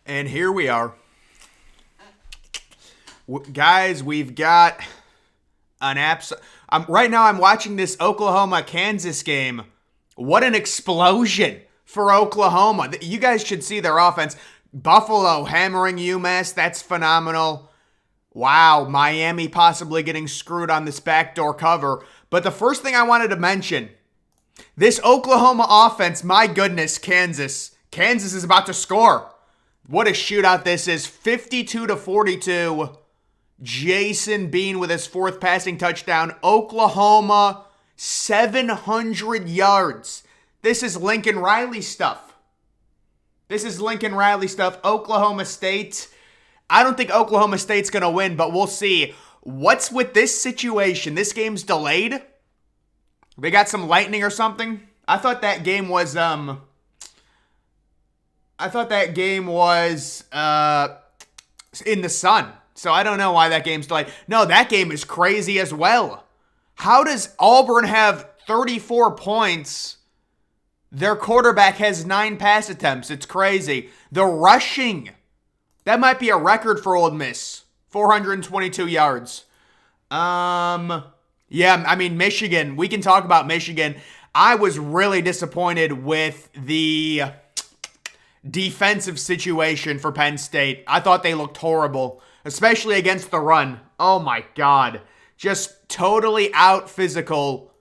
And here we are. Guys, we've got an right now I'm watching this Oklahoma-Kansas game. What an explosion for Oklahoma. You guys should see their offense. Buffalo hammering UMass. That's phenomenal. Wow, Miami possibly getting screwed on this backdoor cover. But the first thing I wanted to mention, this Oklahoma offense, my goodness, Kansas. Kansas is about to score. What a shootout this is. 52-42. Jason Bean with his fourth passing touchdown. Oklahoma, 700 yards. This is Lincoln Riley stuff. Oklahoma State. I don't think Oklahoma State's going to win, but we'll see. What's with this situation? This game's delayed? They got some lightning or something? I thought that game was in the sun. So I don't know why that game's delayed. No, that game is crazy as well. How does Auburn have 34 points? Their quarterback has 9 pass attempts. It's crazy. The rushing. That might be a record for Ole Miss. 422 yards. Yeah, I mean, Michigan. We can talk about Michigan. I was really disappointed with the defensive situation for Penn State. I thought they looked horrible, especially against the run. Oh my God. Just totally out physical.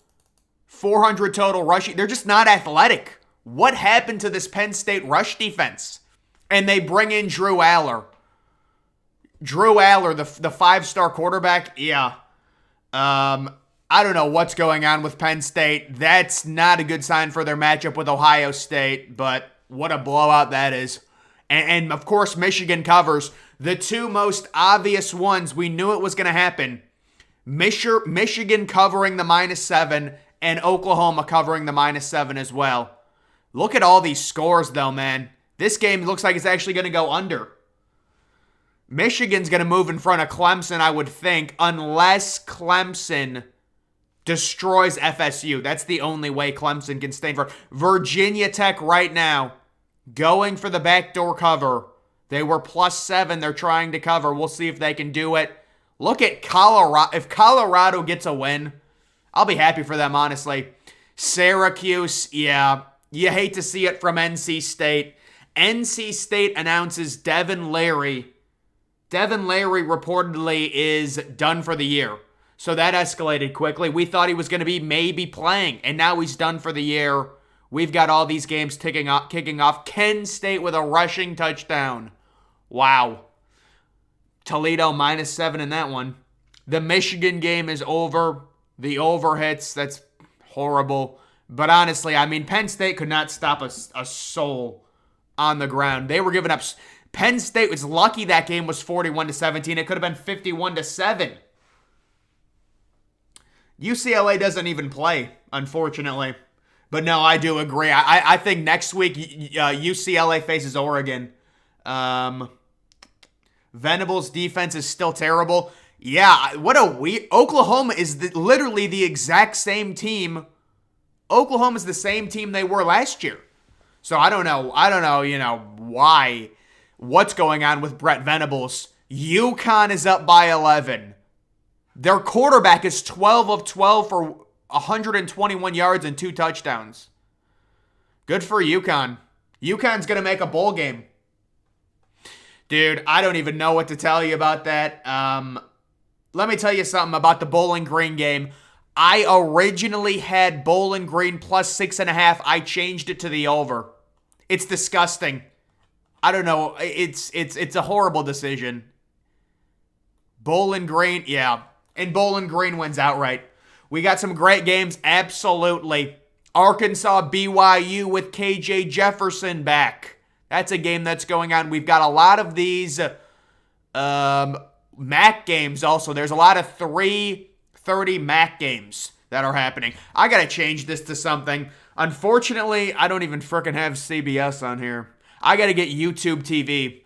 400 total rushing. They're just not athletic. What happened to this Penn State rush defense? And they bring in Drew Aller. Drew Aller, the 5-star quarterback. Yeah. I don't know what's going on with Penn State. That's not a good sign for their matchup with Ohio State, but what a blowout that is. And of course, Michigan covers. The two most obvious ones, we knew it was going to happen. Michigan covering the -7 and Oklahoma covering the -7 as well. Look at all these scores, though, man. This game looks like it's actually going to go under. Michigan's going to move in front of Clemson, I would think, unless Clemson destroys FSU. That's the only way Clemson can stay in front. Virginia Tech right now, going for the backdoor cover. They were +7. They're trying to cover. We'll see if they can do it. Look at Colorado. If Colorado gets a win, I'll be happy for them, honestly. Syracuse, yeah. You hate to see it from NC State. NC State announces Devin Leary. Devin Leary reportedly is done for the year. So that escalated quickly. We thought he was going to be maybe playing, and now he's done for the year. We've got all these games kicking off. Penn State with a rushing touchdown. Wow. Toledo -7 in that one. The Michigan game is over. The over hits. That's horrible. But honestly, I mean, Penn State could not stop a soul on the ground. They were giving up. Penn State was lucky that game was 41-17. It could have been 51-7. UCLA doesn't even play, unfortunately. But no, I do agree. I think next week UCLA faces Oregon. Venables' defense is still terrible. Yeah, what a weird. Oklahoma is literally the exact same team. Oklahoma's the same team they were last year. So I don't know, why. What's going on with Brett Venables? UConn is up by 11. Their quarterback is 12 of 12 for 121 yards and 2 touchdowns. Good for UConn. UConn's going to make a bowl game. Dude, I don't even know what to tell you about that. Let me tell you something about the Bowling Green game. I originally had Bowling Green +6.5. I changed it to the over. It's disgusting. I don't know. It's a horrible decision. Bowling Green, yeah. And Bowling Green wins outright. We got some great games, absolutely. Arkansas BYU with KJ Jefferson back. That's a game that's going on. We've got a lot of these MAC games also. There's a lot of 3:30 MAC games that are happening. I got to change this to something. Unfortunately, I don't even frickin' have CBS on here. I got to get YouTube TV.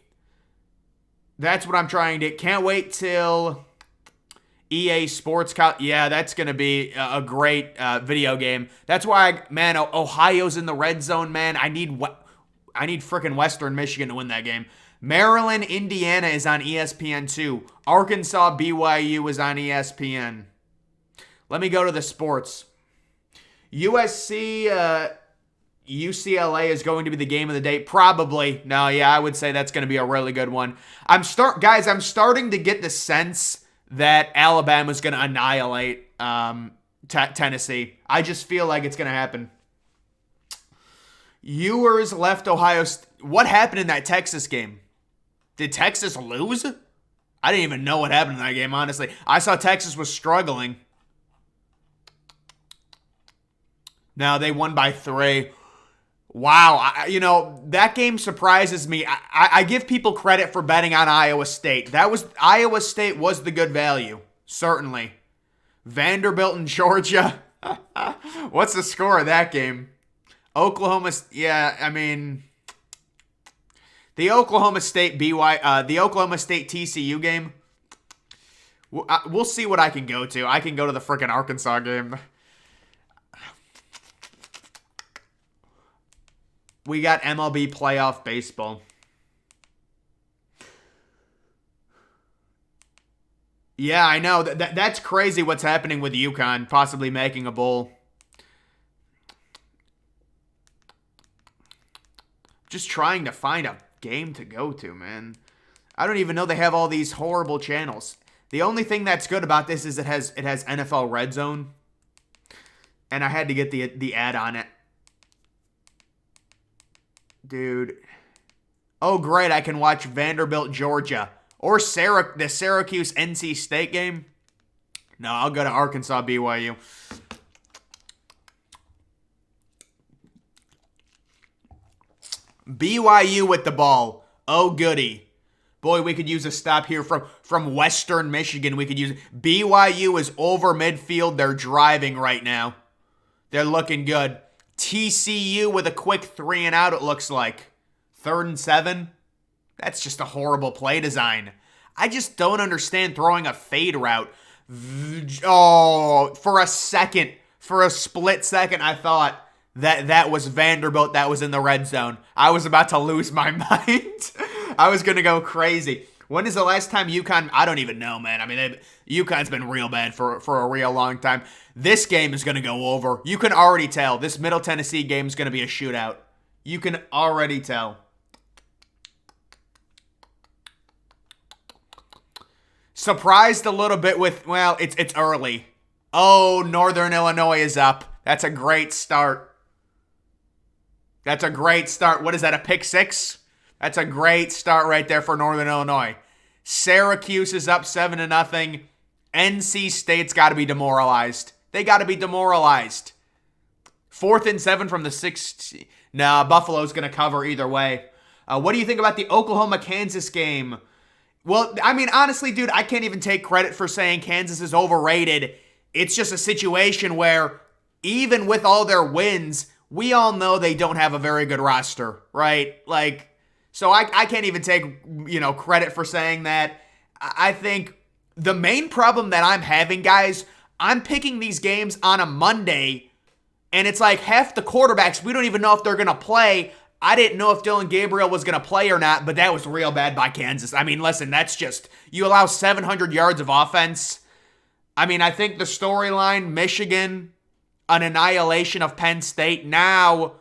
That's what I'm trying to. Can't wait till EA Sports. Yeah, that's going to be a great video game. That's why, Ohio's in the red zone, man. I need what. I need freaking Western Michigan to win that game. Maryland, Indiana is on ESPN2. Arkansas, BYU is on ESPN. Let me go to the sports. USC, UCLA is going to be the game of the day. Probably. No, yeah, I would say that's going to be a really good one. I'm starting to get the sense that Alabama's going to annihilate Tennessee. I just feel like it's going to happen. Ewers left Ohio State. What happened in that Texas game? Did Texas lose? I didn't even know what happened in that game, honestly. I saw Texas was struggling. No, they won by 3. Wow. That game surprises me. I give people credit for betting on Iowa State. Iowa State was the good value. Certainly. Vanderbilt and Georgia. What's the score of that game? Oklahoma, the Oklahoma State TCU game. We'll see what I can go to. I can go to the freaking Arkansas game. We got MLB playoff baseball. Yeah, I know. That's crazy what's happening with UConn possibly making a bowl. Just trying to find a game to go to, man. I don't even know they have all these horrible channels. The only thing that's good about this is it has NFL Red Zone. And I had to get the ad on it. Dude. Oh, great. I can watch Vanderbilt, Georgia. Or the Syracuse NC State game. No, I'll go to Arkansas, BYU. BYU with the ball. Oh, goody. Boy, we could use a stop here from Western Michigan. We could use BYU is over midfield. They're driving right now. They're looking good. TCU with a quick 3 and out, it looks like. 3rd and 7. That's just a horrible play design. I just don't understand throwing a fade route. Oh, for a split second, I thought that was Vanderbilt that was in the red zone. I was about to lose my mind. I was going to go crazy. When is the last time UConn? I don't even know, man. I mean, UConn's been real bad for a real long time. This game is going to go over. You can already tell. This Middle Tennessee game is going to be a shootout. You can already tell. Surprised a little bit with, well, it's early. Oh, Northern Illinois is up. That's a great start. That's a great start. What is that, a pick 6? That's a great start right there for Northern Illinois. Syracuse is up 7-0. NC State's got to be demoralized. They got to be demoralized. 4th and 7 from the 6th. Nah, Buffalo's going to cover either way. What do you think about the Oklahoma-Kansas game? Well, I mean, honestly, dude, I can't even take credit for saying Kansas is overrated. It's just a situation where even with all their wins, we all know they don't have a very good roster, right? Like, so I can't even take, credit for saying that. I think the main problem that I'm having, guys, I'm picking these games on a Monday, and it's like half the quarterbacks, we don't even know if they're going to play. I didn't know if Dylan Gabriel was going to play or not, but that was real bad by Kansas. I mean, listen, that's just, you allow 700 yards of offense. I mean, I think the storyline, Michigan, an annihilation of Penn State. Now,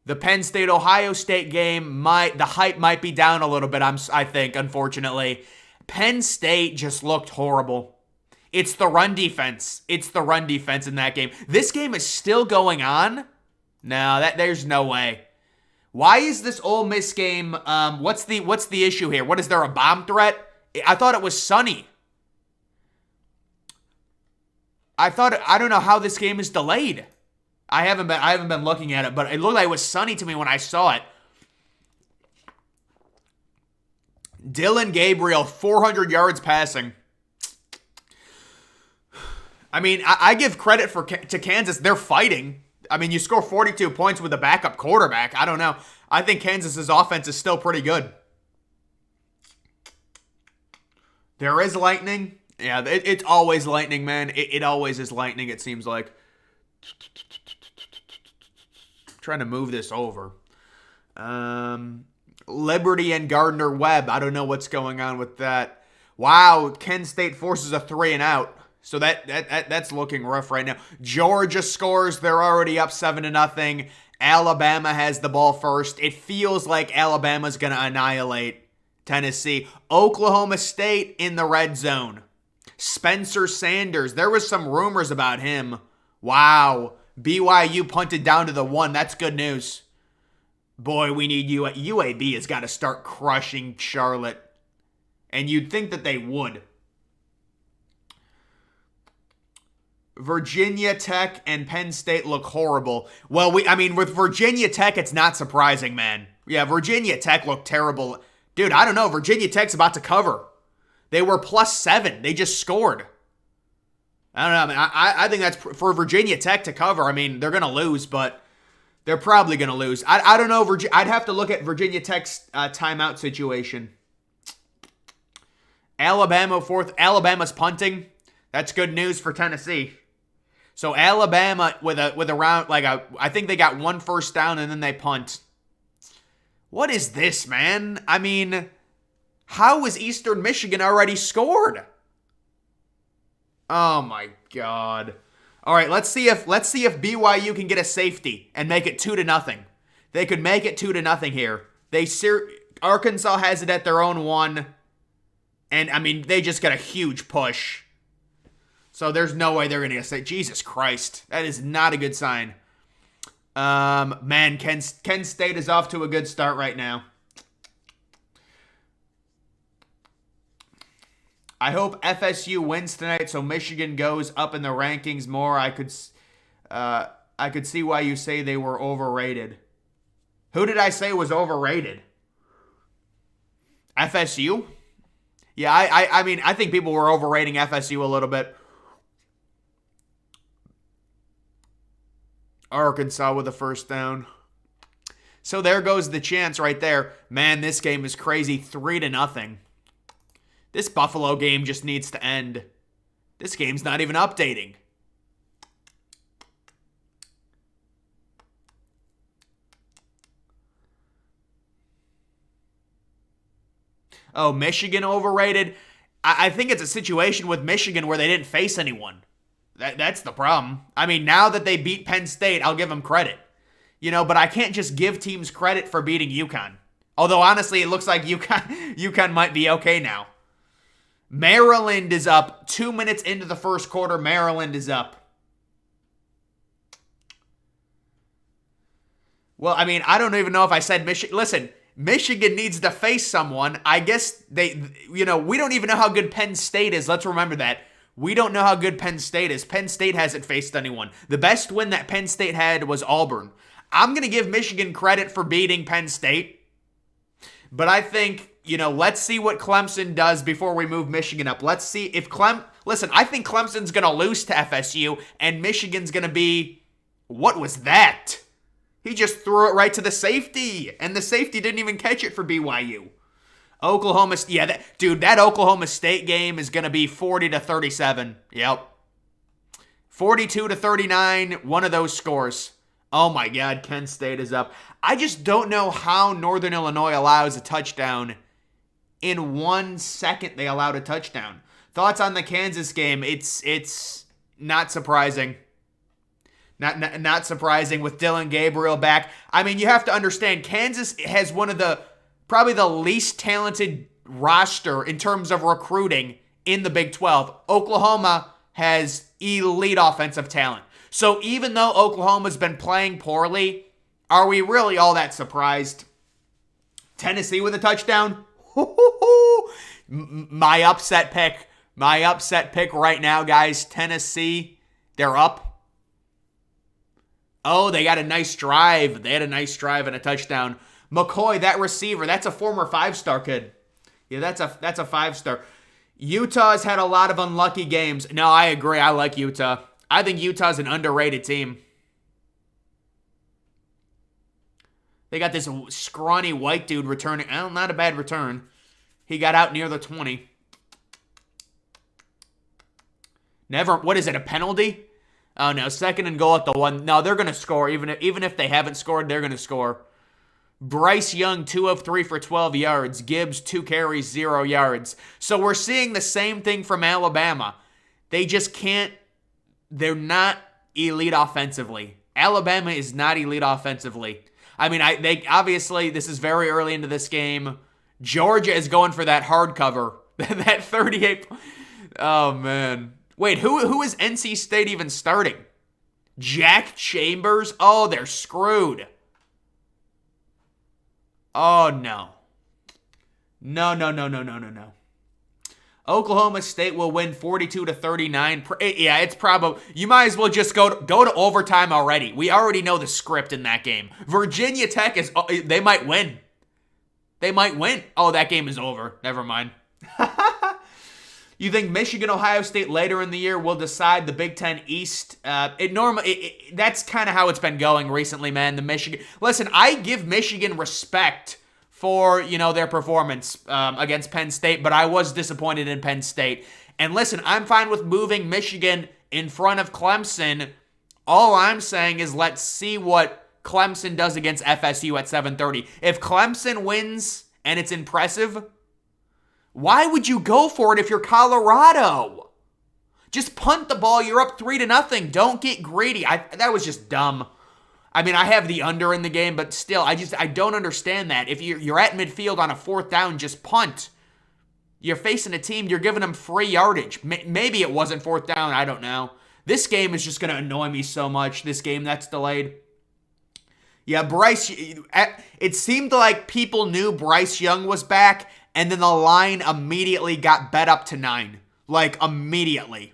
the Penn State-Ohio State game, the hype might be down a little bit, I think, unfortunately. Penn State just looked horrible. It's the run defense. It's the run defense in that game. This game is still going on? No, there's no way. Why is this Ole Miss game, what's the issue here? What, is there a bomb threat? I thought it was sunny. I don't know how this game is delayed. I haven't been looking at it, but it looked like it was sunny to me when I saw it. Dylan Gabriel, 400 yards passing. I mean, I give credit to Kansas. They're fighting. I mean, you score 42 points with a backup quarterback. I don't know. I think Kansas's offense is still pretty good. There is lightning. Yeah, it's always lightning, man. It always is lightning, it seems like. Trying to move this over. Liberty and Gardner-Webb. I don't know what's going on with that. Wow, Kent State forces a 3 and out. So that's looking rough right now. Georgia scores. They're already up 7-0. Alabama has the ball first. It feels like Alabama's going to annihilate Tennessee. Oklahoma State in the red zone. Spencer Sanders. There was some rumors about him. Wow. BYU punted down to the 1. That's good news. Boy, we need UAB has got to start crushing Charlotte. And you'd think that they would. Virginia Tech and Penn State look horrible. Well, with Virginia Tech, it's not surprising, man. Yeah, Virginia Tech looked terrible. Dude, I don't know. Virginia Tech's about to cover. They were +7. They just scored. I don't know. I think that's for Virginia Tech to cover. I mean, they're going to lose, but they're probably going to lose. I don't know. I'd have to look at Virginia Tech's timeout situation. Alabama's punting. That's good news for Tennessee. So Alabama with a round I think they got 1 first down and then they punt. What is this, man? I mean, how is Eastern Michigan already scored? Oh my God. All right, let's see if BYU can get a safety and make it 2-0. They could make it 2-0 here. Arkansas has it at their own 1. And I mean, they just got a huge push. So there's no way they're going to say, Jesus Christ. That is not a good sign. Man, Kent State is off to a good start right now. I hope FSU wins tonight so Michigan goes up in the rankings more. I could see why you say they were overrated. Who did I say was overrated? FSU? Yeah, I mean, I think people were overrating FSU a little bit. Arkansas with a first down. So there goes the chance right there. Man, this game is crazy. 3-0. This Buffalo game just needs to end. This game's not even updating. Oh, Michigan overrated? I think it's a situation with Michigan where they didn't face anyone. That's the problem. I mean, now that they beat Penn State, I'll give them credit. But I can't just give teams credit for beating UConn. Although, honestly, it looks like UConn might be okay now. Maryland is up. 2 minutes into the first quarter, Maryland is up. Well, I mean, I don't even know if I said Michigan. Listen, Michigan needs to face someone. I guess we don't even know how good Penn State is. Let's remember that. We don't know how good Penn State is. Penn State hasn't faced anyone. The best win that Penn State had was Auburn. I'm going to give Michigan credit for beating Penn State. But I think, let's see what Clemson does before we move Michigan up. Let's see if Listen, I think Clemson's going to lose to FSU and Michigan's going to be... What was that? He just threw it right to the safety. And the safety didn't even catch it for BYU. Oklahoma, that Oklahoma State game is going to be 40-37. Yep. 42-39, one of those scores. Oh my God, Kent State is up. I just don't know how Northern Illinois allows a touchdown. In 1 second, they allowed a touchdown. Thoughts on the Kansas game? It's not surprising. Not surprising with Dylan Gabriel back. I mean, you have to understand, Kansas has one of probably the least talented roster in terms of recruiting in the Big 12. Oklahoma has elite offensive talent. So even though Oklahoma's been playing poorly, are we really all that surprised? Tennessee with a touchdown? My upset pick right now, guys. Tennessee, they're up. Oh, they got a nice drive. They had a nice drive and a touchdown. McCoy, that receiver, that's a former 5-star kid. Yeah, that's a 5-star. Utah's had a lot of unlucky games. No, I agree. I like Utah. I think Utah's an underrated team. They got this scrawny white dude returning. Not a bad return. He got out near the 20. What is it, a penalty? Oh, no, 2nd and goal at the 1. No, they're going to score. Even if they haven't scored, they're going to score. Bryce Young, 2 of 3 for 12 yards. Gibbs, 2 carries, 0 yards. So we're seeing the same thing from Alabama. They just can't, they're not elite offensively. Alabama is not elite offensively. I mean, they obviously, this is very early into this game. Georgia is going for that hard cover. That 38. Oh, man. Wait, who is NC State even starting? Jack Chambers? Oh, they're screwed. Oh, no. No. Oklahoma State will win 42-39. Yeah, it's probably, you might as well just go to overtime already. We already know the script in that game. Virginia Tech they might win. They might win. Oh, that game is over. Never mind. You think Michigan, Ohio State later in the year will decide the Big Ten East? That's kind of how it's been going recently, man. The Michigan. Listen, I give Michigan respect for, their performance against Penn State, but I was disappointed in Penn State. And listen, I'm fine with moving Michigan in front of Clemson. All I'm saying is let's see what Clemson does against FSU at 7:30. If Clemson wins and it's impressive, why would you go for it if you're Colorado? Just punt the ball. You're up 3-0. Don't get greedy. That was just dumb. I mean, I have the under in the game, but still, I don't understand that. If you're at midfield on a 4th down, just punt. You're facing a team, you're giving them free yardage. Maybe it wasn't 4th down, I don't know. This game is just going to annoy me so much, this game that's delayed. Yeah, Bryce, it seemed like people knew Bryce Young was back, and then the line immediately got bet up to 9. Like, immediately.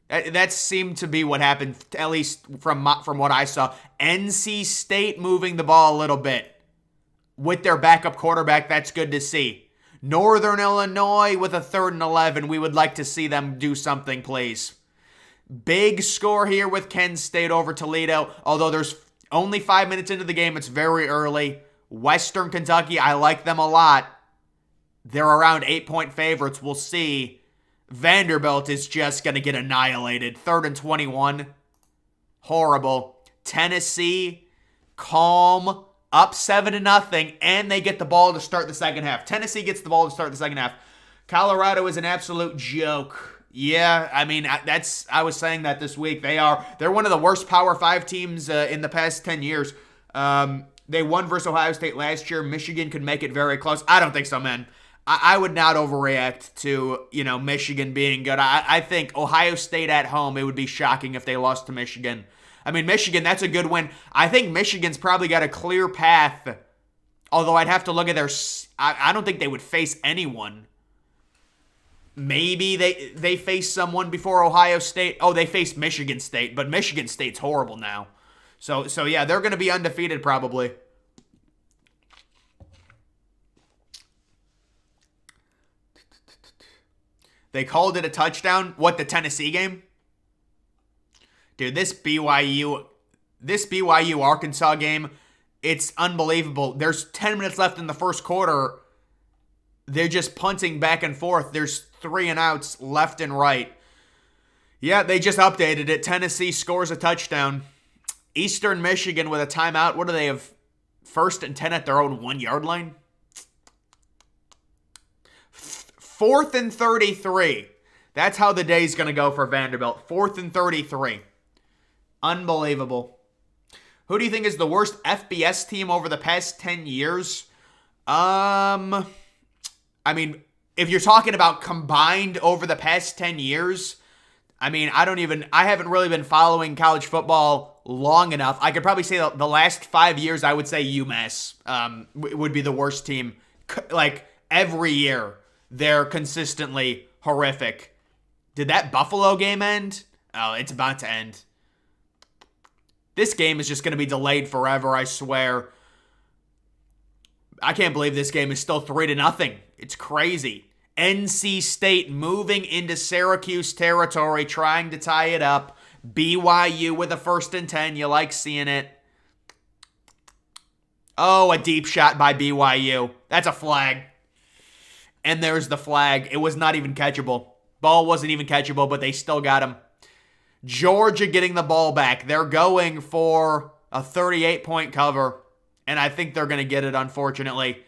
That seemed to be what happened, at least from what I saw. NC State moving the ball a little bit with their backup quarterback. That's good to see. Northern Illinois with a 3rd and 11. We would like to see them do something, please. Big score here with Kent State over Toledo. Although there's only 5 minutes into the game, it's very early. Western Kentucky, I like them a lot. They're around 8-point favorites. We'll see. Vanderbilt is just going to get annihilated. 3rd and 21. Horrible. Tennessee, calm, up 7-0, and they get the ball to start the second half. Tennessee gets the ball to start the second half. Colorado is an absolute joke. Yeah, I mean, I was saying that this week. They're one of the worst Power 5 teams in the past 10 years. They won versus Ohio State last year. Michigan could make it very close. I don't think so, man. I would not overreact to, Michigan being good. I think Ohio State at home, it would be shocking if they lost to Michigan. I mean, Michigan, that's a good win. I think Michigan's probably got a clear path, although I'd have to look at their... I don't think they would face anyone. Maybe they face someone before Ohio State. Oh, they faced Michigan State, but Michigan State's horrible now. So yeah, they're going to be undefeated probably. They called it a touchdown. What, the Tennessee game? Dude, this BYU Arkansas game, it's unbelievable. There's 10 minutes left in the first quarter. They're just punting back and forth. There's 3 and outs left and right. Yeah, they just updated it. Tennessee scores a touchdown. Eastern Michigan with a timeout. What do they have? 1st and 10 at their own 1-yard line? 4th and 33. That's how the day's going to go for Vanderbilt. 4th and 33. Unbelievable. Who do you think is the worst FBS team over the past 10 years? I mean, if you're talking about combined over the past 10 years, I mean, I haven't really been following college football long enough. I could probably say the last 5 years, I would say UMass would be the worst team. Like, every year, they're consistently horrific. Did that Buffalo game end? Oh, it's about to end. This game is just going to be delayed forever, I swear. I can't believe this game is still 3-0. It's crazy. NC State moving into Syracuse territory, trying to tie it up. BYU with a 1st and 10. You like seeing it. Oh, a deep shot by BYU. That's a flag. And there's the flag. It was not even catchable. Ball wasn't even catchable, but they still got him. Georgia getting the ball back. They're going for a 38-point cover. and I think they're going to get it, unfortunately.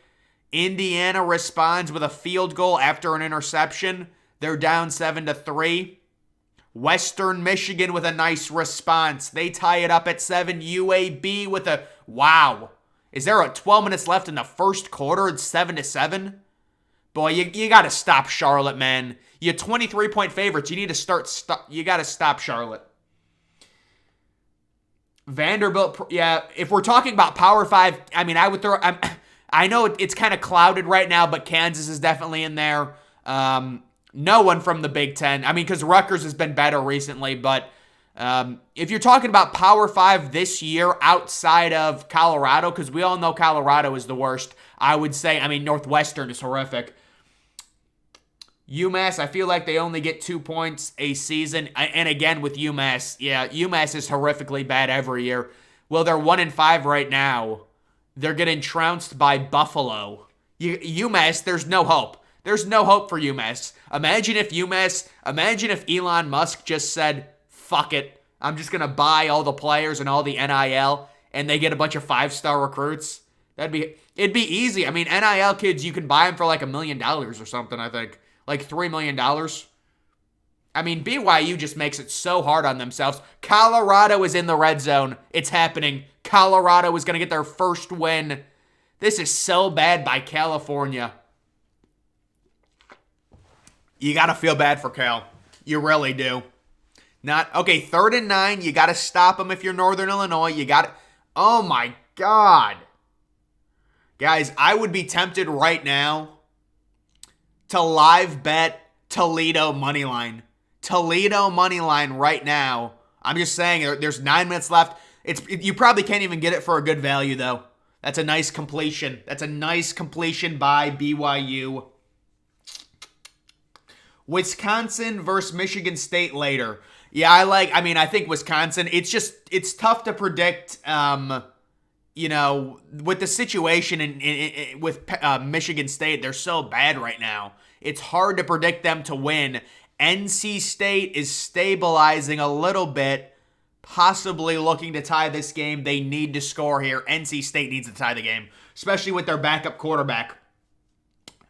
Indiana responds with a field goal after an interception. They're down 7-3. Western Michigan with a nice response. They tie it up at 7. UAB with a wow. Is there 12 minutes left in the first quarter? It's 7-7. Boy, you got to stop Charlotte, man. You're 23-point favorites. You need to you got to stop Charlotte. Vanderbilt, yeah. If we're talking about Power 5, I mean, I would throw. I know it's kind of clouded right now, but Kansas is definitely in there. No one from the Big Ten. I mean, because Rutgers has been better recently, but if you're talking about Power 5 this year outside of Colorado, because we all know Colorado is the worst, I would say, I mean, Northwestern is horrific. UMass, I feel like they only get 2 points a season. And again, with UMass, yeah, UMass is horrifically bad every year. Well, they're 1-5 right now. They're getting trounced by Buffalo. UMass, there's no hope. There's no hope for UMass. Imagine if Elon Musk just said, fuck it, I'm just going to buy all the players and all the NIL, and they get a bunch of 5-star recruits. It'd be easy. I mean, NIL kids, you can buy them for like $1 million or something, I think. Like $3 million. I mean, BYU just makes it so hard on themselves. Colorado is in the red zone. It's happening. Colorado is going to get their first win. This is so bad by California. You got to feel bad for Cal. You really do. Okay, 3rd and 9. You got to stop them if you're Northern Illinois. You got to. Oh, my God. Guys, I would be tempted right now to live bet Toledo money line. Toledo money line right now. I'm just saying, there's 9 minutes left. You probably can't even get it for a good value, though. That's a nice completion. That's a nice completion by BYU. Wisconsin versus Michigan State later. Yeah, I think Wisconsin, it's tough to predict, with the situation with Michigan State, they're so bad right now. It's hard to predict them to win. NC State is stabilizing a little bit, possibly looking to tie this game. They need to score here. NC State needs to tie the game, especially with their backup quarterback.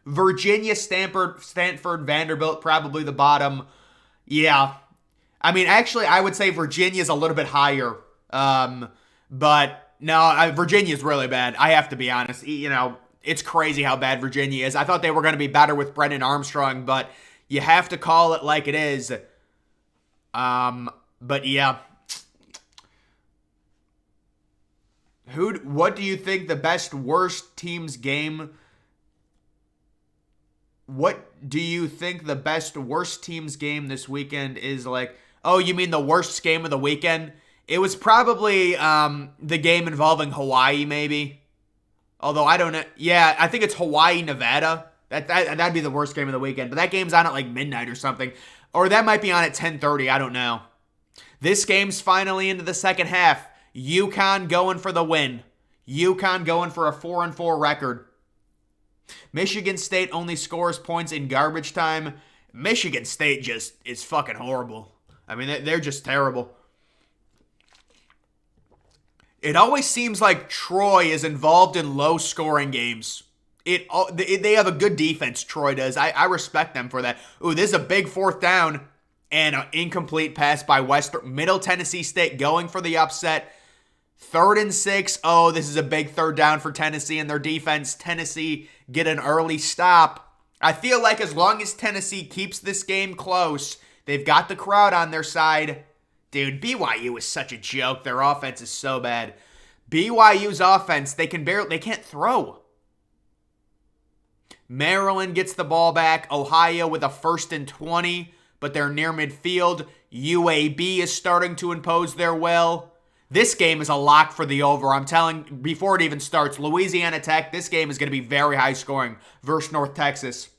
Virginia, Stanford, Vanderbilt, probably the bottom. Yeah. I mean, actually, I would say Virginia's a little bit higher. But no, Virginia's really bad. I have to be honest. It's crazy how bad Virginia is. I thought they were going to be better with Brendan Armstrong, but you have to call it like it is. But yeah. What do you think the worst team's game? What do you think the worst team's game this weekend is like? Oh, you mean the worst game of the weekend? It was probably the game involving Hawaii, maybe. Although I don't know. Yeah, I think it's Hawaii, Nevada. That'd be the worst game of the weekend. But that game's on at like midnight or something. Or that might be on at 10:30. I don't know. This game's finally into the second half. UConn going for the win. UConn going for a 4-4 record. Michigan State only scores points in garbage time. Michigan State just is fucking horrible. I mean, they're just terrible. It always seems like Troy is involved in low-scoring games. They have a good defense, Troy does. I respect them for that. Ooh, this is a big 4th down and an incomplete pass by Middle Tennessee State going for the upset. 3rd and 6. Oh, this is a big 3rd down for Tennessee and their defense. Tennessee get an early stop. I feel like as long as Tennessee keeps this game close, they've got the crowd on their side. Dude, BYU is such a joke. Their offense is so bad. BYU's offense, they can't throw. Maryland gets the ball back. Ohio with a 1st and 20, but they're near midfield. UAB is starting to impose their will. This game is a lock for the over. I'm telling, before it even starts, Louisiana Tech, this game is going to be very high scoring versus North Texas.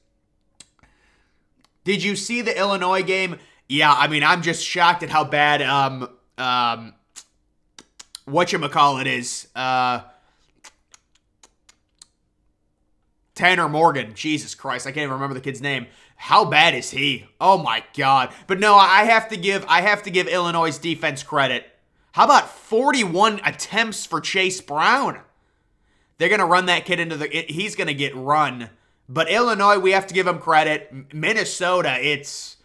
Did you see the Illinois game? Yeah, I mean, I'm just shocked at how bad, whatchamacallit is. Tanner Morgan. Jesus Christ, I can't even remember the kid's name. How bad is he? Oh my God. But no, I have to give Illinois' defense credit. How about 41 attempts for Chase Brown? They're going to run that kid into he's going to get run. But Illinois, we have to give them credit. Minnesota, it's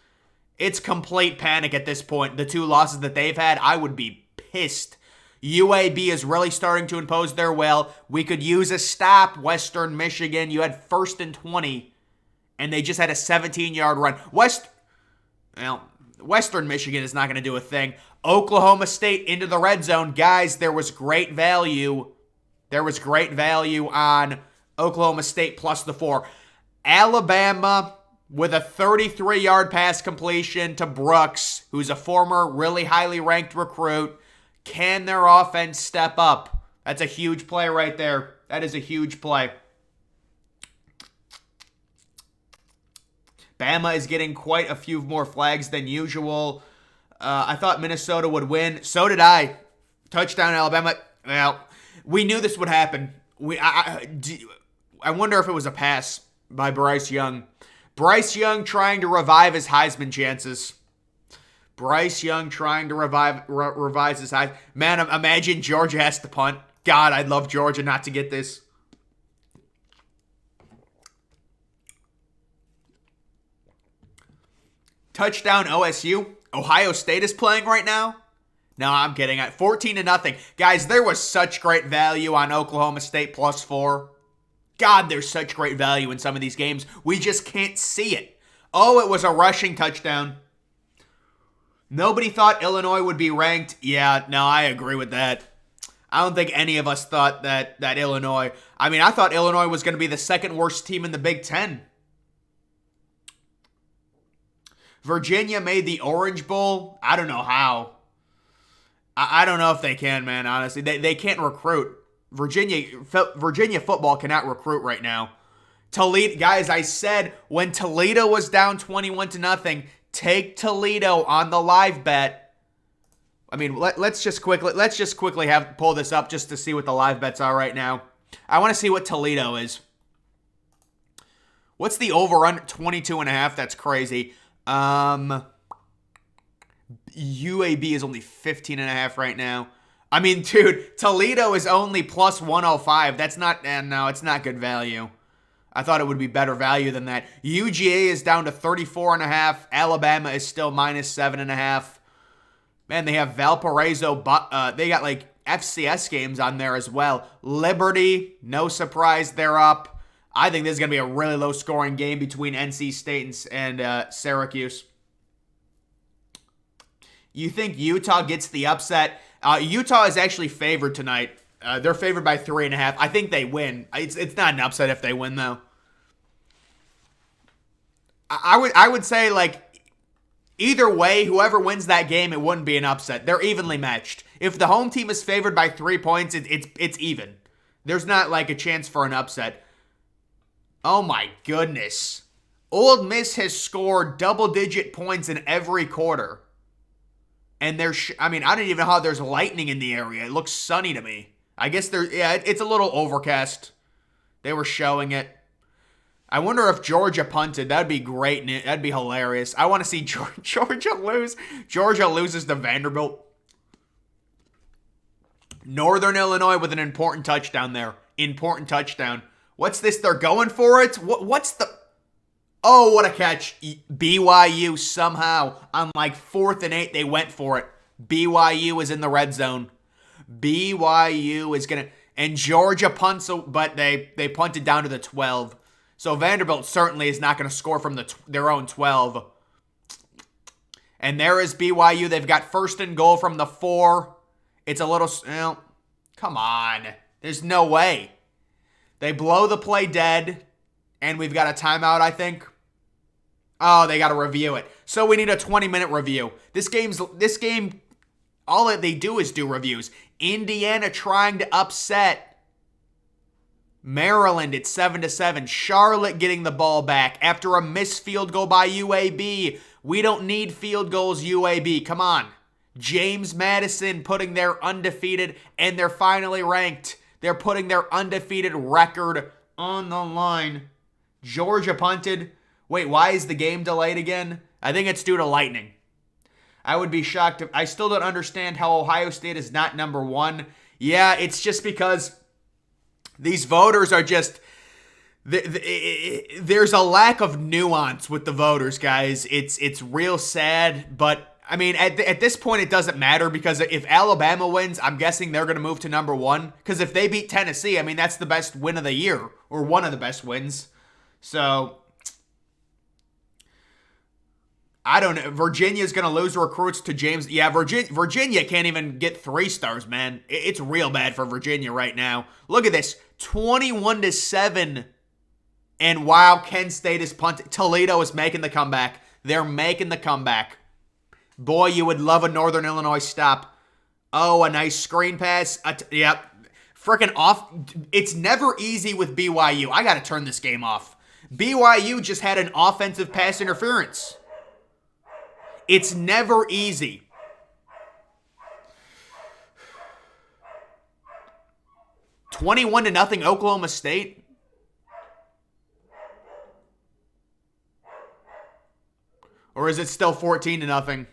complete panic at this point. The 2 losses that they've had, I would be pissed. UAB is really starting to impose their will. We could use a stop. Western Michigan, you had 1st and 20, and they just had a 17-yard run. Western Michigan is not going to do a thing. Oklahoma State into the red zone. Guys, there was great value. There was great value on Oklahoma State plus the 4. Alabama with a 33-yard pass completion to Brooks, who's a former really highly ranked recruit. Can their offense step up? That's a huge play right there. That is a huge play. Bama is getting quite a few more flags than usual. I thought Minnesota would win. So did I. Touchdown Alabama. Well, we knew this would happen. I wonder if it was a pass by Bryce Young. Bryce Young trying to revive his Heisman chances. Bryce Young trying to revise his Heisman. Man, imagine Georgia has to punt. God, I'd love Georgia not to get this. Touchdown OSU. Ohio State is playing right now. No, I'm kidding. 14-0. Guys, there was such great value on Oklahoma State plus 4. God, there's such great value in some of these games. We just can't see it. Oh, it was a rushing touchdown. Nobody thought Illinois would be ranked. Yeah, no, I agree with that. I don't think any of us thought that Illinois... I thought Illinois was going to be the second worst team in the Big Ten. Virginia made the Orange Bowl. I don't know how. I don't know if they can, man, honestly. They can't recruit. Virginia football cannot recruit right now. Toledo, guys, I said when Toledo was down 21-0, take Toledo on the live bet. Let's just quickly pull this up just to see what the live bets are right now. I want to see what Toledo is. What's the over-under? 22.5. That's crazy. UAB is only 15.5 right now. Dude, Toledo is only plus 105. That's not, no, it's not good value. I thought it would be better value than that. UGA is down to 34.5. Alabama is still minus 7.5. Man, they have Valparaiso, but they got like FCS games on there as well. Liberty, no surprise, they're up. I think this is going to be a really low-scoring game between NC State and Syracuse. You think Utah gets the upset? Utah is actually favored tonight. They're favored by 3.5. I think they win. It's not an upset if they win, though. I would say, like, either way, whoever wins that game, it wouldn't be an upset. They're evenly matched. If the home team is favored by 3 points, it's even. There's not, like, a chance for an upset. Oh, my goodness. Ole Miss has scored double-digit points in every quarter. And there's, I don't even know how there's lightning in the area. It looks sunny to me. I guess it's a little overcast. They were showing it. I wonder if Georgia punted. That'd be great. That'd be hilarious. I want to see Georgia lose. Georgia loses to Vanderbilt. Northern Illinois with an important touchdown there. Important touchdown. What's this? They're going for it? What's the... Oh, what a catch. BYU somehow, on like 4th and 8, they went for it. BYU is in the red zone. BYU is going to... And Georgia punts, but they punted down to the 12. So Vanderbilt certainly is not going to score from their own 12. And there is BYU. They've got 1st and goal from the 4. It's a little... Well, come on. There's no way. They blow the play dead. And we've got a timeout, I think. Oh, they got to review it. So we need a 20-minute review. This game, all they do is do reviews. Indiana trying to upset Maryland at 7-7. Charlotte getting the ball back after a missed field goal by UAB. We don't need field goals, UAB. Come on. James Madison putting their undefeated, and they're finally ranked. They're putting their undefeated record on the line. Georgia punted. Wait, why is the game delayed again? I think it's due to lightning. I would be shocked if... I still don't understand how Ohio State is not number 1. Yeah, it's just because These voters are just... There's a lack of nuance with the voters, guys. It's real sad, but I mean, at this point, it doesn't matter because if Alabama wins, I'm guessing they're going to move to number 1. Because if they beat Tennessee, I mean, that's the best win of the year, or one of the best wins. So I don't know. Virginia's going to lose recruits to James. Yeah, Virginia can't even get 3 stars, man. It's real bad for Virginia right now. Look at this, 21-7. And wow, Kent State is punting. Toledo is making the comeback. They're making the comeback. Boy, you would love a Northern Illinois stop. Oh, a nice screen pass. Yep. Freaking off. It's never easy with BYU. I got to turn this game off. BYU just had an offensive pass interference. It's never easy. $21-0 Oklahoma State. Or is it still 14-0?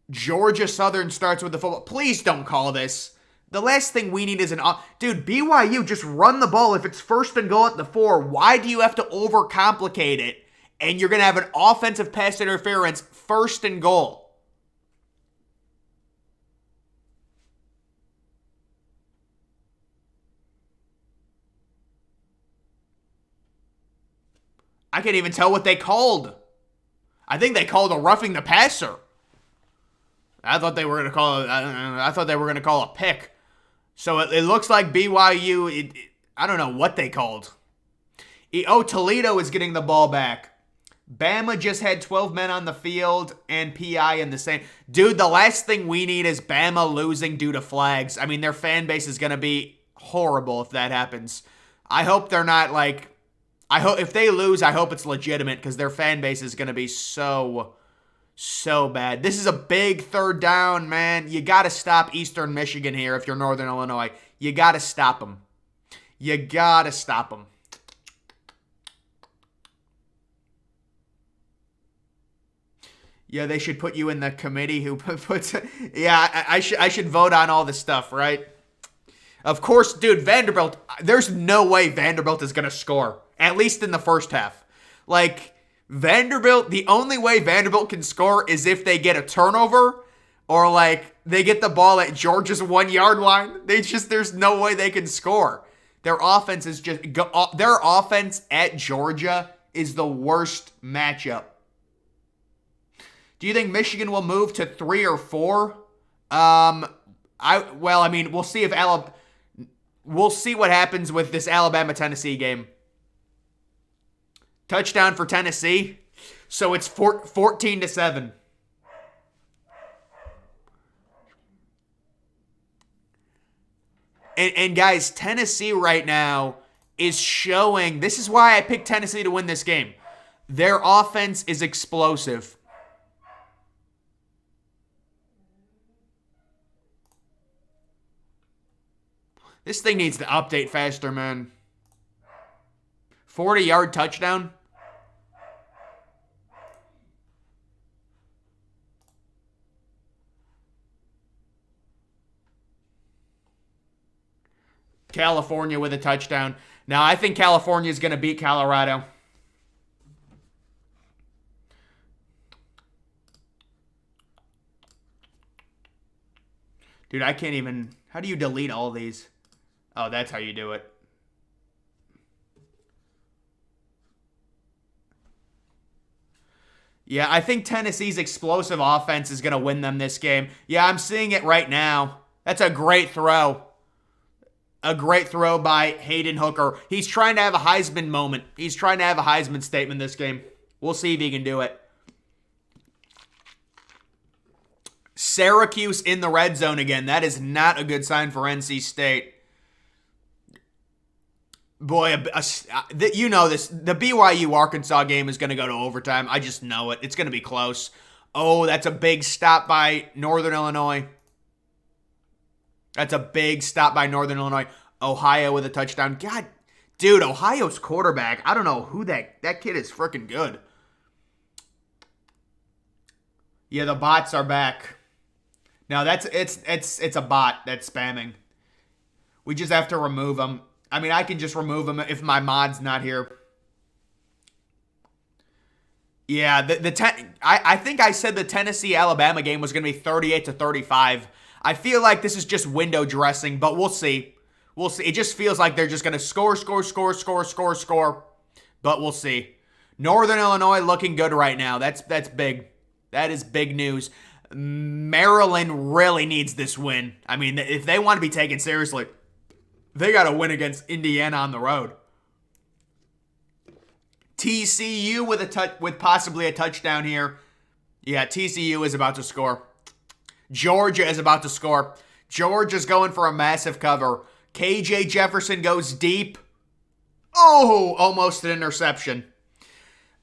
Georgia Southern starts with the football. Please don't call this. The last thing we need is an... Dude, BYU, just run the ball. If it's 1st and goal at the 4, why do you have to overcomplicate it? And you're going to have an offensive pass interference, 1st and goal. I can't even tell what they called. I think they called a roughing the passer. I thought they were going to call it. I thought they were going to call a pick. So it looks like BYU. I don't know what they called. Toledo is getting the ball back. Bama just had 12 men on the field and PI in the same. Dude, the last thing we need is Bama losing due to flags. I mean, their fan base is going to be horrible if that happens. I hope they're not like... if they lose, I hope it's legitimate because their fan base is going to be so bad. This is a big 3rd down, man. You got to stop Eastern Michigan here if you're Northern Illinois. You got to stop them. You got to stop them. Yeah, they should put you in the committee who puts... Yeah, I should vote on all this stuff, right? Of course, dude, Vanderbilt... There's no way Vanderbilt is going to score. At least in the first half. Like, Vanderbilt, the only way Vanderbilt can score is if they get a turnover or, like, they get the ball at Georgia's 1-yard line. There's no way they can score. Their offense is just, their offense at Georgia is the worst matchup. Do you think Michigan will move to 3 or 4? We'll see if we'll see what happens with this Alabama-Tennessee game. Touchdown for Tennessee. So it's 14-7. And guys, Tennessee right now is showing... This is why I picked Tennessee to win this game. Their offense is explosive. This thing needs to update faster, man. 40-yard touchdown. California with a touchdown. Now, I think California is going to beat Colorado. Dude, I can't even... How do you delete all these? Oh, that's how you do it. Yeah, I think Tennessee's explosive offense is going to win them this game. Yeah, I'm seeing it right now. That's a great throw. A great throw by Hayden Hooker. He's trying to have a Heisman moment. He's trying to have a Heisman statement this game. We'll see if he can do it. Syracuse in the red zone again. That is not a good sign for NC State. Boy, you know this. The BYU-Arkansas game is going to go to overtime. I just know it. It's going to be close. Oh, that's a big stop by Northern Illinois. That's a big stop by Northern Illinois. Ohio with a touchdown. God, dude, Ohio's quarterback. I don't know who that kid is freaking good. Yeah, the bots are back. No, it's a bot that's spamming. We just have to remove them. I mean, I can just remove them if my mod's not here. Yeah, I think I said the Tennessee-Alabama game was going to be 38-35. I feel like this is just window dressing, but we'll see. We'll see. It just feels like they're just going to score. But we'll see. Northern Illinois looking good right now. That's big. That is big news. Maryland really needs this win. I mean, if they want to be taken seriously, they got to win against Indiana on the road. TCU with possibly a touchdown here. Yeah, TCU is about to score. Georgia is about to score. Georgia's going for a massive cover. KJ Jefferson goes deep. Oh, almost an interception.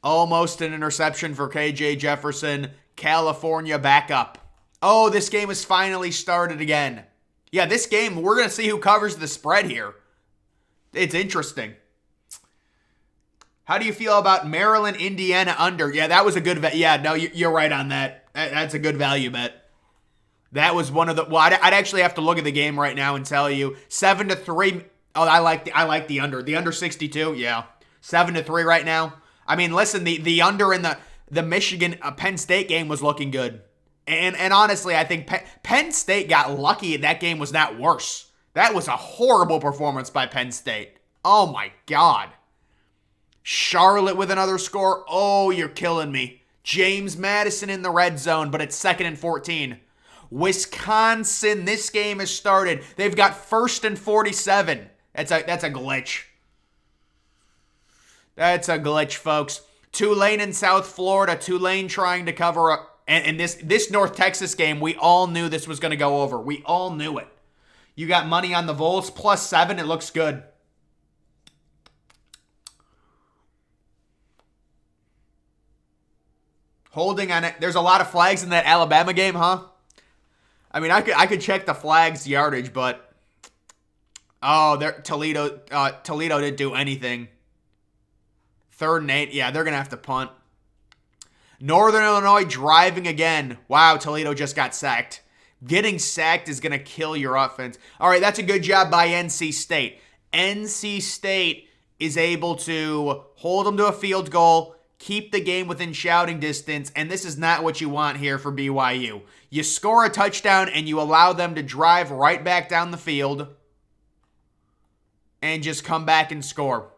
Almost an interception for KJ Jefferson. California back up. Oh, this game has finally started again. Yeah, this game, we're going to see who covers the spread here. It's interesting. How do you feel about Maryland, Indiana under? Yeah, that was a good bet. Yeah, no, you're right on that. That's a good value bet. That was one of the. Well, I'd actually have to look at the game right now and tell you 7-3. Oh, I like the under. The under 62. Yeah, 7-3 right now. I mean, listen, the under in the Michigan Penn State game was looking good, and honestly, I think Penn State got lucky. That game was not worse. That was a horrible performance by Penn State. Oh my God. Charlotte with another score. Oh, you're killing me. James Madison in the red zone, but it's 2nd and 14. Wisconsin, this game has started. They've got 1st and 47. That's a glitch. That's a glitch, folks. Tulane in South Florida. Tulane trying to cover up. And this North Texas game, we all knew this was going to go over. We all knew it. You got money on the Vols, +7. It looks good. Holding on it. There's a lot of flags in that Alabama game, huh? I mean, I could check the flags yardage, but Toledo didn't do anything. 3rd and 8. Yeah, they're gonna have to punt. Northern Illinois driving again. Wow, Toledo just got sacked. Getting sacked is gonna kill your offense. All right, that's a good job by NC State. NC State is able to hold them to a field goal, keep the game within shouting distance, and this is not what you want here for BYU. You score a touchdown and you allow them to drive right back down the field and just come back and score.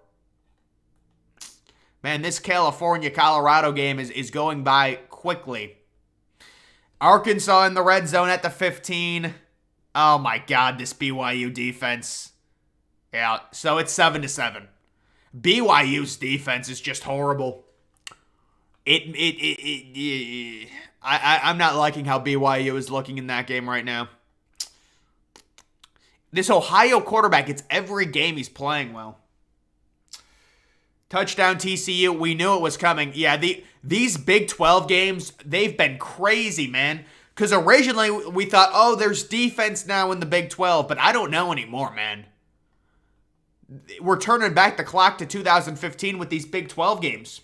Man, this California-Colorado game is going by quickly. Arkansas in the red zone at the 15. Oh my God, this BYU defense. Yeah, so it's 7-7. BYU's defense is just horrible. I'm not liking how BYU is looking in that game right now. This Ohio quarterback, it's every game he's playing well. Touchdown TCU, we knew it was coming. Yeah, these Big 12 games, they've been crazy, man. Because originally we thought, oh, there's defense now in the Big 12, but I don't know anymore, man. We're turning back the clock to 2015 with these Big 12 games.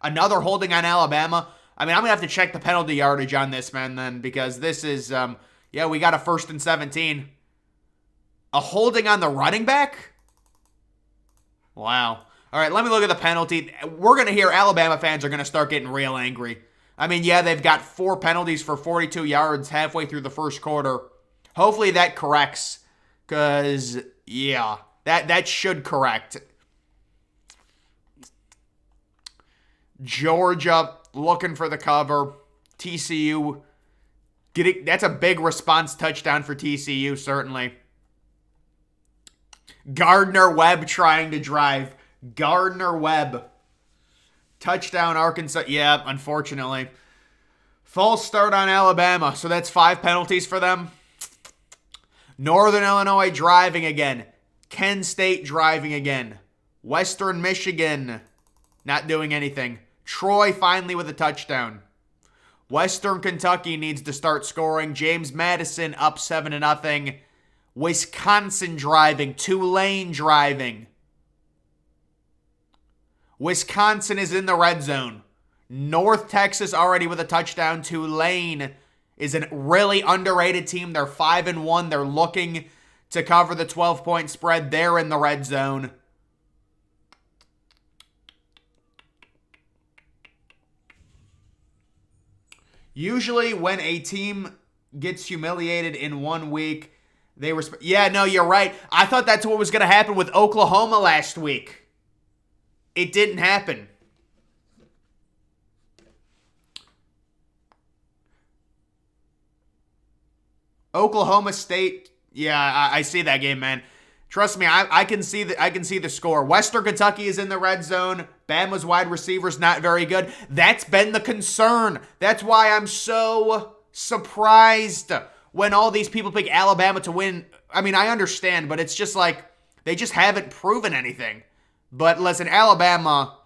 Another holding on Alabama. I mean, I'm going to have to check the penalty yardage on this, man, then, because this is, yeah, we got a 1st and 17. A holding on the running back? Wow. All right, let me look at the penalty. We're going to hear Alabama fans are going to start getting real angry. I mean, yeah, they've got 4 penalties for 42 yards halfway through the first quarter. Hopefully that corrects, because, yeah, that should correct. Georgia looking for the cover. TCU getting, that's a big response touchdown for TCU, certainly. Gardner-Webb trying to drive. Gardner-Webb. Touchdown Arkansas. Yeah, unfortunately. False start on Alabama, so that's 5 penalties for them. Northern Illinois driving again. Kent State driving again. Western Michigan not doing anything. Troy finally with a touchdown. Western Kentucky needs to start scoring. James Madison up 7-0. Wisconsin driving. Tulane driving. Wisconsin is in the red zone. North Texas already with a touchdown. Tulane is a really underrated team. They're 5-1. They're looking to cover the 12-point spread. They're in the red zone. Usually when a team gets humiliated in 1 week, yeah, no, you're right. I thought that's what was going to happen with Oklahoma last week. It didn't happen. Oklahoma State, yeah, I see that game, man. Trust me, I can see the score. Western Kentucky is in the red zone. Bama's wide receiver's not very good. That's been the concern. That's why I'm so surprised when all these people pick Alabama to win. I mean, I understand, but it's just like they just haven't proven anything. But listen, Alabama,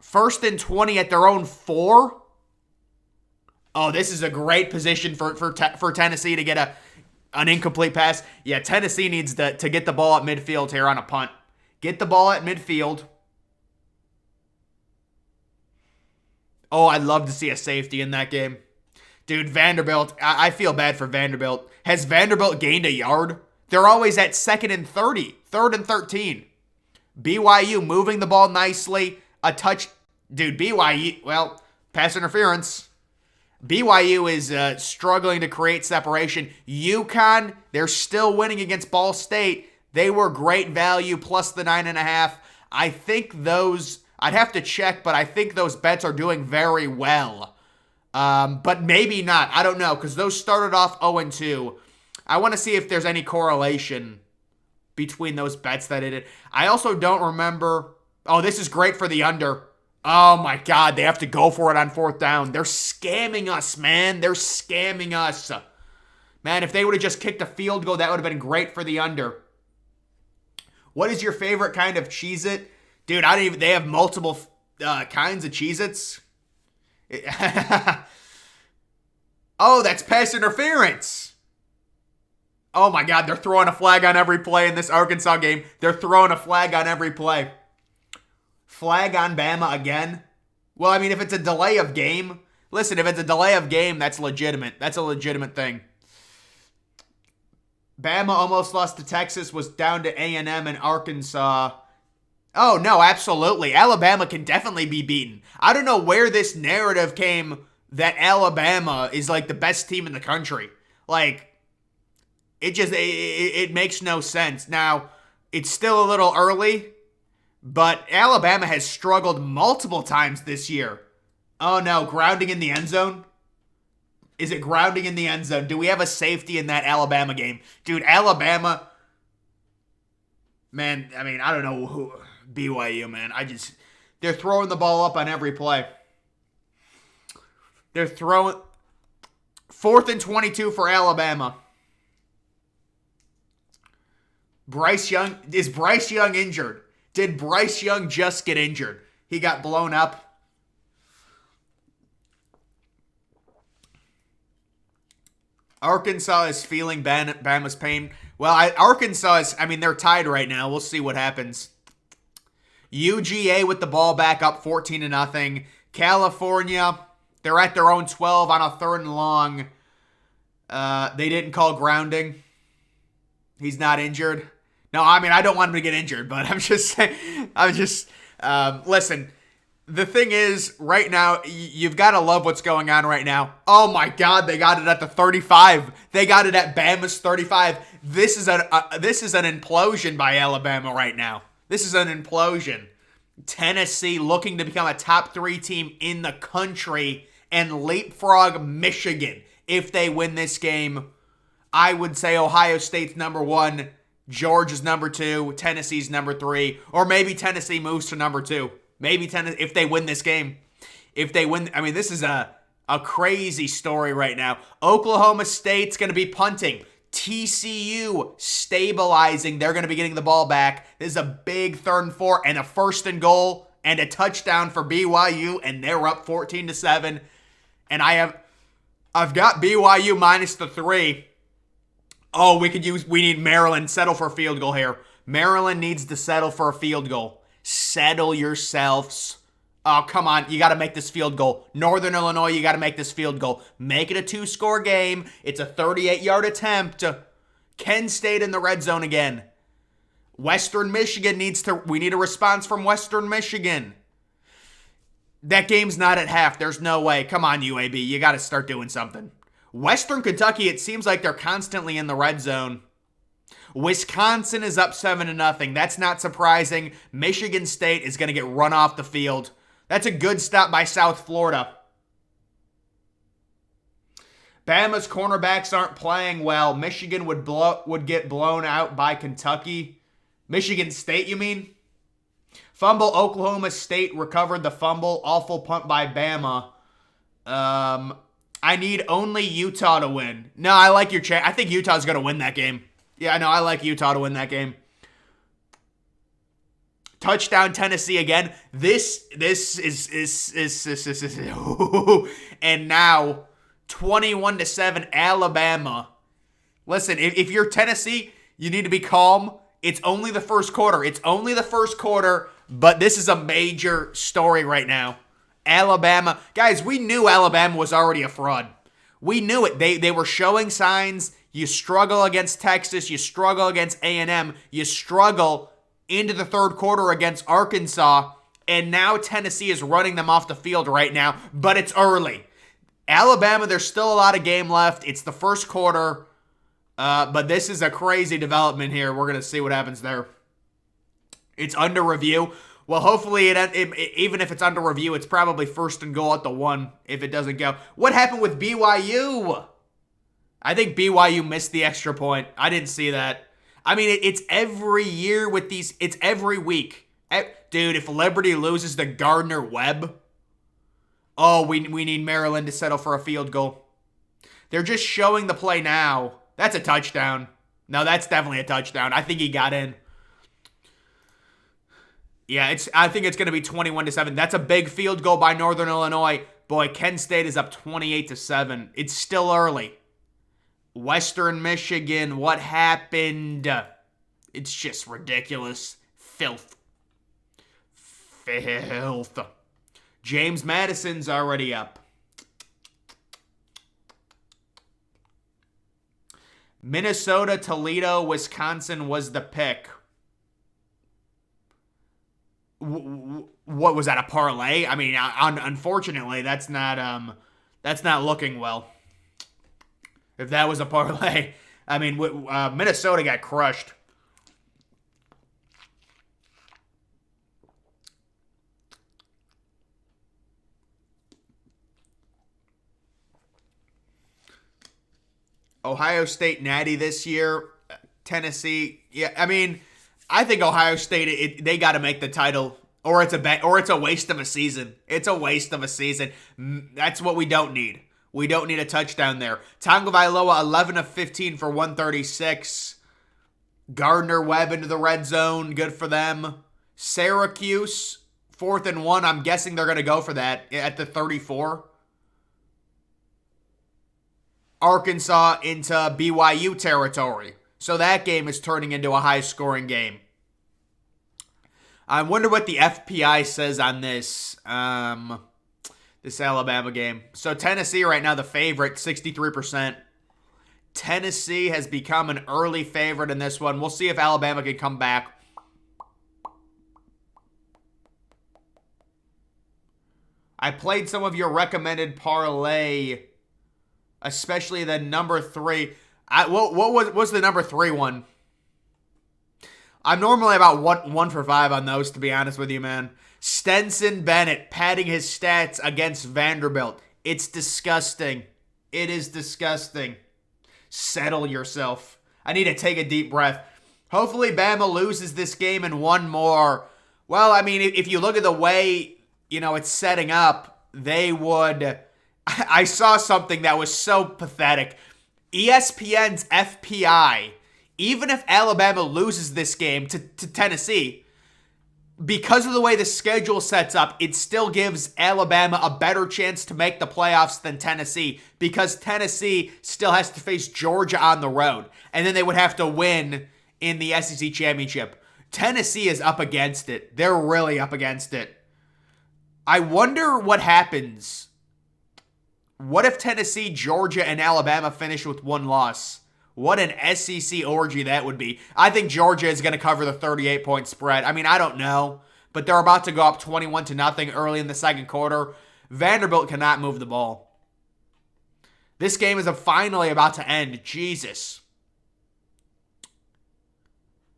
1st and 20 at their own 4. Oh, this is a great position for Tennessee to get an incomplete pass. Yeah, Tennessee needs to get the ball at midfield here on a punt. Get the ball at midfield. Oh, I'd love to see a safety in that game. Dude, Vanderbilt, I feel bad for Vanderbilt. Has Vanderbilt gained a yard? They're always at 2nd and 30, 3rd and 13. BYU moving the ball nicely. A touch. Dude, BYU, well, pass interference. BYU is struggling to create separation. UConn, they're still winning against Ball State. They were great value, plus the 9.5. I think those, I'd have to check, but I think those bets are doing very well. But maybe not. I don't know, because those started off 0-2. I want to see if there's any correlation between those bets that it did. I also don't remember. Oh, this is great for the under. Oh my God, they have to go for it on 4th down. They're scamming us, man. They're scamming us. Man, if they would have just kicked a field goal, that would have been great for the under. What is your favorite kind of Cheez-It? Dude, they have multiple kinds of Cheez-Its. Oh, that's pass interference. Oh my God, they're throwing a flag on every play in this Arkansas game. They're throwing a flag on every play. Flag on Bama again? Well, I mean, if it's a delay of game, listen, if it's a delay of game, that's legitimate. That's a legitimate thing. Bama almost lost to Texas, was down to A&M and Arkansas. Oh, no, absolutely. Alabama can definitely be beaten. I don't know where this narrative came that Alabama is like the best team in the country. Like, it makes no sense. Now, it's still a little early, but Alabama has struggled multiple times this year. Oh no, grounding in the end zone? Is it grounding in the end zone? Do we have a safety in that Alabama game? Dude, Alabama, man, I mean, I don't know who, BYU, man. They're throwing the ball up on every play. They're throwing 4th and 22 for Alabama. Is Bryce Young injured? Did Bryce Young just get injured? He got blown up. Arkansas is feeling Bama's pain. Well, Arkansas is, they're tied right now. We'll see what happens. UGA with the ball back up 14-0. California, they're at their own 12 on a 3rd and long. They didn't call grounding. He's not injured. No, I don't want him to get injured, but I'm just saying, listen, the thing is, right now, you've got to love what's going on right now. Oh my God, they got it at the 35. They got it at Bama's 35. This is an implosion by Alabama right now. This is an implosion. Tennessee looking to become a top 3 team in the country and leapfrog Michigan. If they win this game, I would say Ohio State's number 1. Georgia's number 2, Tennessee's number 3, or maybe Tennessee moves to number 2. Maybe Tennessee, if they win this game. If they win, this is a crazy story right now. Oklahoma State's going to be punting. TCU stabilizing. They're going to be getting the ball back. This is a big 3rd and 4 and a 1st and goal and a touchdown for BYU, and they're up 14-7. And I've got BYU minus the 3. Oh, we need Maryland. Settle for a field goal here. Maryland needs to settle for a field goal. Settle yourselves Oh, come on. You got to make this field goal. Northern Illinois, you got to make this field goal. Make it a 2-score game. It's a 38-yard attempt. Kent State in the red zone again. Western Michigan we need a response from Western Michigan. That game's not at half. There's no way. Come on, UAB. You got to start doing something. Western Kentucky, it seems like they're constantly in the red zone. Wisconsin is up 7-0. That's not surprising. Michigan State is going to get run off the field. That's a good stop by South Florida. Bama's cornerbacks aren't playing well. Michigan would get blown out by Kentucky. Michigan State, you mean? Fumble. Oklahoma State recovered the fumble. Awful punt by Bama. I need only Utah to win. No, I like your I think Utah's going to win that game. Yeah, no, I like Utah to win that game. Touchdown Tennessee again. This is and now 21-7 Alabama. Listen, if you're Tennessee, you need to be calm. It's only the first quarter. It's only the first quarter, but this is a major story right now. Alabama. Guys, we knew Alabama was already a fraud. We knew it. They were showing signs. You struggle against Texas. You struggle against A&M. You struggle into the third quarter against Arkansas. And now Tennessee is running them off the field right now. But it's early. Alabama, there's still a lot of game left. It's the first quarter. But this is a crazy development here. We're going to see what happens there. It's under review. Well, hopefully, even if it's under review, it's probably first and goal at the 1 if it doesn't go. What happened with BYU? I think BYU missed the extra point. I didn't see that. I mean, it's every year with these. It's every week. Dude, if Liberty loses to Gardner-Webb, oh, we need Maryland to settle for a field goal. They're just showing the play now. That's a touchdown. No, that's definitely a touchdown. I think he got in. Yeah, I think it's going to be 21-7. That's a big field goal by Northern Illinois. Boy, Kent State is up 28-7. It's still early. Western Michigan, what happened? It's just ridiculous. Filth. James Madison's already up. Minnesota, Toledo, Wisconsin was the pick. What was that, a parlay? I mean, unfortunately, that's not looking well. If that was a parlay, I mean, Minnesota got crushed. Ohio State natty this year. Tennessee, yeah, I mean, I think Ohio State, they got to make the title, or it's a waste of a season. It's a waste of a season. That's what we don't need. We don't need a touchdown there. Tagovailoa, 11 of 15 for 136. Gardner-Webb into the red zone. Good for them. Syracuse, 4th and 1. I'm guessing they're going to go for that at the 34. Arkansas into BYU territory. So that game is turning into a high-scoring game. I wonder what the FPI says on this. This Alabama game. So Tennessee right now the favorite, 63%. Tennessee has become an early favorite in this one. We'll see if Alabama can come back. I played some of your recommended parlay, especially the number 3. What was the number 3 one? I'm normally about 1 for 5 on those, to be honest with you, man. Stenson Bennett padding his stats against Vanderbilt. It's disgusting. It is disgusting. Settle yourself. I need to take a deep breath. Hopefully Bama loses this game and one more. Well, I mean, if you look at the way, it's setting up, they would. I saw something that was so pathetic. ESPN's FPI, even if Alabama loses this game to Tennessee, because of the way the schedule sets up, it still gives Alabama a better chance to make the playoffs than Tennessee, because Tennessee still has to face Georgia on the road, and then they would have to win in the SEC championship. Tennessee is up against it. They're really up against it. I wonder what happens. What if Tennessee, Georgia, and Alabama finish with one loss? What an SEC orgy that would be. I think Georgia is going to cover the 38-point spread. I mean, I don't know, but they're about to go up 21-0 early in the second quarter. Vanderbilt cannot move the ball. This game is finally about to end. Jesus.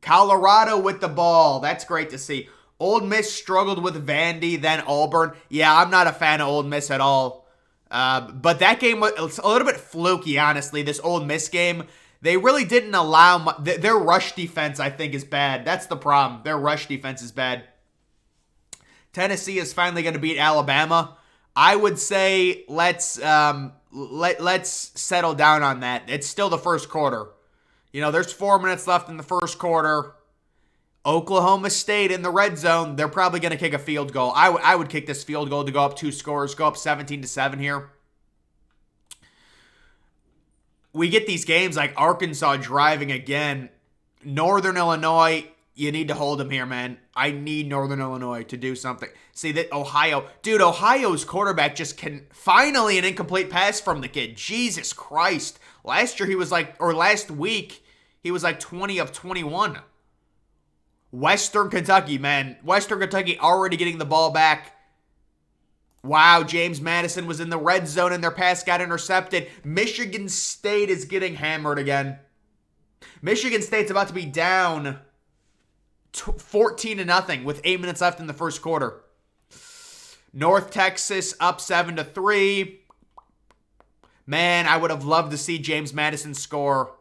Colorado with the ball. That's great to see. Ole Miss struggled with Vandy, then Auburn. Yeah, I'm not a fan of Ole Miss at all. But that game was a little bit fluky, honestly. This Ole Miss game, they really didn't allow their rush defense, I think, is bad. That's the problem. Their rush defense is bad. Tennessee is finally going to beat Alabama. I would say let's settle down on that. It's still the first quarter. You know, there's 4 minutes left in the first quarter. Oklahoma State in the red zone, they're probably going to kick a field goal. I would kick this field goal to go up 2 scores, go up 17-7 here. We get these games like Arkansas driving again. Northern Illinois, you need to hold them here, man. I need Northern Illinois to do something. See, that Ohio. Dude, Ohio's quarterback just can... Finally, an incomplete pass from the kid. Jesus Christ. Last week, he was like 20 of 21. Western Kentucky, man. Western Kentucky already getting the ball back. Wow, James Madison was in the red zone and their pass got intercepted. Michigan State is getting hammered again. Michigan State's about to be down 14-0 with 8 minutes left in the first quarter. North Texas up 7-3. Man, I would have loved to see James Madison score.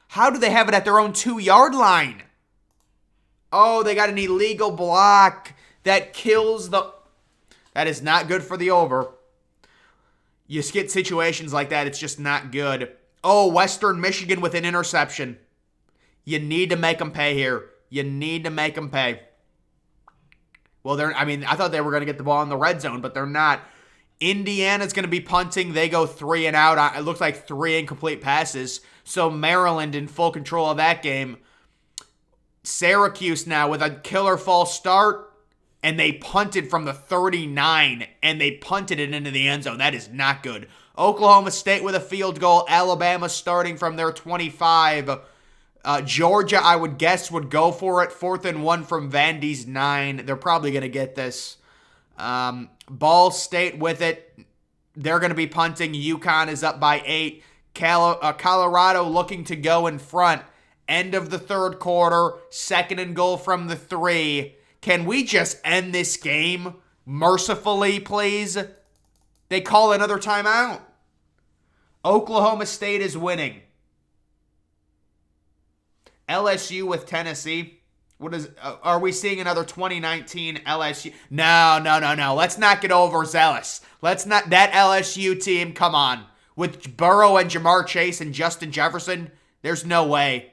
How do they have it at their own 2-yard line? Oh, they got an illegal block that kills the... That is not good for the over. You get situations like that, it's just not good. Oh, Western Michigan with an interception. You need to make them pay here. You need to make them pay. Well, I thought they were going to get the ball in the red zone, but they're not. Indiana's going to be punting. They go 3 and out. It looks like 3 incomplete passes. So Maryland in full control of that game. Syracuse now with a killer false start. And they punted from the 39. And they punted it into the end zone. That is not good. Oklahoma State with a field goal. Alabama starting from their 25. Georgia, I would guess, would go for it. 4th and 1 from Vandy's 9. They're probably going to get this. Ball State with it. They're going to be punting. UConn is up by 8. Colorado looking to go in front. End of the third quarter. 2nd and goal from the 3. Can we just end this game mercifully, please? They call another timeout. Oklahoma State is winning. LSU with Tennessee. Are we seeing another 2019 LSU? No. Let's not get overzealous. That LSU team, come on. With Burrow and Jamar Chase and Justin Jefferson, there's no way.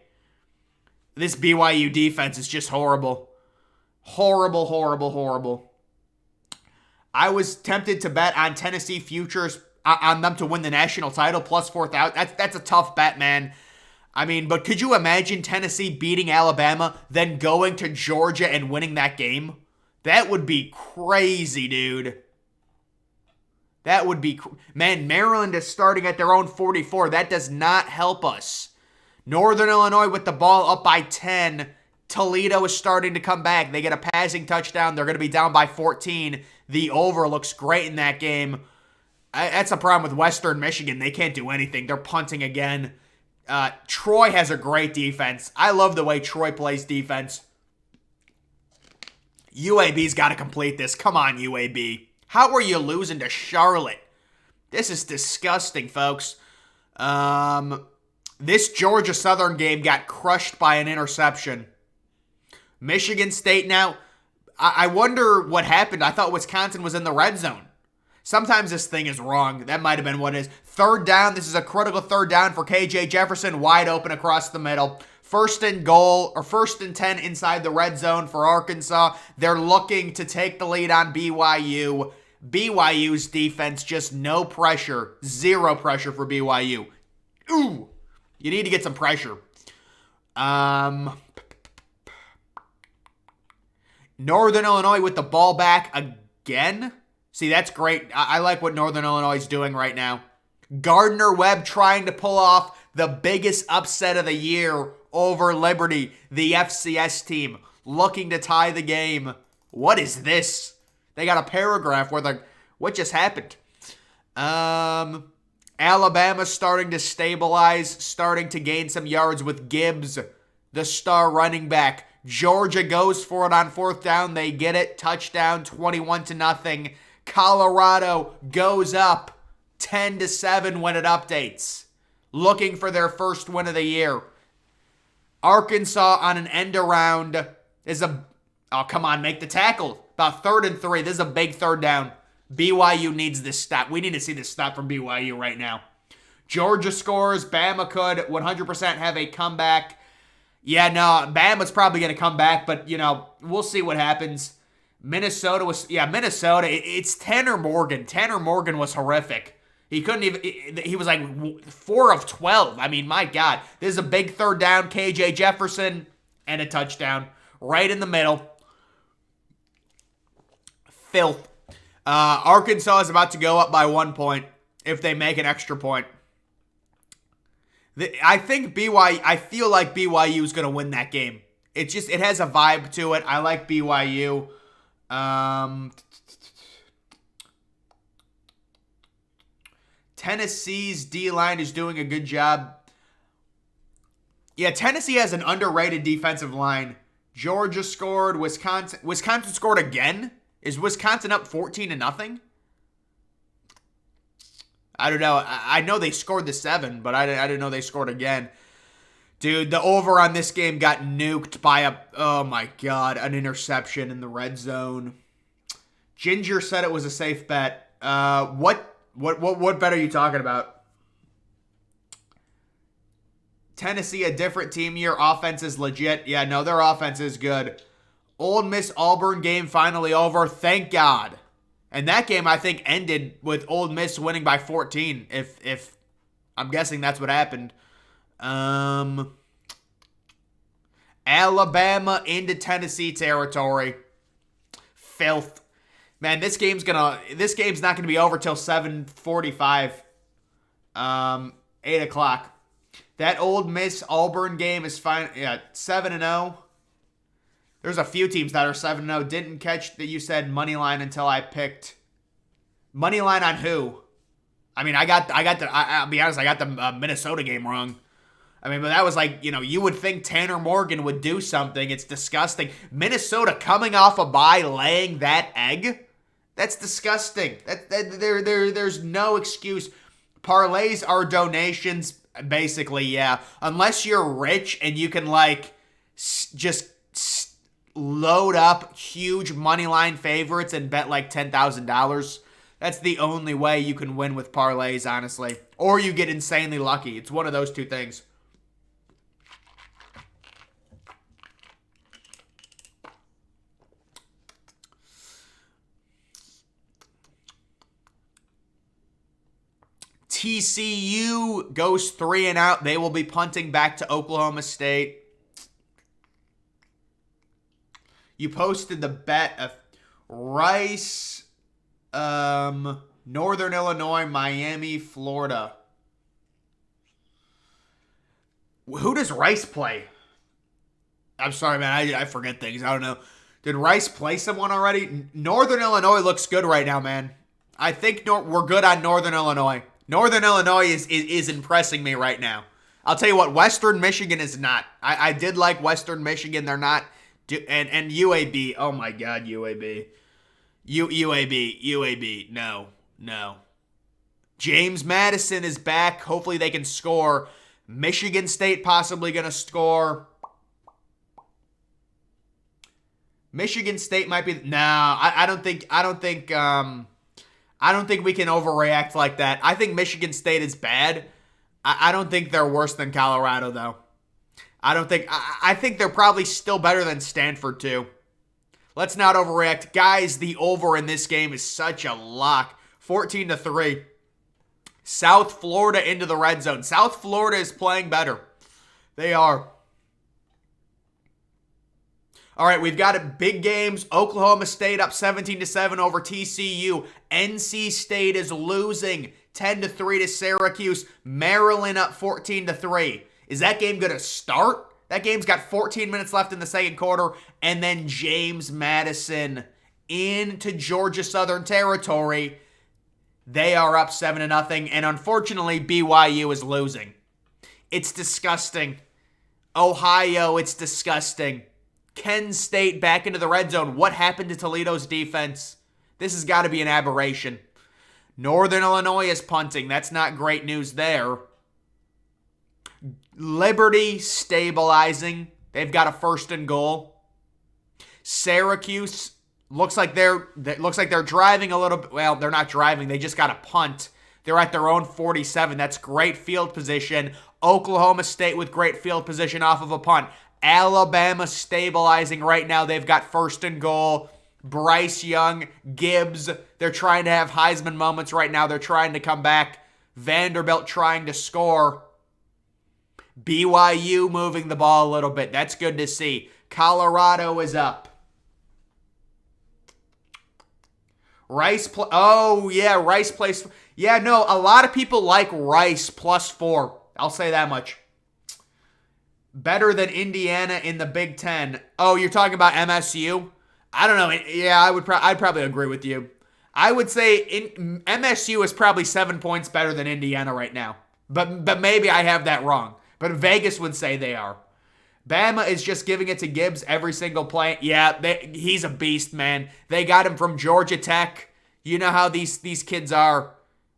This BYU defense is just horrible. Horrible. I was tempted to bet on Tennessee futures on them to win the national title plus 4,000. That's a tough bet, man. I mean, but could you imagine Tennessee beating Alabama, then going to Georgia and winning that game? That would be crazy, dude. That would be... Man, Maryland is starting at their own 44. That does not help us. Northern Illinois with the ball up by 10. Toledo is starting to come back. They get a passing touchdown. They're going to be down by 14. The over looks great in that game. That's a problem with Western Michigan. They can't do anything. They're punting again. Troy has a great defense. I love the way Troy plays defense. UAB's got to complete this. Come on, UAB. How are you losing to Charlotte? This is disgusting, folks. This Georgia Southern game got crushed by an interception. Michigan State now, I wonder what happened. I thought Wisconsin was in the red zone. Sometimes this thing is wrong. That might have been what it is. 3rd down. This is a critical 3rd down for KJ Jefferson. Wide open across the middle. 1st and goal, or 1st and 10 inside the red zone for Arkansas. They're looking to take the lead on BYU. BYU's defense, just no pressure. 0 pressure for BYU. Ooh. You need to get some pressure. Northern Illinois with the ball back again. See, that's great. I like what Northern Illinois is doing right now. Gardner-Webb trying to pull off the biggest upset of the year over Liberty, the FCS team, looking to tie the game. What is this? They got a paragraph where what just happened? Alabama's starting to stabilize, starting to gain some yards with Gibbs, the star running back. Georgia goes for it on 4th down. They get it. Touchdown, 21-0. Colorado goes up 10-7 when it updates, looking for their first win of the year. Arkansas on an end around is oh, come on, make the tackle. About 3rd and 3. This is a big 3rd down. BYU needs this stop. We need to see this stop from BYU right now. Georgia scores. Bama could 100% have a comeback. Yeah, no, Bama's probably going to come back, but, we'll see what happens. Minnesota, it's Tanner Morgan. Tanner Morgan was horrific. He couldn't even, he was like 4 of 12. I mean, my God. This is a big 3rd down. KJ Jefferson and a touchdown right in the middle. Filth. Arkansas is about to go up by 1 point if they make an extra point. I feel like BYU is going to win that game. It has a vibe to it. I like BYU. Tennessee's D-line is doing a good job. Yeah, Tennessee has an underrated defensive line. Georgia scored. Wisconsin scored again. Is Wisconsin up 14-0? I don't know. I know they scored the 7, but I didn't know they scored again. Dude, the over on this game got nuked by oh my God, an interception in the red zone. Ginger said it was a safe bet. What bet are you talking about? Tennessee, a different team. Your offense is legit. Yeah, no, their offense is good. Ole Miss Auburn game finally over. Thank God. And that game, I think, ended with Ole Miss winning by 14. If I'm guessing that's what happened. Alabama into Tennessee territory. Filth. Man, this game's not gonna be over till 7:45. 8 o'clock. That Ole Miss Auburn game is fine. Yeah, 7-0. There's a few teams that are 7-0. Didn't catch that you said money line until I picked money line on who. I mean, I'll be honest, I got the Minnesota game wrong. I mean, but that was like, you would think Tanner Morgan would do something. It's disgusting. Minnesota coming off a bye, laying that egg. That's disgusting. There's no excuse. Parlays are donations, basically, yeah. Unless you're rich and you can just load up huge money line favorites and bet like $10,000. That's the only way you can win with parlays, honestly. Or you get insanely lucky. It's one of those two things. TCU goes 3 and out. They will be punting back to Oklahoma State. You posted the bet of Rice, Northern Illinois, Miami, Florida. Who does Rice play? I'm sorry, man. I forget things. I don't know. Did Rice play someone already? Northern Illinois looks good right now, man. I think we're good on Northern Illinois. Northern Illinois is impressing me right now. I'll tell you what, Western Michigan is not. I did like Western Michigan. They're not. And UAB. Oh, my God, UAB. UAB. No. James Madison is back. Hopefully they can score. Michigan State possibly going to score. Michigan State might be. No, I don't think we can overreact like that. I think Michigan State is bad. I don't think they're worse than Colorado, though. I think they're probably still better than Stanford, too. Let's not overreact. Guys, the over in this game is such a lock. 14-3. South Florida into the red zone. South Florida is playing better. They are. All right, we've got big games. Oklahoma State up 17-7 over TCU. NC State is losing 10-3 to Syracuse. Maryland up 14-3. Is that game going to start? That game's got 14 minutes left in the second quarter. And then James Madison into Georgia Southern Territory. They are up 7-0. And unfortunately, BYU is losing. It's disgusting. Ohio, it's disgusting. Kent State back into the red zone. What happened to Toledo's defense? This has got to be an aberration. Northern Illinois is punting. That's not great news there. Liberty stabilizing. They've got a 1st and goal. Syracuse looks like they're driving a little bit. Well, they're not driving. They just got a punt. They're at their own 47. That's great field position. Oklahoma State with great field position off of a punt. Alabama stabilizing right now. They've got 1st and goal. Bryce Young, Gibbs, they're trying to have Heisman moments right now. They're trying to come back. Vanderbilt trying to score. BYU moving the ball a little bit. That's good to see. Colorado is up. Rice plays. Yeah, no, a lot of people like Rice +4. I'll say that much. Better than Indiana in the Big Ten. Oh, you're talking about MSU? I don't know. Yeah, I'd probably agree with you. I would say MSU is probably 7 points better than Indiana right now. But maybe I have that wrong. But Vegas would say they are. Bama is just giving it to Gibbs every single play. Yeah, he's a beast, man. They got him from Georgia Tech. You know how these kids are.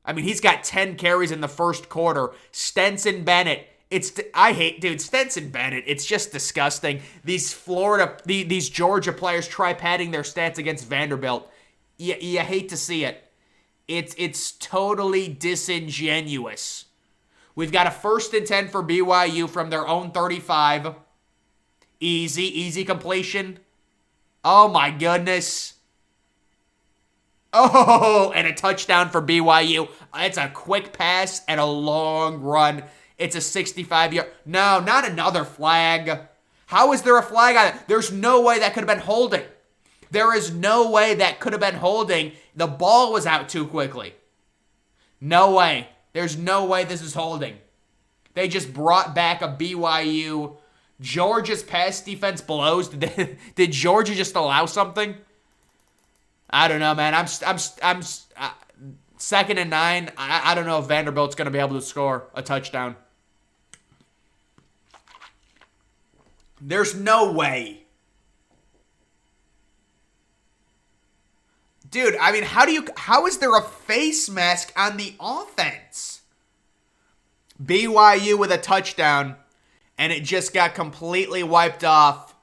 I mean, he's got 10 carries in the first quarter. Stetson Bennett. Stetson Bennett, it's just disgusting. These Georgia players try padding their stats against Vanderbilt. You hate to see it. It's totally disingenuous. We've got a 1st and 10 for BYU from their own 35. Easy completion. Oh my goodness. Oh, and a touchdown for BYU. It's a quick pass and a long run. It's a 65-yard. No, not another flag. How is there a flag on it? There's no way that could have been holding. There is no way that could have been holding. The ball was out too quickly. No way. There's no way this is holding. They just brought back a BYU. Georgia's pass defense blows. Did Georgia just allow something? I don't know, man. I'm 2nd and 9. I don't know if Vanderbilt's going to be able to score a touchdown. There's no way. Dude, I mean, how is there a face mask on the offense? BYU with a touchdown, and it just got completely wiped off.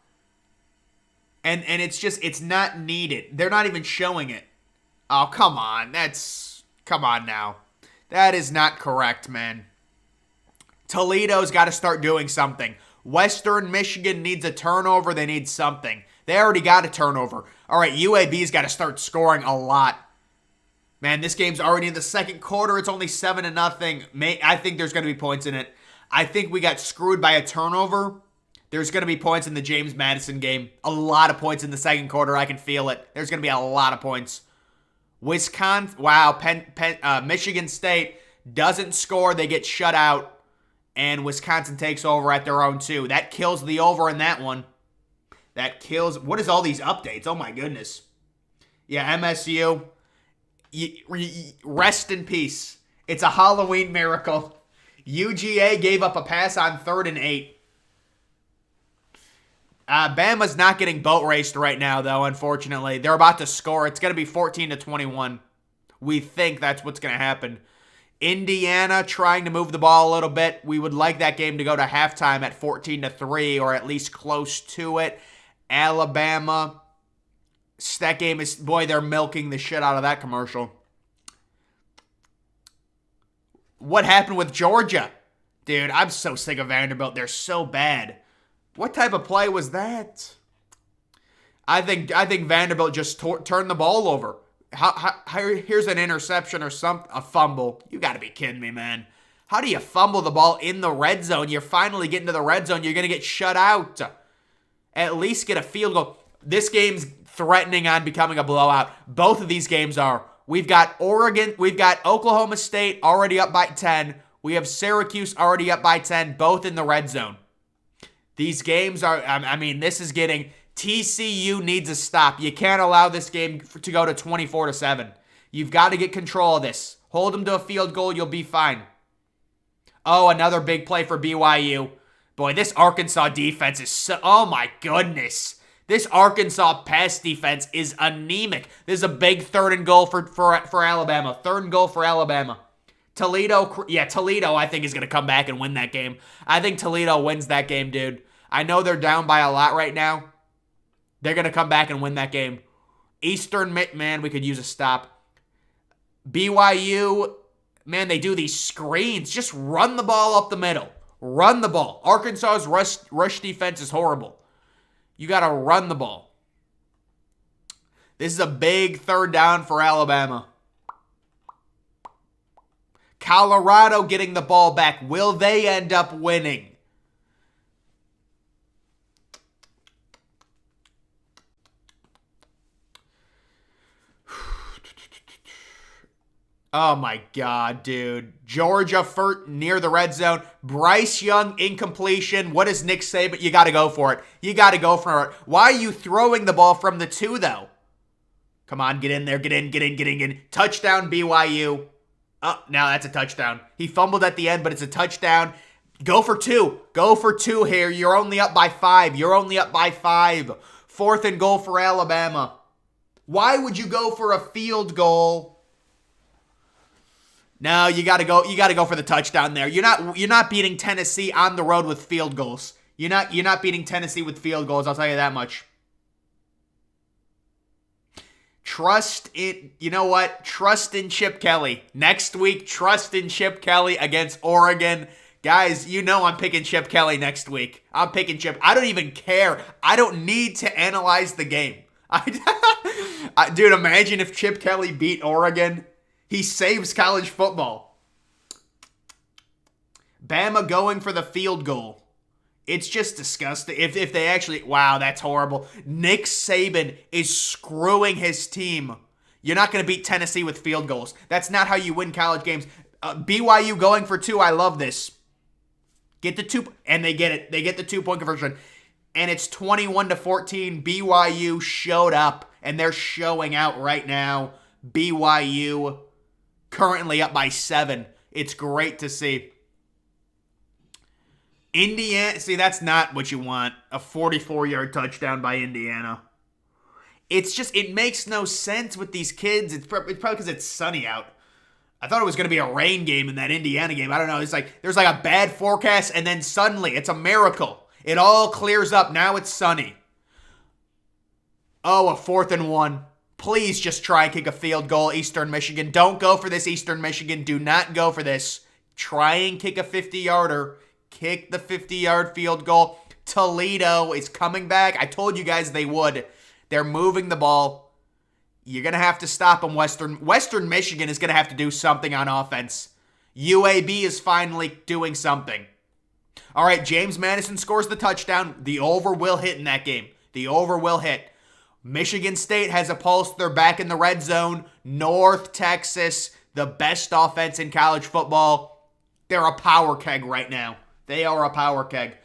And it's not needed. They're not even showing it. Oh, come on. Come on now. That is not correct, man. Toledo's got to start doing something. Western Michigan needs a turnover. They need something. They already got a turnover. All right, UAB's got to start scoring a lot. Man, this game's already in the second quarter. It's only 7-0. I think there's going to be points in it. I think we got screwed by a turnover. There's going to be points in the James Madison game. A lot of points in the second quarter. I can feel it. There's going to be a lot of points. Wisconsin, wow, Michigan State doesn't score. They get shut out. And Wisconsin takes over at their own 2. That kills the over in that one. That kills. What is all these updates? Oh, my goodness. Yeah, MSU. Rest in peace. It's a Halloween miracle. UGA gave up a pass on 3rd and 8. Bama's not getting boat raced right now, though, unfortunately. They're about to score. It's going to be 14-21. We think that's what's going to happen. Indiana trying to move the ball a little bit. We would like that game to go to halftime at 14-3 or at least close to it. Alabama. That game is, boy, they're milking the shit out of that commercial. What happened with Georgia? Dude, I'm so sick of Vanderbilt. They're so bad. What type of play was that? I think Vanderbilt just turned the ball over. Here's an interception or a fumble. You got to be kidding me, man. How do you fumble the ball in the red zone? You're finally getting to the red zone. You're going to get shut out. At least get a field goal. This game's threatening on becoming a blowout. Both of these games are. We've got Oklahoma State already up by 10. We have Syracuse already up by 10, both in the red zone. These games are, this is getting, TCU needs a stop. You can't allow this game to go to 24-7. You've got to get control of this. Hold them to a field goal, you'll be fine. Oh, another big play for BYU. Boy, this Arkansas defense is so, oh my goodness. This Arkansas pass defense is anemic. This is a big 3rd and goal for Alabama. 3rd and goal for Alabama. Toledo, I think is going to come back and win that game. I think Toledo wins that game, dude. I know they're down by a lot right now. They're going to come back and win that game. Eastern, man, we could use a stop. BYU, man, they do these screens. Just run the ball up the middle. Run the ball. Arkansas's rush defense is horrible. You got to run the ball. This is a big 3rd down for Alabama. Colorado getting the ball back. Will they end up winning? Oh my God, dude. Georgia near the red zone. Bryce Young, incompletion. What does Nick say? But you got to go for it. You got to go for it. Why are you throwing the ball from the 2, though? Come on, get in there. Get in. Touchdown, BYU. Oh, now that's a touchdown. He fumbled at the end, but it's a touchdown. Go for 2. Go for 2 here. You're only up by 5. 4th and goal for Alabama. Why would you go for a field goal? No, you got to go. You got to go for the touchdown there. You're not beating Tennessee on the road with field goals. You're not beating Tennessee with field goals. I'll tell you that much. Trust in, you know what? Trust in Chip Kelly. Next week, trust in Chip Kelly against Oregon. Guys, you know I'm picking Chip Kelly next week. I'm picking Chip. I don't even care. I don't need to analyze the game. Dude, imagine if Chip Kelly beat Oregon. He saves college football. Bama going for the field goal. It's just disgusting. If they actually... Wow, that's horrible. Nick Saban is screwing his team. You're not going to beat Tennessee with field goals. That's not how you win college games. BYU going for 2. I love this. Get the 2... And they get it. They get the 2-point conversion. And it's 21-14. BYU showed up. And they're showing out right now. BYU currently up by 7. It's great to see. Indiana, see, that's not what you want. A 44-yard touchdown by Indiana. It's just, it makes no sense with these kids. It's probably because it's sunny out. I thought it was going to be a rain game in that Indiana game. I don't know. It's like, there's like a bad forecast, and then suddenly, it's a miracle. It all clears up. Now it's sunny. Oh, a 4th and 1. Please just try and kick a field goal, Eastern Michigan. Don't go for this, Eastern Michigan. Do not go for this. Try and kick a 50-yarder. Kick the 50-yard field goal. Toledo is coming back. I told you guys they would. They're moving the ball. You're going to have to stop them, Western Michigan is going to have to do something on offense. UAB is finally doing something. All right, James Madison scores the touchdown. The over will hit in that game. The over will hit. Michigan State has a pulse. They're back in the red zone. North Texas, the best offense in college football. They're a power keg right now. They are a power keg.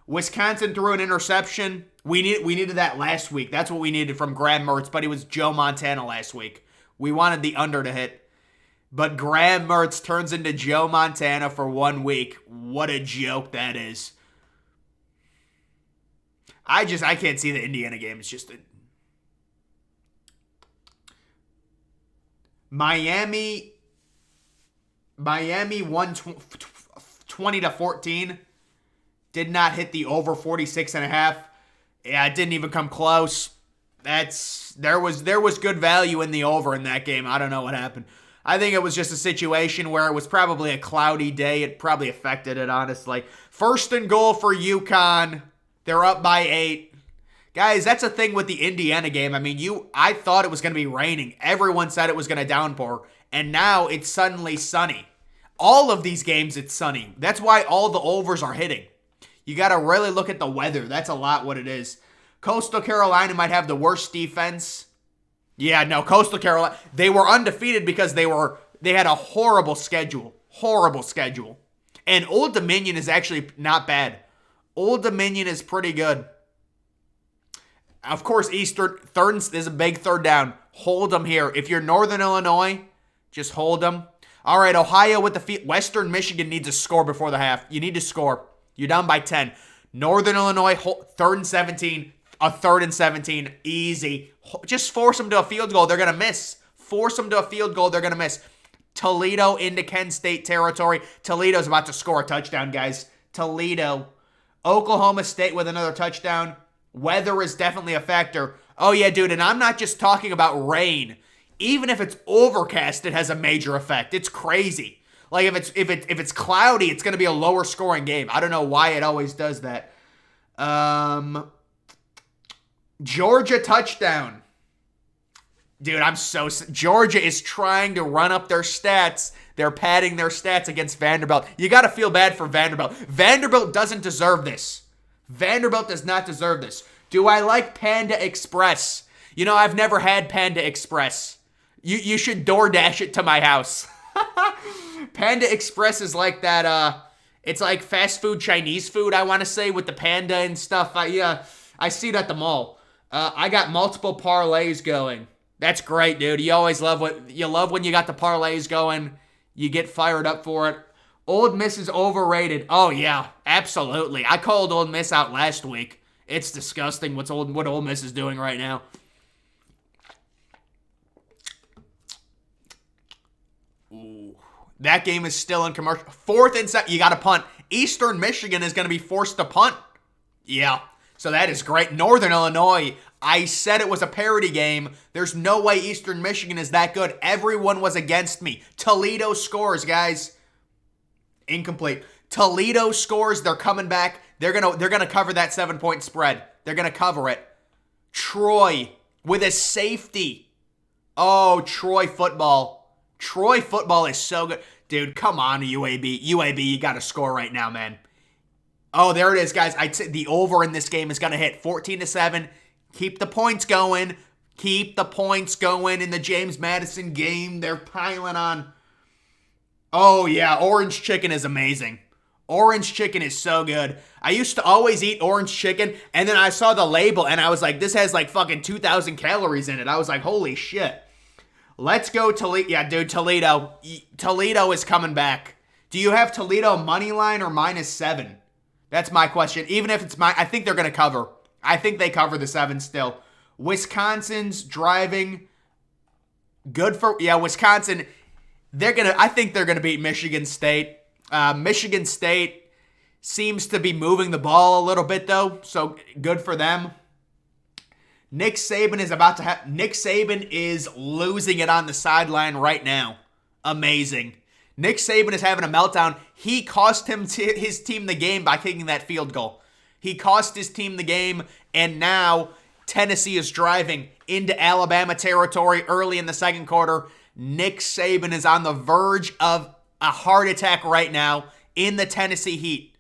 Wisconsin threw an interception. We needed that last week. That's what we needed from Graham Mertz, but it was Joe Montana last week. We wanted the under to hit. But Graham Mertz turns into Joe Montana for 1 week. What a joke that is. I can't see the Indiana game. It's just Miami won 20-14. Did not hit the over 46.5. Yeah, it didn't even come close. There was good value in the over in that game. I don't know what happened. I think it was just a situation where it was probably a cloudy day. It probably affected it, honestly. 1st and goal for UConn. They're up by 8. Guys, that's a thing with the Indiana game. I mean, I thought it was going to be raining. Everyone said it was going to downpour. And now it's suddenly sunny. All of these games, it's sunny. That's why all the overs are hitting. You got to really look at the weather. That's a lot what it is. Coastal Carolina might have the worst defense. Yeah, no, Coastal Carolina, they were undefeated because they had a horrible schedule. Horrible schedule. And Old Dominion is actually not bad. Old Dominion is pretty good. Of course, Eastern, there's a big third down. Hold them here. If you're Northern Illinois, just hold them. All right, Ohio with the feet. Western Michigan needs a score before the half. You need to score. You're down by 10. Northern Illinois, 3rd and 17. A 3rd and 17. Easy. Just force them to a field goal. They're going to miss. Force them to a field goal. They're going to miss. Toledo into Kent State territory. Toledo's about to score a touchdown, guys. Toledo. Oklahoma State with another touchdown. Weather is definitely a factor. Oh, yeah, dude, and I'm not just talking about rain. Even if it's overcast, it has a major effect. It's crazy. Like, if it's cloudy, it's going to be a lower scoring game. I don't know why it always does that. Georgia touchdown. Dude, Georgia is trying to run up their stats. They're padding their stats against Vanderbilt. You got to feel bad for Vanderbilt. Vanderbilt doesn't deserve this. Vanderbilt does not deserve this. Do I like Panda Express? You know, I've never had Panda Express. You should DoorDash it to my house. Panda Express is like that, it's like fast food Chinese food, I want to say, with the panda and stuff. I see it at the mall. I got multiple parlays going. That's great, dude. You always love when you got the parlays going. You get fired up for it. Old Miss is overrated. Oh, yeah, absolutely. I called Old Miss out last week. It's disgusting what Old Miss is doing right now. Ooh, that game is still in commercial. 4th and 7. You got to punt. Eastern Michigan is going to be forced to punt. Yeah, so that is great. Northern Illinois, I said it was a parity game. There's no way Eastern Michigan is that good. Everyone was against me. Toledo scores, guys. Incomplete. Toledo scores. They're coming back. They're gonna cover that 7-point spread. They're gonna cover it. Troy with a safety. Oh, Troy football. Troy football is so good. Dude, come on, UAB. UAB, you got to score right now, man. Oh, there it is, guys. I'd say the over in this game is going to hit 14-7. Keep the points going. Keep the points going in the James Madison game. They're piling on. Oh, yeah. Orange chicken is amazing. Orange chicken is so good. I used to always eat orange chicken, and then I saw the label, and I was like, this has like fucking 2,000 calories in it. I was like, holy shit. Let's go Toledo. Yeah, dude, Toledo. Toledo is coming back. Do you have Toledo money line or -7? That's my question. Even if it's I think they're going to cover. I think they cover the 7 still. Wisconsin's driving. Good for, yeah, Wisconsin. I think they're going to beat Michigan State. Michigan State seems to be moving the ball a little bit, though, so good for them. Nick Saban is losing it on the sideline right now. Amazing. Nick Saban is having a meltdown. He cost his team the game by kicking that field goal. He cost his team the game, and now Tennessee is driving into Alabama territory early in the second quarter. Nick Saban is on the verge of a heart attack right now in the Tennessee Heat.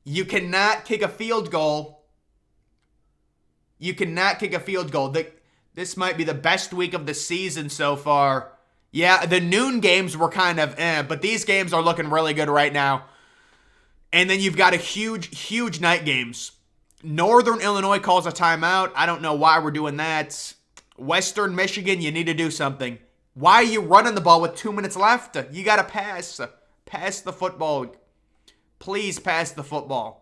You cannot kick a field goal. You cannot kick a field goal. This might be the best week of the season so far. Yeah, the noon games were kind of but these games are looking really good right now. And then you've got a huge night games. Northern Illinois calls a timeout. I don't know why we're doing that. Western Michigan, you need to do something. Why are you running the ball with 2 minutes left? You got to pass. Pass the football. Please pass the football.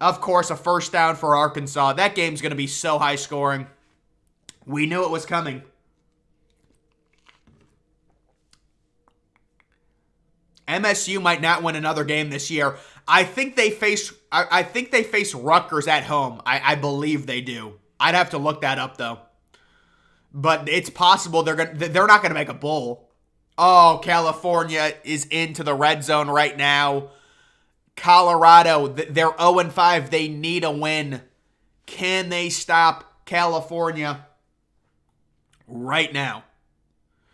Of course, a first down for Arkansas. That game's going to be so high scoring. We knew it was coming. MSU might not win another game this year. I think they face Rutgers at home. I believe they do. I'd have to look that up though. But it's possible they're not going to make a bowl. Oh, California is into the red zone right now. Colorado, they're 0-5. They need a win. Can they stop California right now?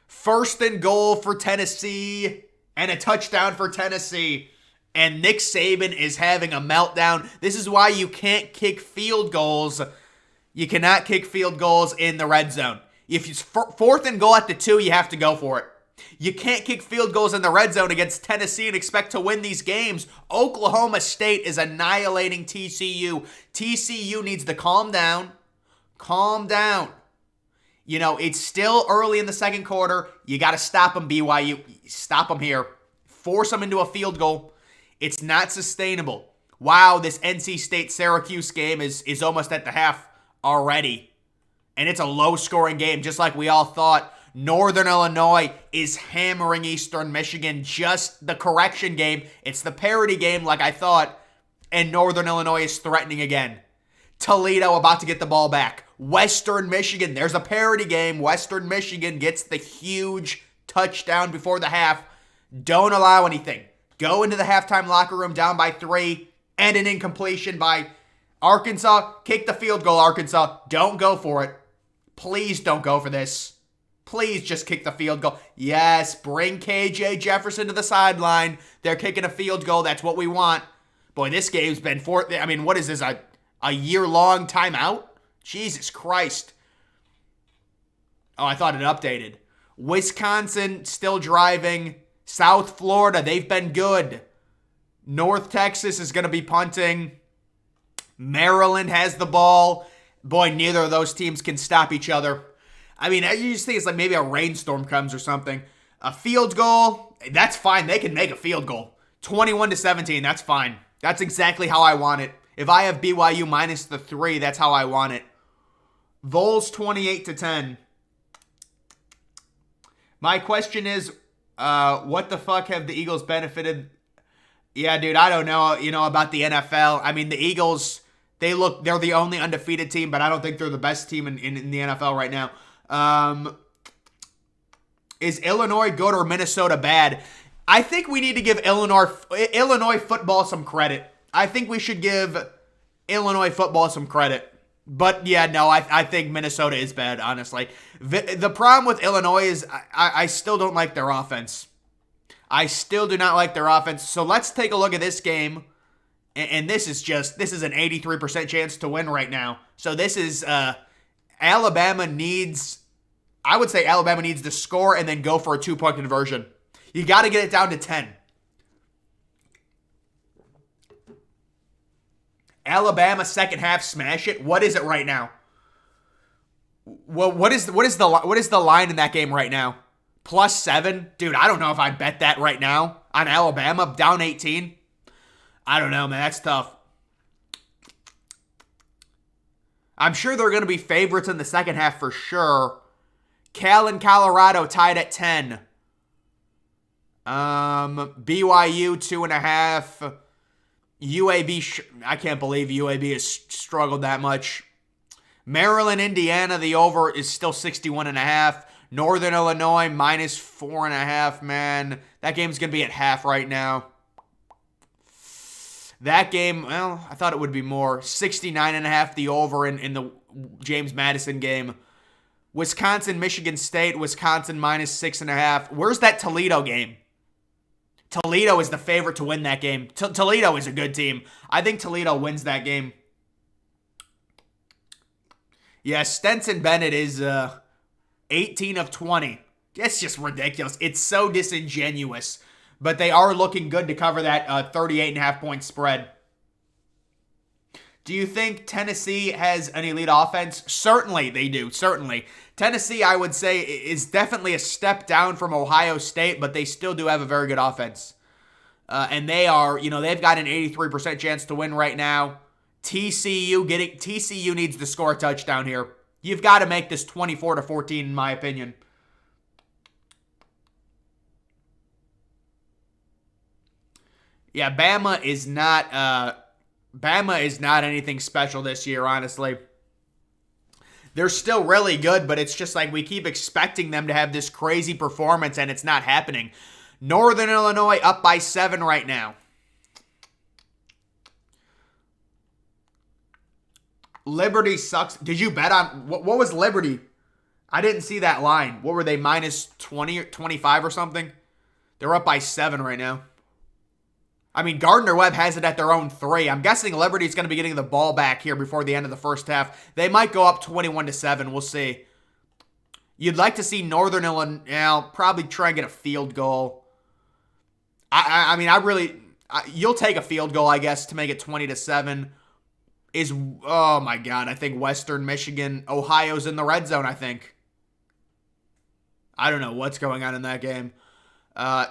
1st and goal for Tennessee and a touchdown for Tennessee. And Nick Saban is having a meltdown. This is why you can't kick field goals. You cannot kick field goals in the red zone. If it's fourth and goal at the 2, you have to go for it. You can't kick field goals in the red zone against Tennessee and expect to win these games. Oklahoma State is annihilating TCU. TCU needs to calm down. Calm down. You know, it's still early in the second quarter. You got to stop them, BYU. Stop them here. Force them into a field goal. It's not sustainable. Wow, this NC State-Syracuse game is almost at the half already. And it's a low-scoring game, just like we all thought. Northern Illinois is hammering Eastern Michigan. Just the correction game. It's the parity game like I thought. And Northern Illinois is threatening again. Toledo about to get the ball back. Western Michigan, there's a parity game. Western Michigan gets the huge touchdown before the half. Don't allow anything. Go into the halftime locker room down by 3. And an incompletion by Arkansas. Kick the field goal, Arkansas. Don't go for it. Please don't go for this. Please just kick the field goal. Yes, bring KJ Jefferson to the sideline. They're kicking a field goal. That's what we want. Boy, this game's been what is this, a year-long timeout? Jesus Christ. Oh, I thought it updated. Wisconsin still driving. South Florida, they've been good. North Texas is going to be punting. Maryland has the ball. Boy, neither of those teams can stop each other. I mean, you just think it's like maybe a rainstorm comes or something. A field goal, that's fine. They can make a field goal. 21-17, that's fine. That's exactly how I want it. If I have BYU minus the 3, that's how I want it. Vols 28-10. My question is, what the fuck have the Eagles benefited? Yeah, dude, I don't know, about the NFL. I mean, the Eagles, they're the only undefeated team, but I don't think they're the best team in the NFL right now. Is Illinois good or Minnesota bad? I think we need to give Illinois football some credit. I think we should give Illinois football some credit. But yeah, no, I think Minnesota is bad, honestly. The problem with Illinois is I still don't like their offense. I still do not like their offense. So let's take a look at this game. And this is an 83% chance to win right now. So this is Alabama needs to score and then go for a 2-point conversion. You got to get it down to 10. Alabama second half smash it. What is it right now? Well, what is the line in that game right now? +7? Dude, I don't know if I'd bet that right now on Alabama down 18. I don't know, man. That's tough. I'm sure they're going to be favorites in the second half for sure. Cal and Colorado tied at 10. BYU 2.5. UAB, I can't believe UAB has struggled that much. Maryland, Indiana, the over is still 61.5. Northern Illinois -4.5, man. That game's going to be at half right now. That game, well, I thought it would be more. 69.5, the over in the James Madison game. Wisconsin, Michigan State, Wisconsin -6.5. Where's that Toledo game? Toledo is the favorite to win that game. Toledo is a good team. I think Toledo wins that game. Yeah, Stenson Bennett is 18 of 20. That's just ridiculous. It's so disingenuous. But they are looking good to cover that 38.5-point spread. Do you think Tennessee has an elite offense? Certainly they do, certainly. Tennessee, I would say, is definitely a step down from Ohio State, but they still do have a very good offense. And they've got an 83% chance to win right now. TCU needs to score a touchdown here. You've got to make this 24-14, in my opinion. Yeah, Bama is not anything special this year, honestly. They're still really good, but it's just like we keep expecting them to have this crazy performance, and it's not happening. Northern Illinois up by 7 right now. Liberty sucks. Did you bet on... What was Liberty? I didn't see that line. What were they, -20 or 25 or something? They're up by 7 right now. I mean, Gardner-Webb has it at their own 3. I'm guessing Liberty's going to be getting the ball back here before the end of the first half. They might go up 21-7. We'll see. You'd like to see Northern Illinois probably try and get a field goal. I mean, you'll take a field goal, I guess, to make it 20-7. Oh my God, I think Western Michigan, Ohio's in the red zone, I think. I don't know what's going on in that game.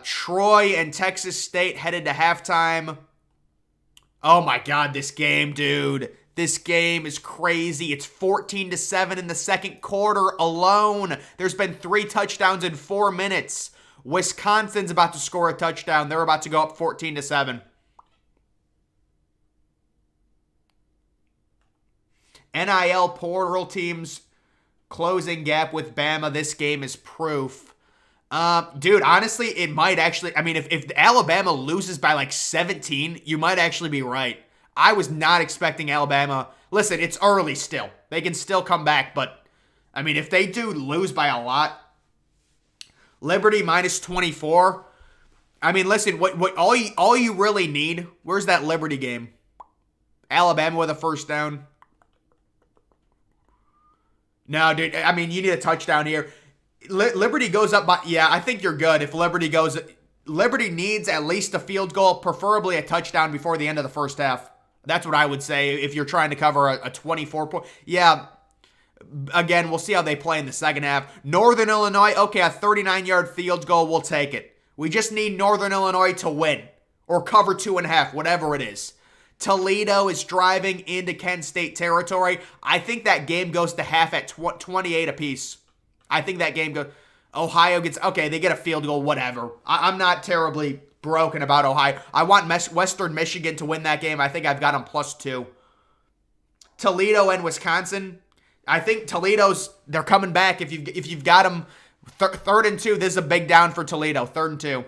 Troy and Texas State headed to halftime. Oh my God, this game, dude. This game is crazy. It's 14-7 in the second quarter alone. There's been 3 touchdowns in 4 minutes. Wisconsin's about to score a touchdown. They're about to go up 14-7. NIL portal teams closing gap with Bama. This game is proof. Dude, honestly, it might actually... I mean, if Alabama loses by like 17, you might actually be right. I was not expecting Alabama. Listen, it's early still. They can still come back, but... I mean, if they do lose by a lot... Liberty minus 24. I mean, listen, what all you really need... Where's that Liberty game? Alabama with a first down. No, dude, I mean, you need a touchdown here. Liberty goes up by... Yeah, I think you're good if Liberty goes... Liberty needs at least a field goal, preferably a touchdown before the end of the first half. That's what I would say if you're trying to cover a 24-point... Yeah, again, we'll see how they play in the second half. Northern Illinois, okay, a 39-yard field goal, we'll take it. We just need Northern Illinois to win or cover 2.5, whatever it is. Toledo is driving into Kent State territory. I think that game goes to half at 28 apiece. I think that game goes... Ohio gets... Okay, they get a field goal, whatever. I'm not terribly broken about Ohio. I want Western Michigan to win that game. I think I've got them +2. Toledo and Wisconsin. I think Toledo's... They're coming back. If you've got them 3rd and 2, this is a big down for Toledo. 3rd and 2.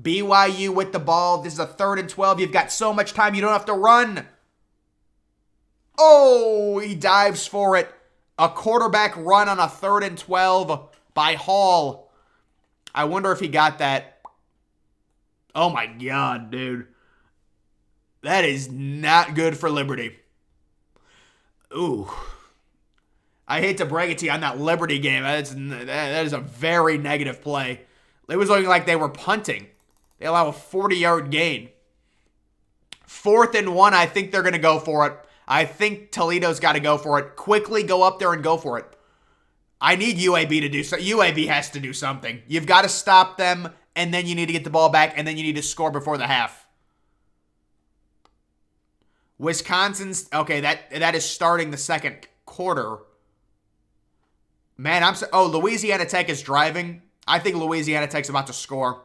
BYU with the ball. This is a 3rd and 12. You've got so much time. You don't have to run. Oh, he dives for it. A quarterback run on a 3rd and 12 by Hall. I wonder if he got that. Oh my God, dude. That is not good for Liberty. Ooh. I hate to break it to you on that Liberty game. That is a very negative play. It was looking like they were punting. They allow a 40-yard gain. 4th and 1, I think they're going to go for it. I think Toledo's got to go for it. Quickly go up there and go for it. I need UAB to do so. UAB has to do something. You've got to stop them, and then you need to get the ball back, and then you need to score before the half. Wisconsin's... Okay, that is starting the second quarter. Man, Louisiana Tech is driving. I think Louisiana Tech's about to score.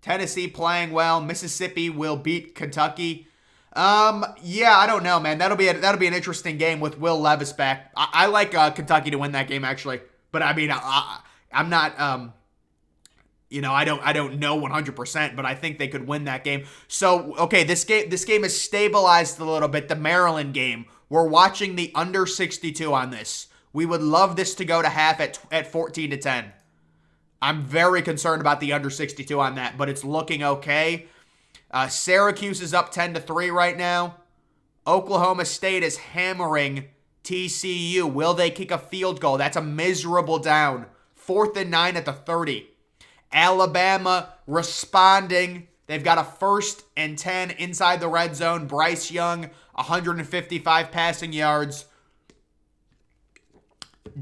Tennessee playing well. Mississippi will beat Kentucky. Yeah, I don't know, man. That'll be an interesting game with Will Levis back. I like Kentucky to win that game actually, but I mean, I'm not. I don't know 100%, but I think they could win that game. So, okay, this game is stabilized a little bit. The Maryland game. We're watching the under 62 on this. We would love this to go to half at 14-10. I'm very concerned about the under 62 on that, but it's looking okay. Syracuse is up 10-3 right now. Oklahoma State is hammering TCU. Will they kick a field goal? That's a miserable down. 4th and 9 at the 30. Alabama responding. They've got a 1st and 10 inside the red zone. Bryce Young, 155 passing yards.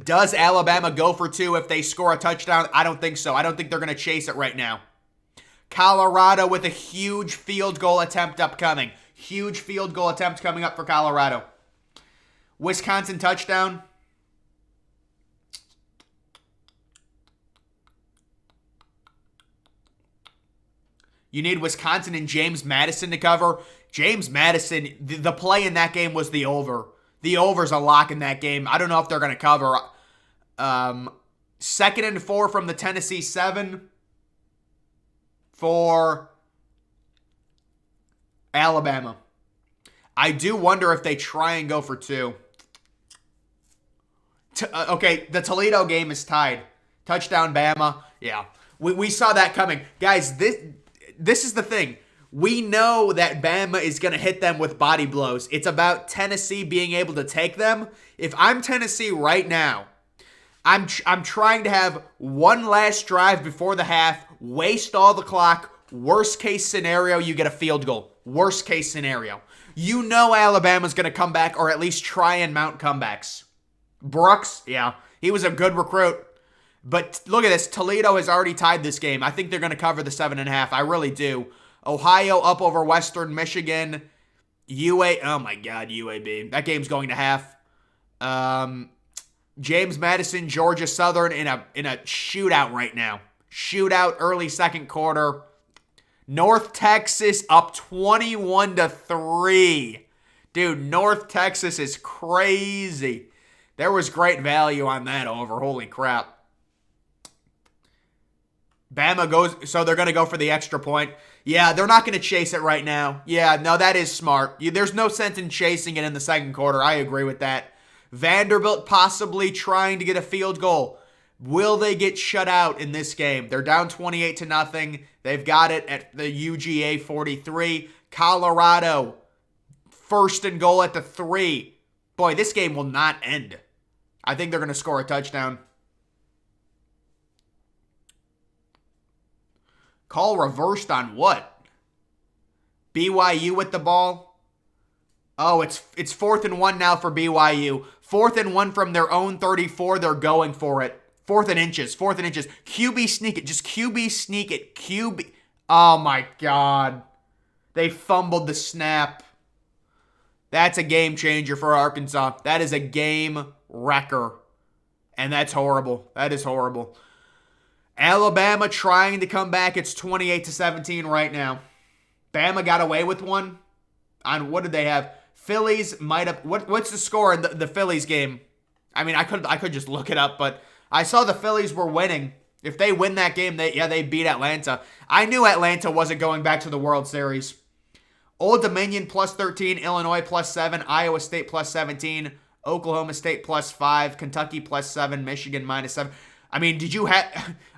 Does Alabama go for 2 if they score a touchdown? I don't think so. I don't think they're going to chase it right now. Colorado with a huge field goal attempt upcoming. Huge field goal attempt coming up for Colorado. Wisconsin touchdown. You need Wisconsin and James Madison to cover. James Madison, the play in that game was the over. The over's a lock in that game. I don't know if they're going to cover. 2nd and 4 from the Tennessee 7 for Alabama. I do wonder if they try and go for 2. Okay, the Toledo game is tied. Touchdown Bama. Yeah. We saw that coming. Guys, this is the thing. We know that Bama is going to hit them with body blows. It's about Tennessee being able to take them. If I'm Tennessee right now, I'm trying to have one last drive before the half, waste all the clock. Worst case scenario, you get a field goal. Worst case scenario. You know Alabama's going to come back or at least try and mount comebacks. Brooks, yeah, he was a good recruit. But look at this. Toledo has already tied this game. I think they're going to cover the 7.5. I really do. Ohio up over Western Michigan. Oh my God, UAB. That game's going to half. James Madison, Georgia Southern in a shootout right now. Shootout early second quarter. North Texas up 21-3. Dude, North Texas is crazy. There was great value on that over. Holy crap. Bama goes, so they're going to go for the extra point. Yeah, they're not going to chase it right now. Yeah, no, that is smart. There's no sense in chasing it in the second quarter. I agree with that. Vanderbilt possibly trying to get a field goal. Will they get shut out in this game? They're down 28-0. They've got it at the UGA 43. Colorado, first and goal at the 3. Boy, this game will not end. I think they're going to score a touchdown. Call reversed on what? BYU with the ball? Oh, it's 4th and 1 now for BYU. 4th and 1 from their own 34. They're going for it. 4th and inches. QB sneak it. Just QB sneak it. QB. Oh my God. They fumbled the snap. That's a game changer for Arkansas. That is a game wrecker. And that's horrible. That is horrible. Alabama trying to come back. It's 28-17 right now. Bama got away with one. On what did they have? Phillies might have. What's the score in the Phillies game? I mean, I could just look it up, but I saw the Phillies were winning. If they win that game, they beat Atlanta. I knew Atlanta wasn't going back to the World Series. Old Dominion plus 13, Illinois plus 7, Iowa State plus 17, Oklahoma State plus 5, Kentucky plus 7, Michigan minus 7. I mean,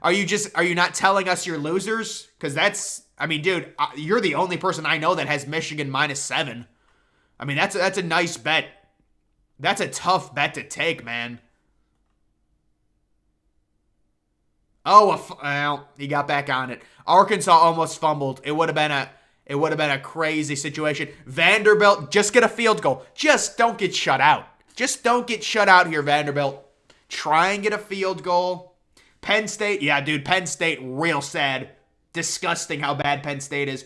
are you not telling us you're losers? Because dude, you're the only person I know that has Michigan minus 7. I mean, that's a nice bet. That's a tough bet to take, man. Well, he got back on it. Arkansas almost fumbled. It would have been a crazy situation. Vanderbilt, just get a field goal. Just don't get shut out. Just don't get shut out here, Vanderbilt. Try and get a field goal. Penn State, yeah, dude, Penn State, real sad. Disgusting how bad Penn State is.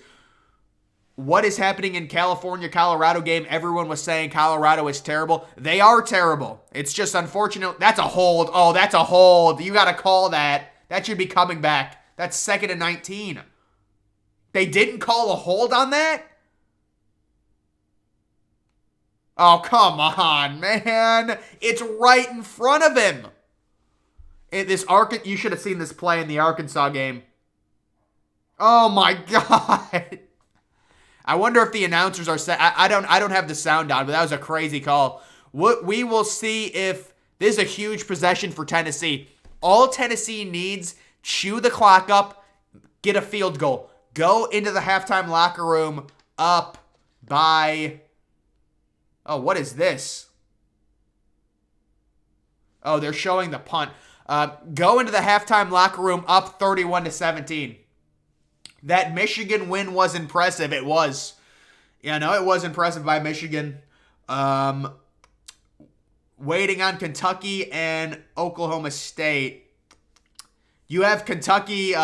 What is happening in California-Colorado game? Everyone was saying Colorado is terrible. They are terrible. It's just unfortunate. That's a hold. Oh, that's a hold. You got to call that. That should be coming back. That's 2nd and 19. They didn't call a hold on that? Oh, come on, man. It's right in front of him. You should have seen this play in the Arkansas game. Oh, my God. I wonder if the announcers are set. I don't have the sound on, but that was a crazy call. We will see if this is a huge possession for Tennessee. All Tennessee needs, chew the clock up, get a field goal. Go into the halftime locker room up by... Oh, what is this? Oh, they're showing the punt. Go into the halftime locker room up 31-17. That Michigan win was impressive. It was. Yeah, no, it was impressive by Michigan. Waiting on Kentucky and Oklahoma State. You have Kentucky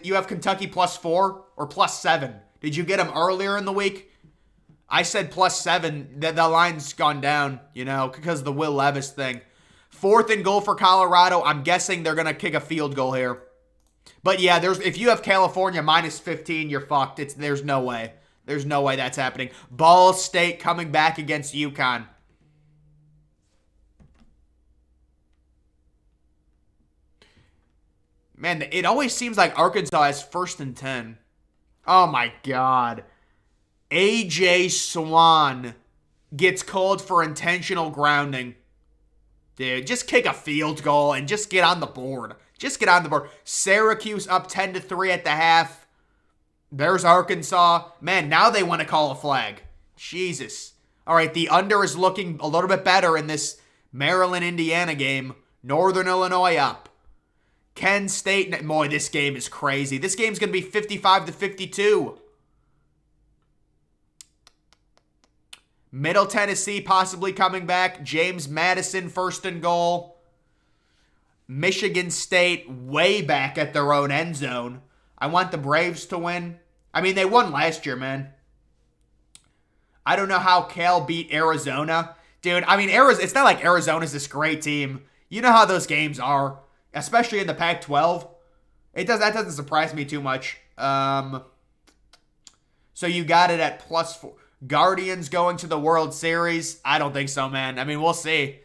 You have Kentucky plus 4 or plus 7. Did you get them earlier in the week? I said plus 7. The line's gone down, because of the Will Levis thing. 4th and goal for Colorado. I'm guessing they're going to kick a field goal here. But yeah, if you have California minus 15, you're fucked. There's no way. There's no way that's happening. Ball State coming back against UConn. Man, it always seems like Arkansas has 1st and 10. Oh my God. A.J. Swan gets called for intentional grounding. Dude, just kick a field goal and just get on the board. Just get on the board. Syracuse up 10-3 at the half. There's Arkansas. Man, now they want to call a flag. Jesus. All right, the under is looking a little bit better in this Maryland-Indiana game. Northern Illinois up. Kent State. Boy, this game is crazy. This game's going to be 55-52. Middle Tennessee possibly coming back. James Madison first and goal. Michigan State way back at their own end zone. I want the Braves to win. I mean, they won last year, man. I don't know how Cal beat Arizona. Dude, I mean, it's not like Arizona's this great team. You know how those games are, especially in the Pac-12. That doesn't surprise me too much. So you got it at +4. Guardians going to the World Series? I don't think so, man. I mean, we'll see.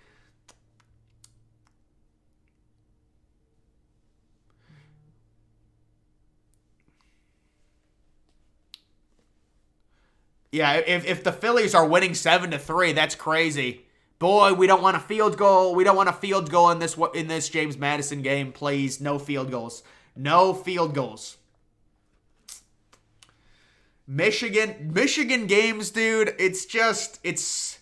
Yeah, if the Phillies are winning 7-3, that's crazy. Boy, we don't want a field goal. We don't want a field goal in this James Madison game, please. No field goals. No field goals. Michigan games, dude, it's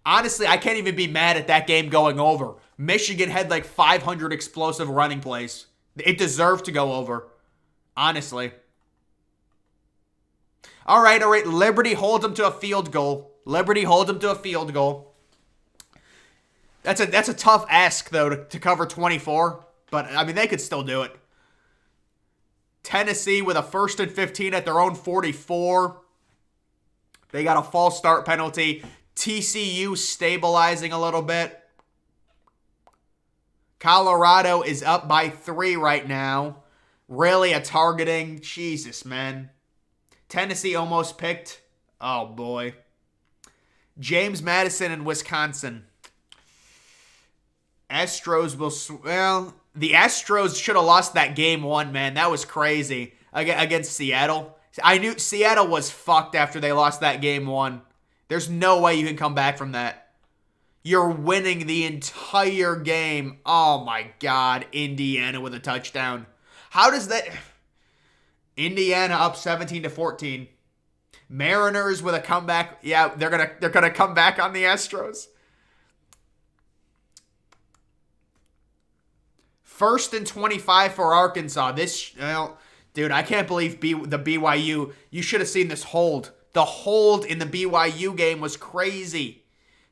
honestly, I can't even be mad at that game going over. Michigan had like 500 explosive running plays. It deserved to go over, honestly. All right. Liberty holds them to a field goal. That's a tough ask, though, to cover 24. But, I mean, they could still do it. Tennessee with a 1st and 15 at their own 44. They got a false start penalty. TCU stabilizing a little bit. Colorado is up by 3 right now. Really a targeting. Jesus, man. Tennessee almost picked. Oh, boy. James Madison in Wisconsin. Astros the Astros should have lost that game 1, man. That was crazy against Seattle. I knew Seattle was fucked after they lost that game 1. There's no way you can come back from that. You're winning the entire game. Oh, my God. Indiana with a touchdown. How does that... Indiana up 17-14. Mariners with a comeback. Yeah, they're gonna come back on the Astros. 1st and 25 for Arkansas. Dude, I can't believe the BYU. You should have seen this hold. The hold in the BYU game was crazy.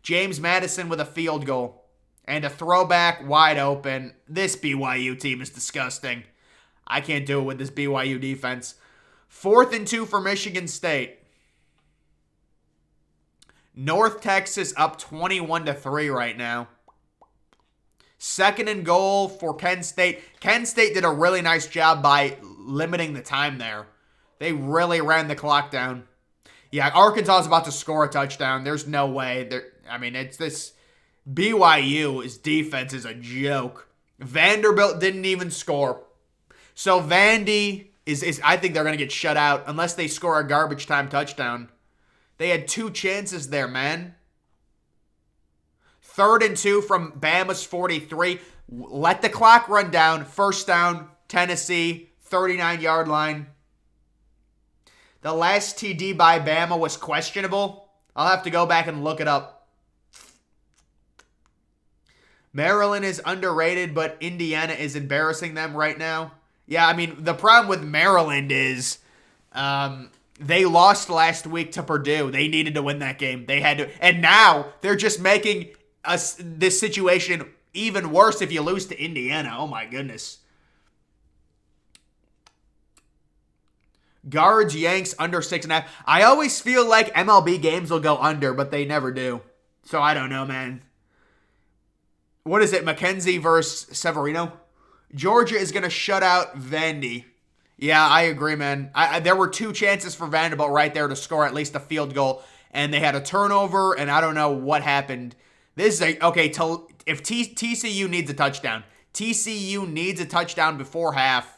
James Madison with a field goal. And a throwback wide open. This BYU team is disgusting. I can't do it with this BYU defense. 4th and 2 for Michigan State. North Texas up 21-3 right now. 2nd and goal for Kent State. Kent State did a really nice job by limiting the time there. They really ran the clock down. Yeah, Arkansas is about to score a touchdown. There's no way. It's this BYU's defense is a joke. Vanderbilt didn't even score. So Vandy is I think they're going to get shut out unless they score a garbage time touchdown. They had 2 chances there, man. 3rd and 2 from Bama's 43. Let the clock run down. 1st down, Tennessee, 39-yard line. The last TD by Bama was questionable. I'll have to go back and look it up. Maryland is underrated, but Indiana is embarrassing them right now. Yeah, I mean, the problem with Maryland is they lost last week to Purdue. They needed to win that game. They had to. And now they're just making this situation even worse if you lose to Indiana. Oh, my goodness. Guards, Yanks, under 6.5. I always feel like MLB games will go under, but they never do. So I don't know, man. What is it, McKenzie versus Severino? Georgia is going to shut out Vandy. Yeah, I agree, man. There were 2 chances for Vanderbilt right there to score at least a field goal, and they had a turnover, and I don't know what happened. This is if TCU needs a touchdown. TCU needs a touchdown before half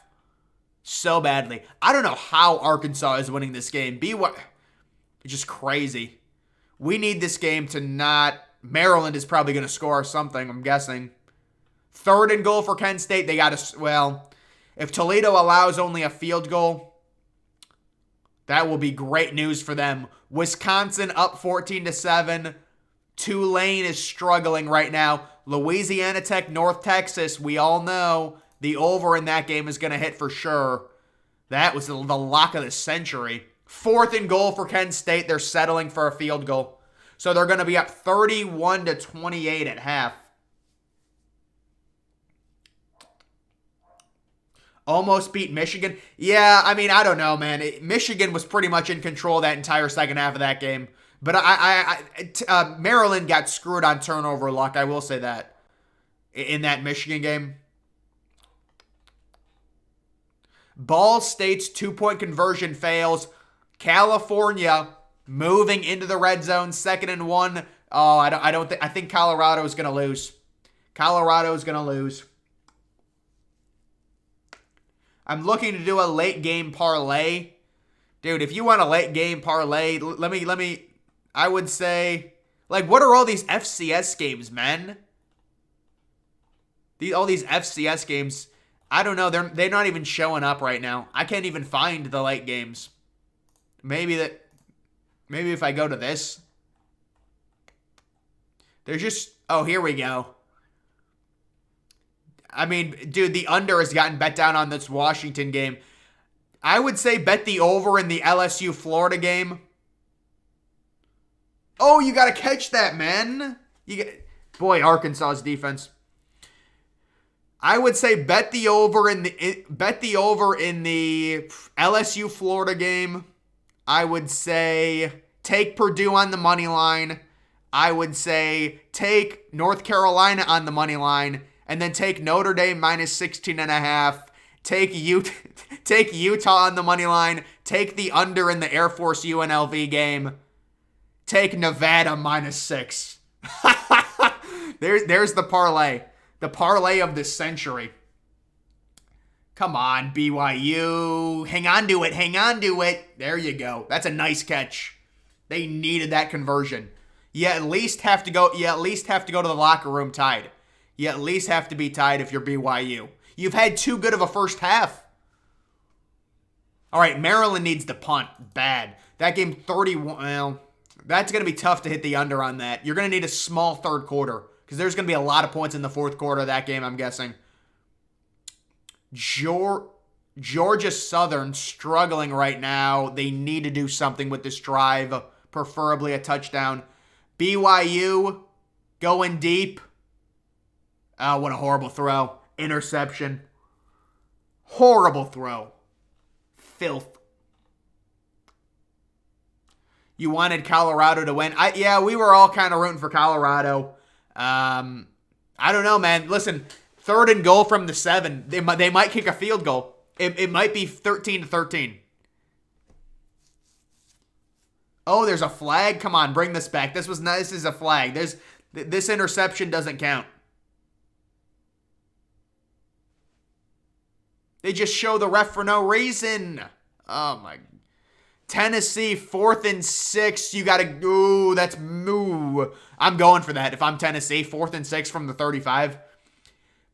so badly. I don't know how Arkansas is winning this game. It's just crazy. We need this game to not... Maryland is probably going to score something, I'm guessing. 3rd and goal for Kent State. They got to, well, if Toledo allows only a field goal, that will be great news for them. Wisconsin up 14-7. Tulane is struggling right now. Louisiana Tech, North Texas, we all know the over in that game is going to hit for sure. That was the lock of the century. 4th and goal for Kent State. They're settling for a field goal. So they're going to be up 31-28 at half. Almost beat Michigan. Yeah, I mean, I don't know, man. Michigan was pretty much in control that entire second half of that game. But Maryland got screwed on turnover luck. I will say that in that Michigan game. Ball State's 2-point conversion fails. California moving into the red zone, 2nd and 1. Oh, I think Colorado is going to lose. Colorado is going to lose. I'm looking to do a late game parlay. Dude, if you want a late game parlay, let me I would say, like, what are all these FCS games, man? All these FCS games, I don't know. They're not even showing up right now. I can't even find the late games. Maybe if I go to this. There's just, oh, here we go. I mean, dude, the under has gotten bet down on this Washington game. I would say bet the over in the LSU Florida game. Oh, you got to catch that, man. Boy, Arkansas's defense. I would say bet the over in the LSU Florida game. I would say take Purdue on the money line. I would say take North Carolina on the money line, and then take Notre Dame minus 16.5. Take Utah on the money line. Take the under in the Air Force UNLV game. Take Nevada minus 6. There's the parlay. The parlay of the century. Come on, BYU. Hang on to it. Hang on to it. There you go. That's a nice catch. They needed that conversion. You at least have to go to the locker room tied. You at least have to be tied if you're BYU. You've had too good of a first half. All right, Maryland needs to punt bad. That game 31, well, that's going to be tough to hit the under on that. You're going to need a small third quarter because there's going to be a lot of points in the fourth quarter of that game, I'm guessing. Georgia Southern struggling right now. They need to do something with this drive, preferably a touchdown. BYU going deep. Oh, what a horrible throw. Interception. Horrible throw. Filth. You wanted Colorado to win. Yeah, we were all kind of rooting for Colorado. I don't know, man. Listen, 3rd and goal from the 7. They might kick a field goal. It might be 13-13. Oh, there's a flag. Come on, bring this back. This is a flag. This interception doesn't count. They just show the ref for no reason. Oh my. Tennessee 4th and 6. You gotta. Ooh, that's moo. I'm going for that. If I'm Tennessee, 4th and 6 from the 35.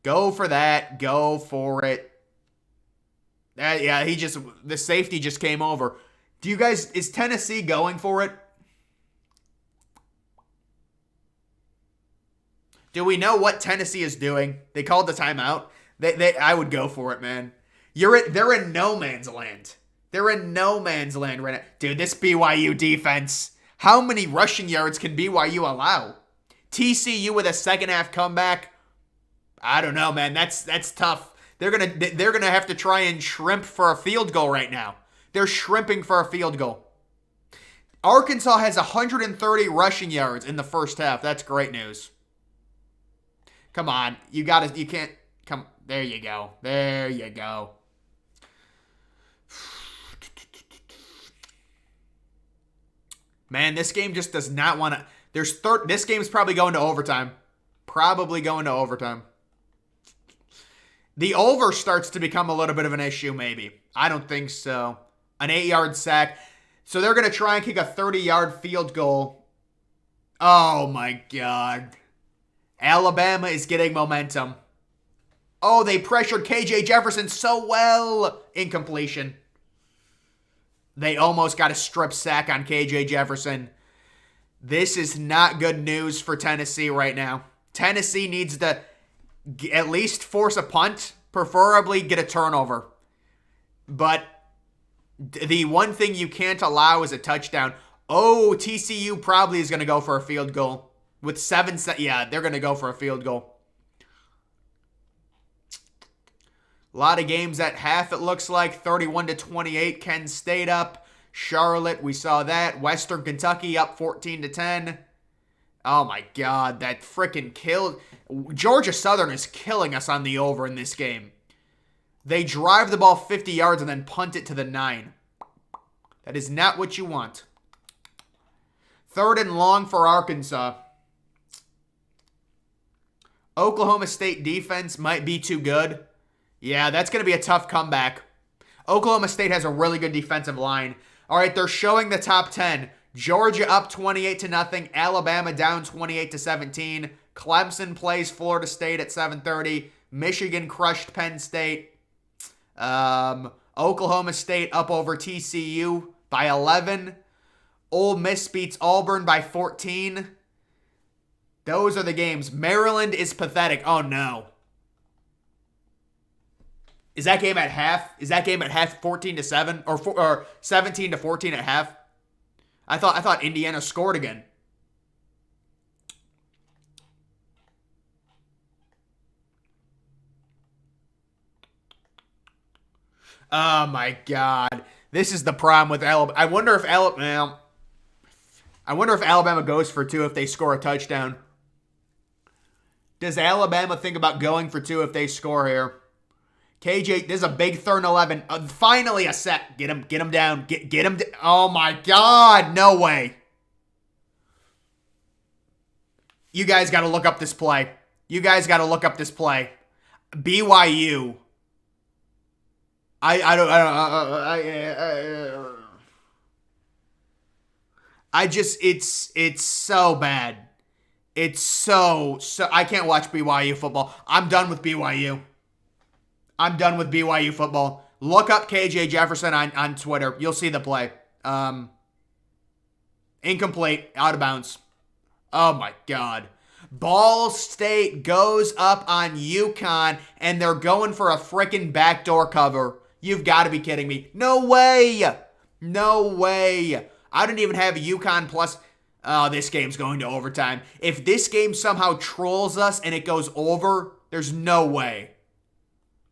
Go for that. Go for it. Yeah, the safety just came over. Is Tennessee going for it? Do we know what Tennessee is doing? They called the timeout. I would go for it, man. They're in no man's land. They're in no man's land right now. Dude, this BYU defense. How many rushing yards can BYU allow? TCU with a second half comeback. I don't know, man. That's tough. They're gonna have to try and shrimp for a field goal right now. They're shrimping for a field goal. Arkansas has 130 rushing yards in the first half. That's great news. Come on. You can't. Come. There you go. There you go. Man, this game just does not want to. This game's probably going to overtime. Probably going to overtime. The over starts to become a little bit of an issue, maybe. I don't think so. An 8-yard sack. So they're going to try and kick a 30-yard field goal. Oh, my God. Alabama is getting momentum. Oh, they pressured KJ Jefferson so well. Incompletion. They almost got a strip sack on KJ Jefferson. This is not good news for Tennessee right now. Tennessee needs to at least force a punt, preferably get a turnover. But the one thing you can't allow is a touchdown. Oh, TCU probably is going to go for a field goal. With 7 seconds, yeah, they're going to go for a field goal. A lot of games at half, it looks like. 31-28, Kent State up. Charlotte, we saw that. Western Kentucky up 14-10. Oh my God, that freaking killed. Georgia Southern is killing us on the over in this game. They drive the ball 50 yards and then punt it to the 9. That is not what you want. 3rd and long for Arkansas. Oklahoma State defense might be too good. Yeah, that's going to be a tough comeback. Oklahoma State has a really good defensive line. All right, they're showing the top 10. Georgia up 28-0. Alabama down 28-17. Clemson plays Florida State at 7:30. Michigan crushed Penn State. Oklahoma State up over TCU by 11. Ole Miss beats Auburn by 14. Those are the games. Maryland is pathetic. Oh, no. Is that game at half? Is that game at half 14-7 or 17-14 at half? I thought Indiana scored again. Oh my God. This is the problem with Alabama. I wonder if Alabama goes for 2 if they score a touchdown. Does Alabama think about going for 2 if they score here? KJ, this is a big 3rd and 11. Finally a set. Get him down. Get him. Oh my God. No way. You guys got to look up this play. BYU. It's so bad. It's so I can't watch BYU football. I'm done with BYU. Football. Look up KJ Jefferson on Twitter. You'll see the play. Incomplete. Out of bounds. Oh my God. Ball State goes up on UConn and they're going for a freaking backdoor cover. You've got to be kidding me. No way. I didn't even have UConn plus. Oh, this game's going to overtime. If this game somehow trolls us and it goes over, there's no way.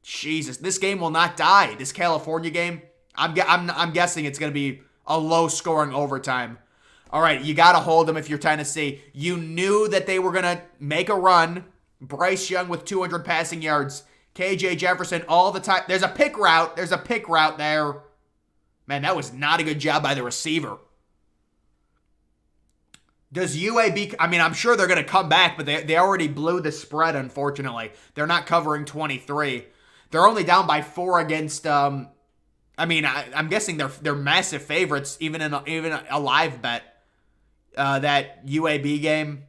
Jesus, this game will not die. This California game, I'm guessing it's going to be a low-scoring overtime. All right, you got to hold them if you're Tennessee. You knew that they were going to make a run. Bryce Young with 200 passing yards. KJ Jefferson all the time. There's a pick route there. Man, that was not a good job by the receiver. Does UAB, I'm sure they're going to come back, but they already blew the spread, unfortunately. They're not covering 23. They're only down by 4 against, I'm guessing they're massive favorites, even in a live bet. That UAB game.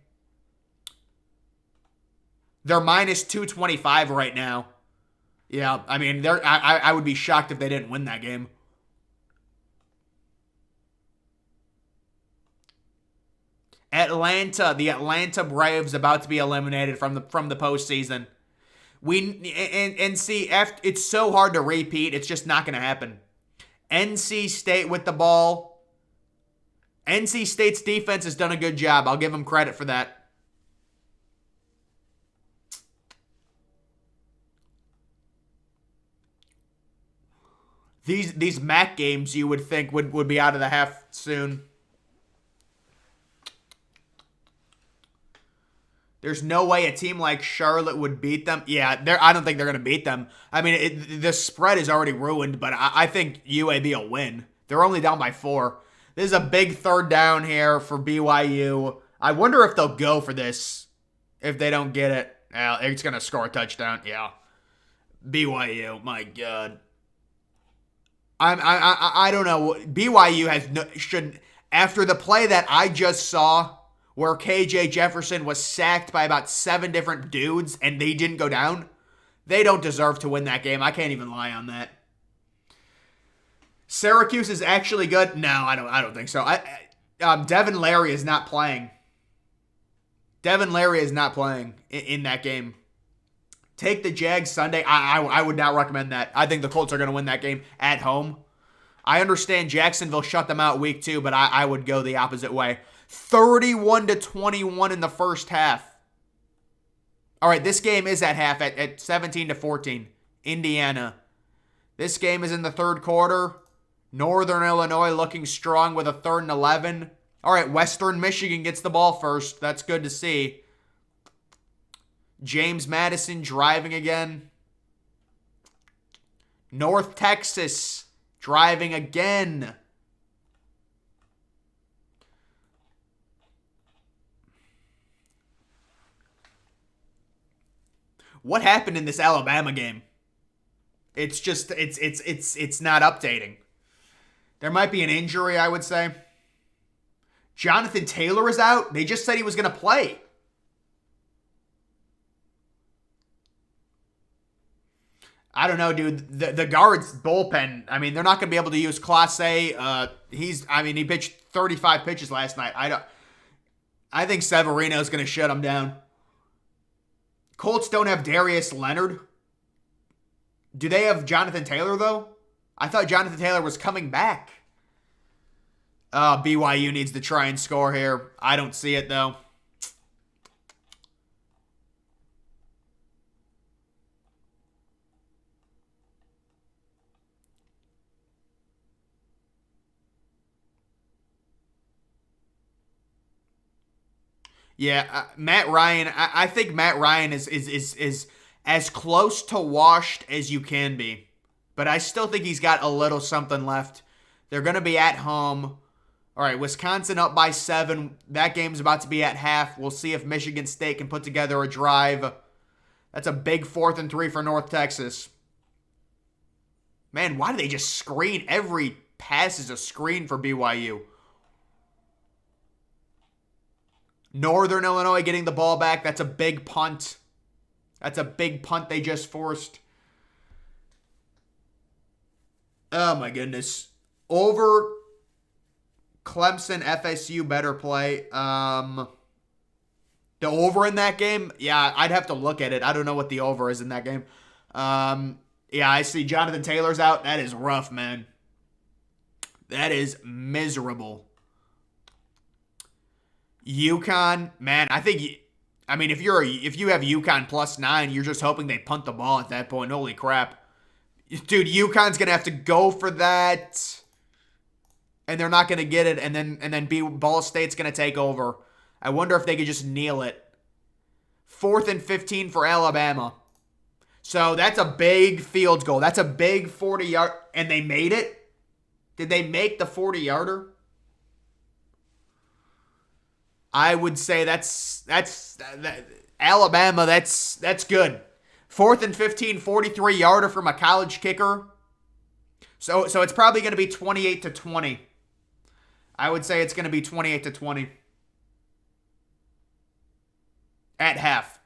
They're minus 225 right now. Yeah, I would be shocked if they didn't win that game. The Atlanta Braves about to be eliminated from the postseason. It's so hard to repeat. It's just not going to happen. NC State with the ball. NC State's defense has done a good job. I'll give them credit for that. These MAC games you would think would be out of the half soon. There's no way a team like Charlotte would beat them. Yeah, I don't think they're going to beat them. The spread is already ruined, but I think UAB will win. They're only down by 4. This is a big 3rd down here for BYU. I wonder if they'll go for this. If they don't get it, it's going to score a touchdown. Yeah. BYU, my God. I don't know. BYU shouldn't. After the play that I just saw, where KJ Jefferson was sacked by about 7 different dudes and they didn't go down, They don't deserve to win that game. I can't even lie on that. Syracuse is actually good. No, I don't think so. Devin Larry is not playing. Devin Larry is not playing in that game. Take the Jags Sunday. I would not recommend that. I think the Colts are going to win that game at home. I understand Jacksonville shut them out week 2, but I would go the opposite way. 31-21 in the first half. All right, this game is at half at 17-14. Indiana. This game is in the third quarter. Northern Illinois looking strong with a 3rd and 11. All right, Western Michigan gets the ball first. That's good to see. James Madison driving again. North Texas driving again. What happened in this Alabama game? It's just it's not updating. There might be an injury, I would say. Jonathan Taylor is out. They just said he was going to play. I don't know, dude. The guards bullpen, I mean, they're not going to be able to use Clase. He pitched 35 pitches last night. I think Severino's going to shut him down. Colts don't have Darius Leonard. Do they have Jonathan Taylor, though? I thought Jonathan Taylor was coming back. BYU needs to try and score here. I don't see it, though. Yeah, Matt Ryan. I think Matt Ryan is as close to washed as you can be, but I still think he's got a little something left. They're going to be at home. All right, Wisconsin up by 7. That game's about to be at half. We'll see if Michigan State can put together a drive. That's a big 4th and 3 for North Texas. Man, why do they just screen? Every pass is a screen for BYU. Northern Illinois getting the ball back. That's a big punt. That's a big punt they just forced. Oh, my goodness. Over Clemson, FSU better play. The over in that game? Yeah, I'd have to look at it. I don't know what the over is in that game. Yeah, I see Jonathan Taylor's out. That is rough, man. That is miserable. UConn, man, if you have UConn +9, you're just hoping they punt the ball at that point. Holy crap. Dude, UConn's going to have to go for that. And they're not going to get it. And then Ball State's going to take over. I wonder if they could just kneel it. 4th and 15 for Alabama. So that's a big field goal. That's a big 40-yard. And they made it? Did they make the 40-yarder? I would say that's Alabama. That's good. 4th and 15, 43-yarder from a college kicker. So it's probably going to be 28-20. I would say it's going to be 28-20 at half.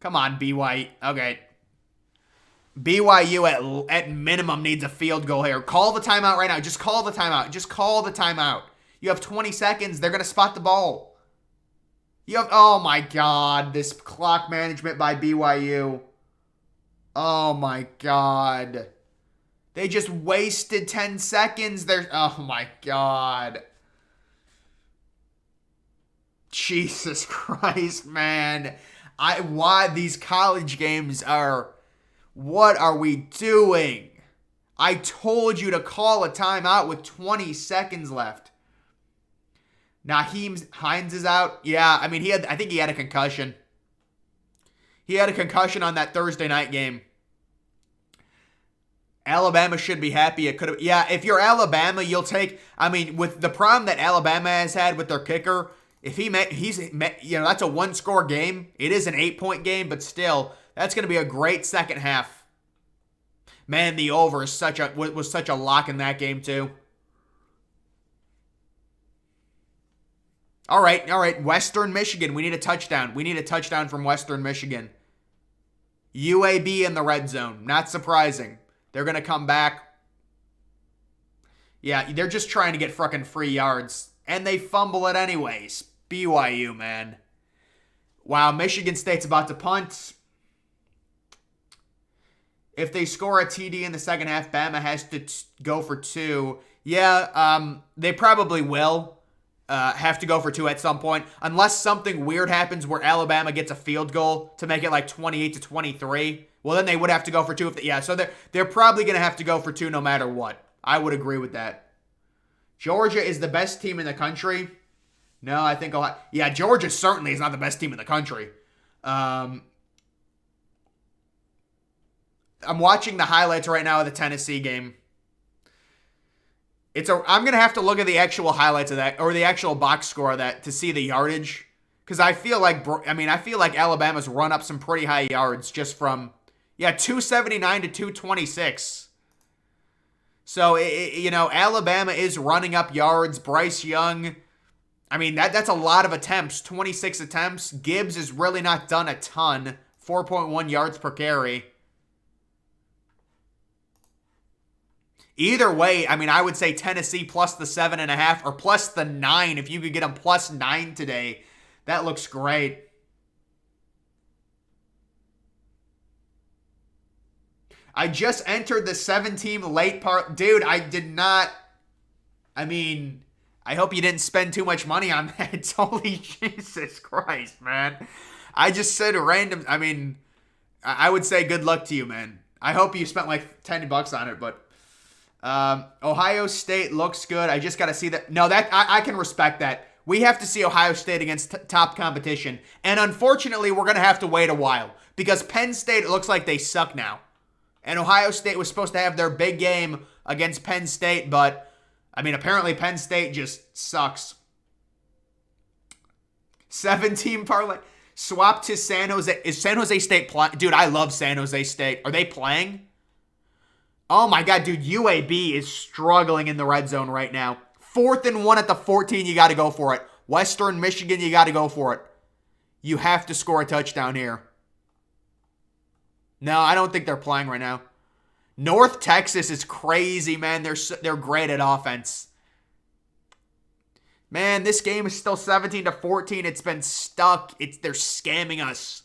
Come on, BYU. Okay. BYU at minimum needs a field goal here. Call the timeout right now. Just call the timeout. Just call the timeout. You have 20 seconds. They're going to spot the ball. Oh my God, this clock management by BYU. Oh my God. They just wasted 10 seconds. Oh my God. Jesus Christ, man. Why these college games what are we doing? I told you to call a timeout with 20 seconds left. Naheem Hines is out. Yeah, I think he had a concussion. He had a concussion on that Thursday night game. Alabama should be happy. It could have. Yeah, if you're Alabama, you'll take. With the problem that Alabama has had with their kicker, if that's a 1-score game. It is an 8-point game, but still, that's going to be a great second half. Man, the over is was such a lock in that game too. All right. Western Michigan. We need a touchdown. We need a touchdown from Western Michigan. UAB in the red zone. Not surprising. They're going to come back. Yeah, they're just trying to get fucking free yards. And they fumble it anyways. BYU, man. Wow, Michigan State's about to punt. If they score a TD in the second half, Bama has to go for 2. Yeah, they probably will have to go for 2 at some point. Unless something weird happens where Alabama gets a field goal to make it like 28-23. Well, then they would have to go for 2. So they're probably going to have to go for 2 no matter what. I would agree with that. Georgia is the best team in the country. No, I think Ohio. Yeah, Georgia certainly is not the best team in the country. I'm watching the highlights right now of the Tennessee game. I'm gonna have to look at the actual highlights of that, or the actual box score of that, to see the yardage, because I feel like Alabama's run up some pretty high yards just from 279 to 226. So Alabama is running up yards. Bryce Young, that's a lot of attempts. 26 attempts. Gibbs has really not done a ton. 4.1 yards per carry. Either way, I would say Tennessee plus the 7.5 or plus the 9. If you could get them plus 9 today, that looks great. I just entered the 7-team late part. Dude, I did not. I hope you didn't spend too much money on that. Holy Jesus Christ, man. I just said a random. I would say good luck to you, man. I hope you spent like $10 on it, but Ohio State looks good. I just got to see that. No, that I can respect that. We have to see Ohio State against top competition. And unfortunately, we're going to have to wait a while because Penn State looks like they suck now. And Ohio State was supposed to have their big game against Penn State, but apparently Penn State just sucks. 7-team parlay. Swap to San Jose. Is San Jose State playing? Dude, I love San Jose State. Are they playing? Oh my God, dude. UAB is struggling in the red zone right now. 4th and 1 at the 14. You got to go for it. Western Michigan, you got to go for it. You have to score a touchdown here. No, I don't think they're playing right now. North Texas is crazy, man. They're great at offense. Man, this game is still 17-14. It's been stuck. They're scamming us.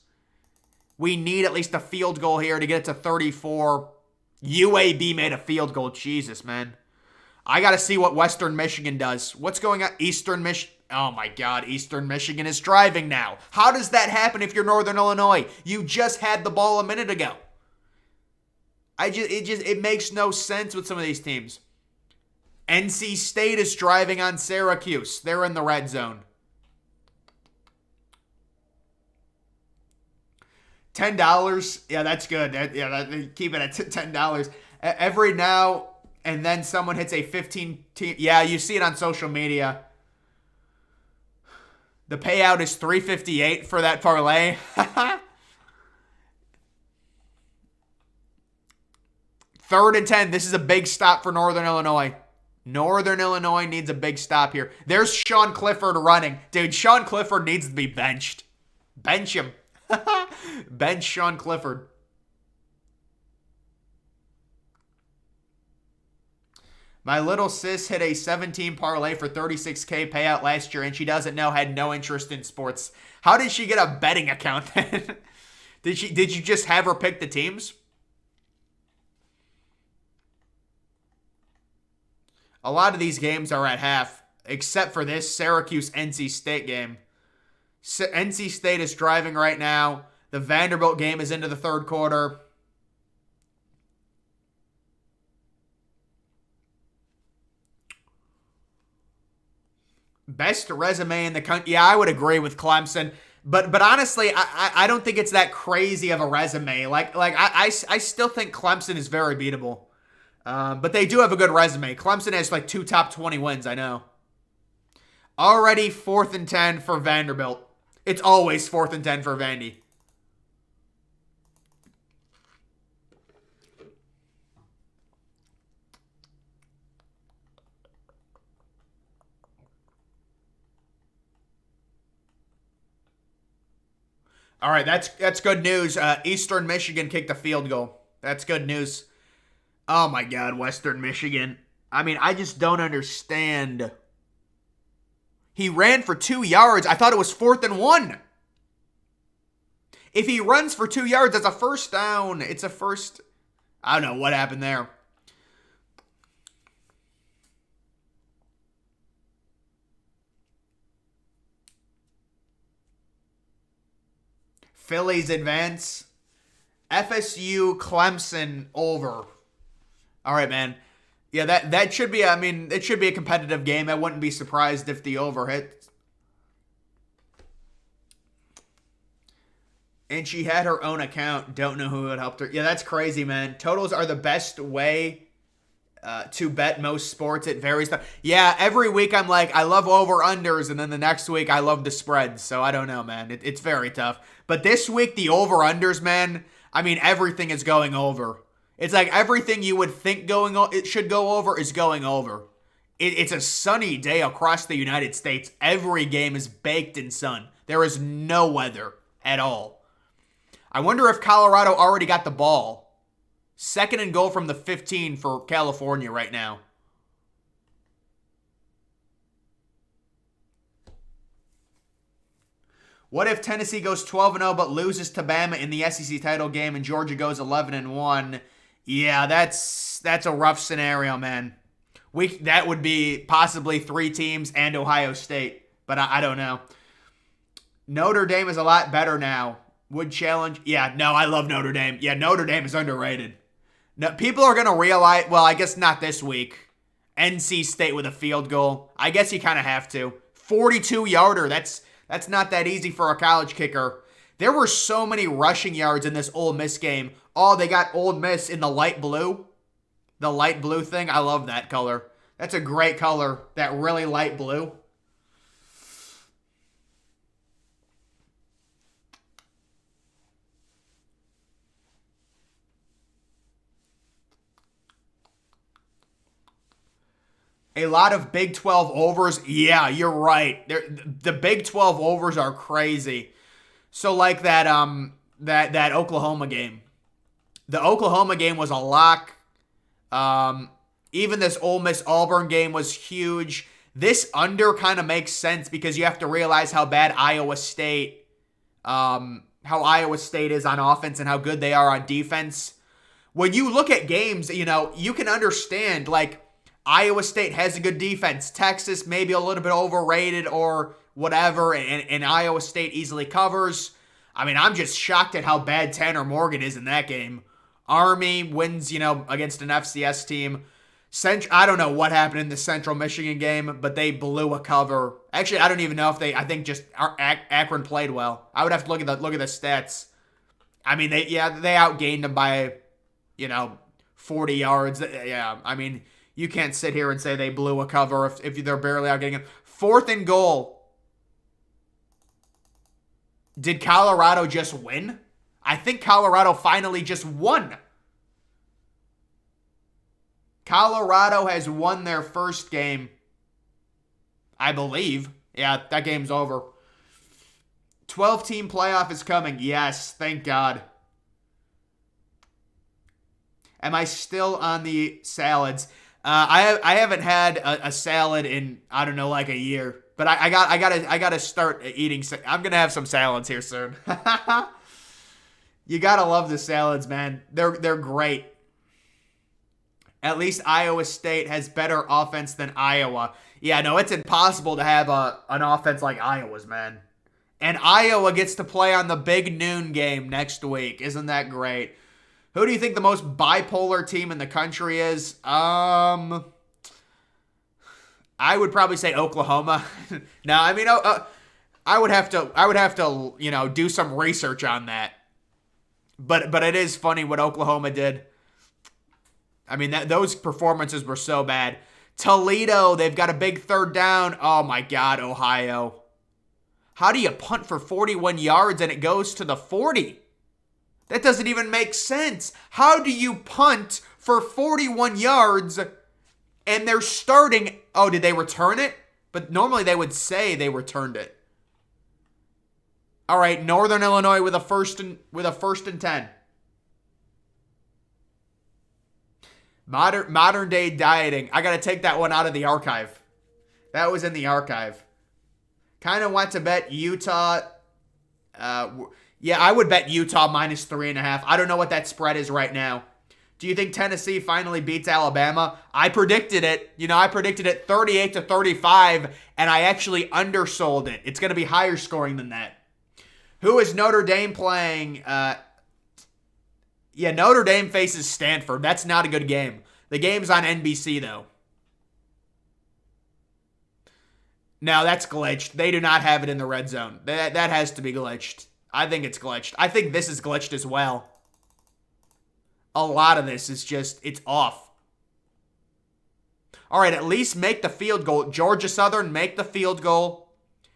We need at least a field goal here to get it to 34. UAB made a field goal. Jesus, man. I got to see what Western Michigan does. What's going on? Eastern Michigan. Oh my God, Eastern Michigan is driving now. How does that happen if you're Northern Illinois? You just had the ball a minute ago. It makes no sense with some of these teams. NC State is driving on Syracuse. They're in the red zone. $10. Yeah, that's good. Keep it at $10. Every now and then someone hits a 15 team. Yeah, you see it on social media. The payout is $358 for that parlay. 3rd and 10. This is a big stop for Northern Illinois. Northern Illinois needs a big stop here. There's Sean Clifford running. Dude, Sean Clifford needs to be benched. Bench him. Bench Sean Clifford. My little sis hit a 17 parlay for $36K payout last year, and she doesn't know, had no interest in sports. How did she get a betting account then? Did you just have her pick the teams? A lot of these games are at half, except for this Syracuse-NC State game. NC State is driving right now. The Vanderbilt game is into the 3rd quarter. Best resume in the country. Yeah, I would agree with Clemson. But honestly, I don't think it's that crazy of a resume. I still think Clemson is very beatable. But they do have a good resume. Clemson has like 2 top 20 wins, I know. Already 4th and 10 for Vanderbilt. It's always 4th and 10 for Vandy. All right, that's good news. Eastern Michigan kicked a field goal. That's good news. Oh my God, Western Michigan. I mean, I just don't understand. He ran for 2 yards. I thought it was 4th and 1. If he runs for 2 yards, that's a first down. It's a first. I don't know what happened there. Phillies advance. FSU Clemson over. All right, man. Yeah, that should be. I mean, it should be a competitive game. I wouldn't be surprised if the over hit. And she had her own account. Don't know who had helped her. Yeah, that's crazy, man. Totals are the best way to bet most sports. It varies. Yeah, every week I'm like, I love over-unders, and then the next week I love the spreads. So I don't know, man. It's very tough. But this week, the over-unders, man, I mean, everything is going over. It's like everything you would think it should go over is going over. It's a sunny day across the United States. Every game is baked in sun. There is no weather at all. I wonder if Colorado already got the ball. 2nd and goal from the 15 for California right now. What if Tennessee goes 12-0 but loses to Bama in the SEC title game and Georgia goes 11-1? Yeah, that's a rough scenario, man. That would be possibly 3 teams and Ohio State, but I don't know. Notre Dame is a lot better now. Would challenge. Yeah, no, I love Notre Dame. Yeah, Notre Dame is underrated. No, people are going to realize, well, I guess not this week. NC State with a field goal. I guess you kind of have to. 42-yarder. That's not that easy for a college kicker. There were so many rushing yards in this Ole Miss game. Oh, they got Ole Miss in the light blue. The light blue thing. I love that color. That's a great color. That really light blue. A lot of Big 12 overs. Yeah, you're right. The Big 12 overs are crazy. So like that Oklahoma game. The Oklahoma game was a lock. Even this Ole Miss Auburn game was huge. This under kind of makes sense because you have to realize how bad Iowa State is on offense and how good they are on defense. When you look at games, you can understand like Iowa State has a good defense. Texas maybe a little bit overrated or whatever, and Iowa State easily covers. I mean, I'm just shocked at how bad Tanner Morgan is in that game. Army wins, against an FCS team. I don't know what happened in the Central Michigan game, but they blew a cover. Actually, I don't even know if I think just Akron played well. I would have to look at the stats. I mean, they outgained them by, 40 yards. Yeah, I mean, you can't sit here and say they blew a cover if they're barely outgaining them. 4th and goal. Did Colorado just win? I think Colorado finally just won. Colorado has won their first game, I believe. Yeah, that game's over. 12-team playoff is coming. Yes, thank God. Am I still on the salads? I haven't had a salad in, I don't know, like a year. But I gotta start eating. I'm gonna have some salads here soon. You gotta love the salads, man. They're great. At least Iowa State has better offense than Iowa. Yeah, no, it's impossible to have an offense like Iowa's, man. And Iowa gets to play on the big noon game next week. Isn't that great? Who do you think the most bipolar team in the country is? I would probably say Oklahoma. No, I mean, I would have to, do some research on that. But it is funny what Oklahoma did. I mean, those performances were so bad. Toledo, they've got a big 3rd down. Oh my God, Ohio. How do you punt for 41 yards and it goes to the 40? That doesn't even make sense. How do you punt for 41 yards and they're starting? Oh, did they return it? But normally they would say they returned it. All right, Northern Illinois with a first and 10. Modern day dieting. I got to take that one out of the archive. That was in the archive. Kind of want to bet Utah. Yeah, I would bet Utah minus 3.5. I don't know what that spread is right now. Do you think Tennessee finally beats Alabama? I predicted it. I predicted it 38-35, and I actually undersold it. It's going to be higher scoring than that. Who is Notre Dame playing? Notre Dame faces Stanford. That's not a good game. The game's on NBC, though. No, that's glitched. They do not have it in the red zone. That has to be glitched. I think it's glitched. I think this is glitched as well. A lot of this is just, it's off. All right, at least make the field goal. Georgia Southern, make the field goal.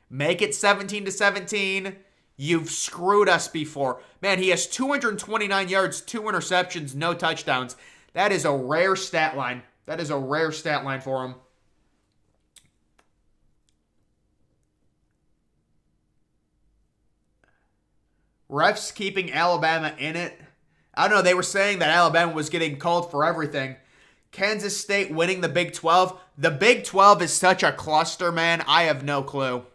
Make it 17-17. You've screwed us before. Man, he has 229 yards, 2 interceptions, no touchdowns. That is a rare stat line. That is a rare stat line for him. Refs keeping Alabama in it. I don't know. They were saying that Alabama was getting called for everything. Kansas State winning the Big 12. The Big 12 is such a cluster, man. I have no clue.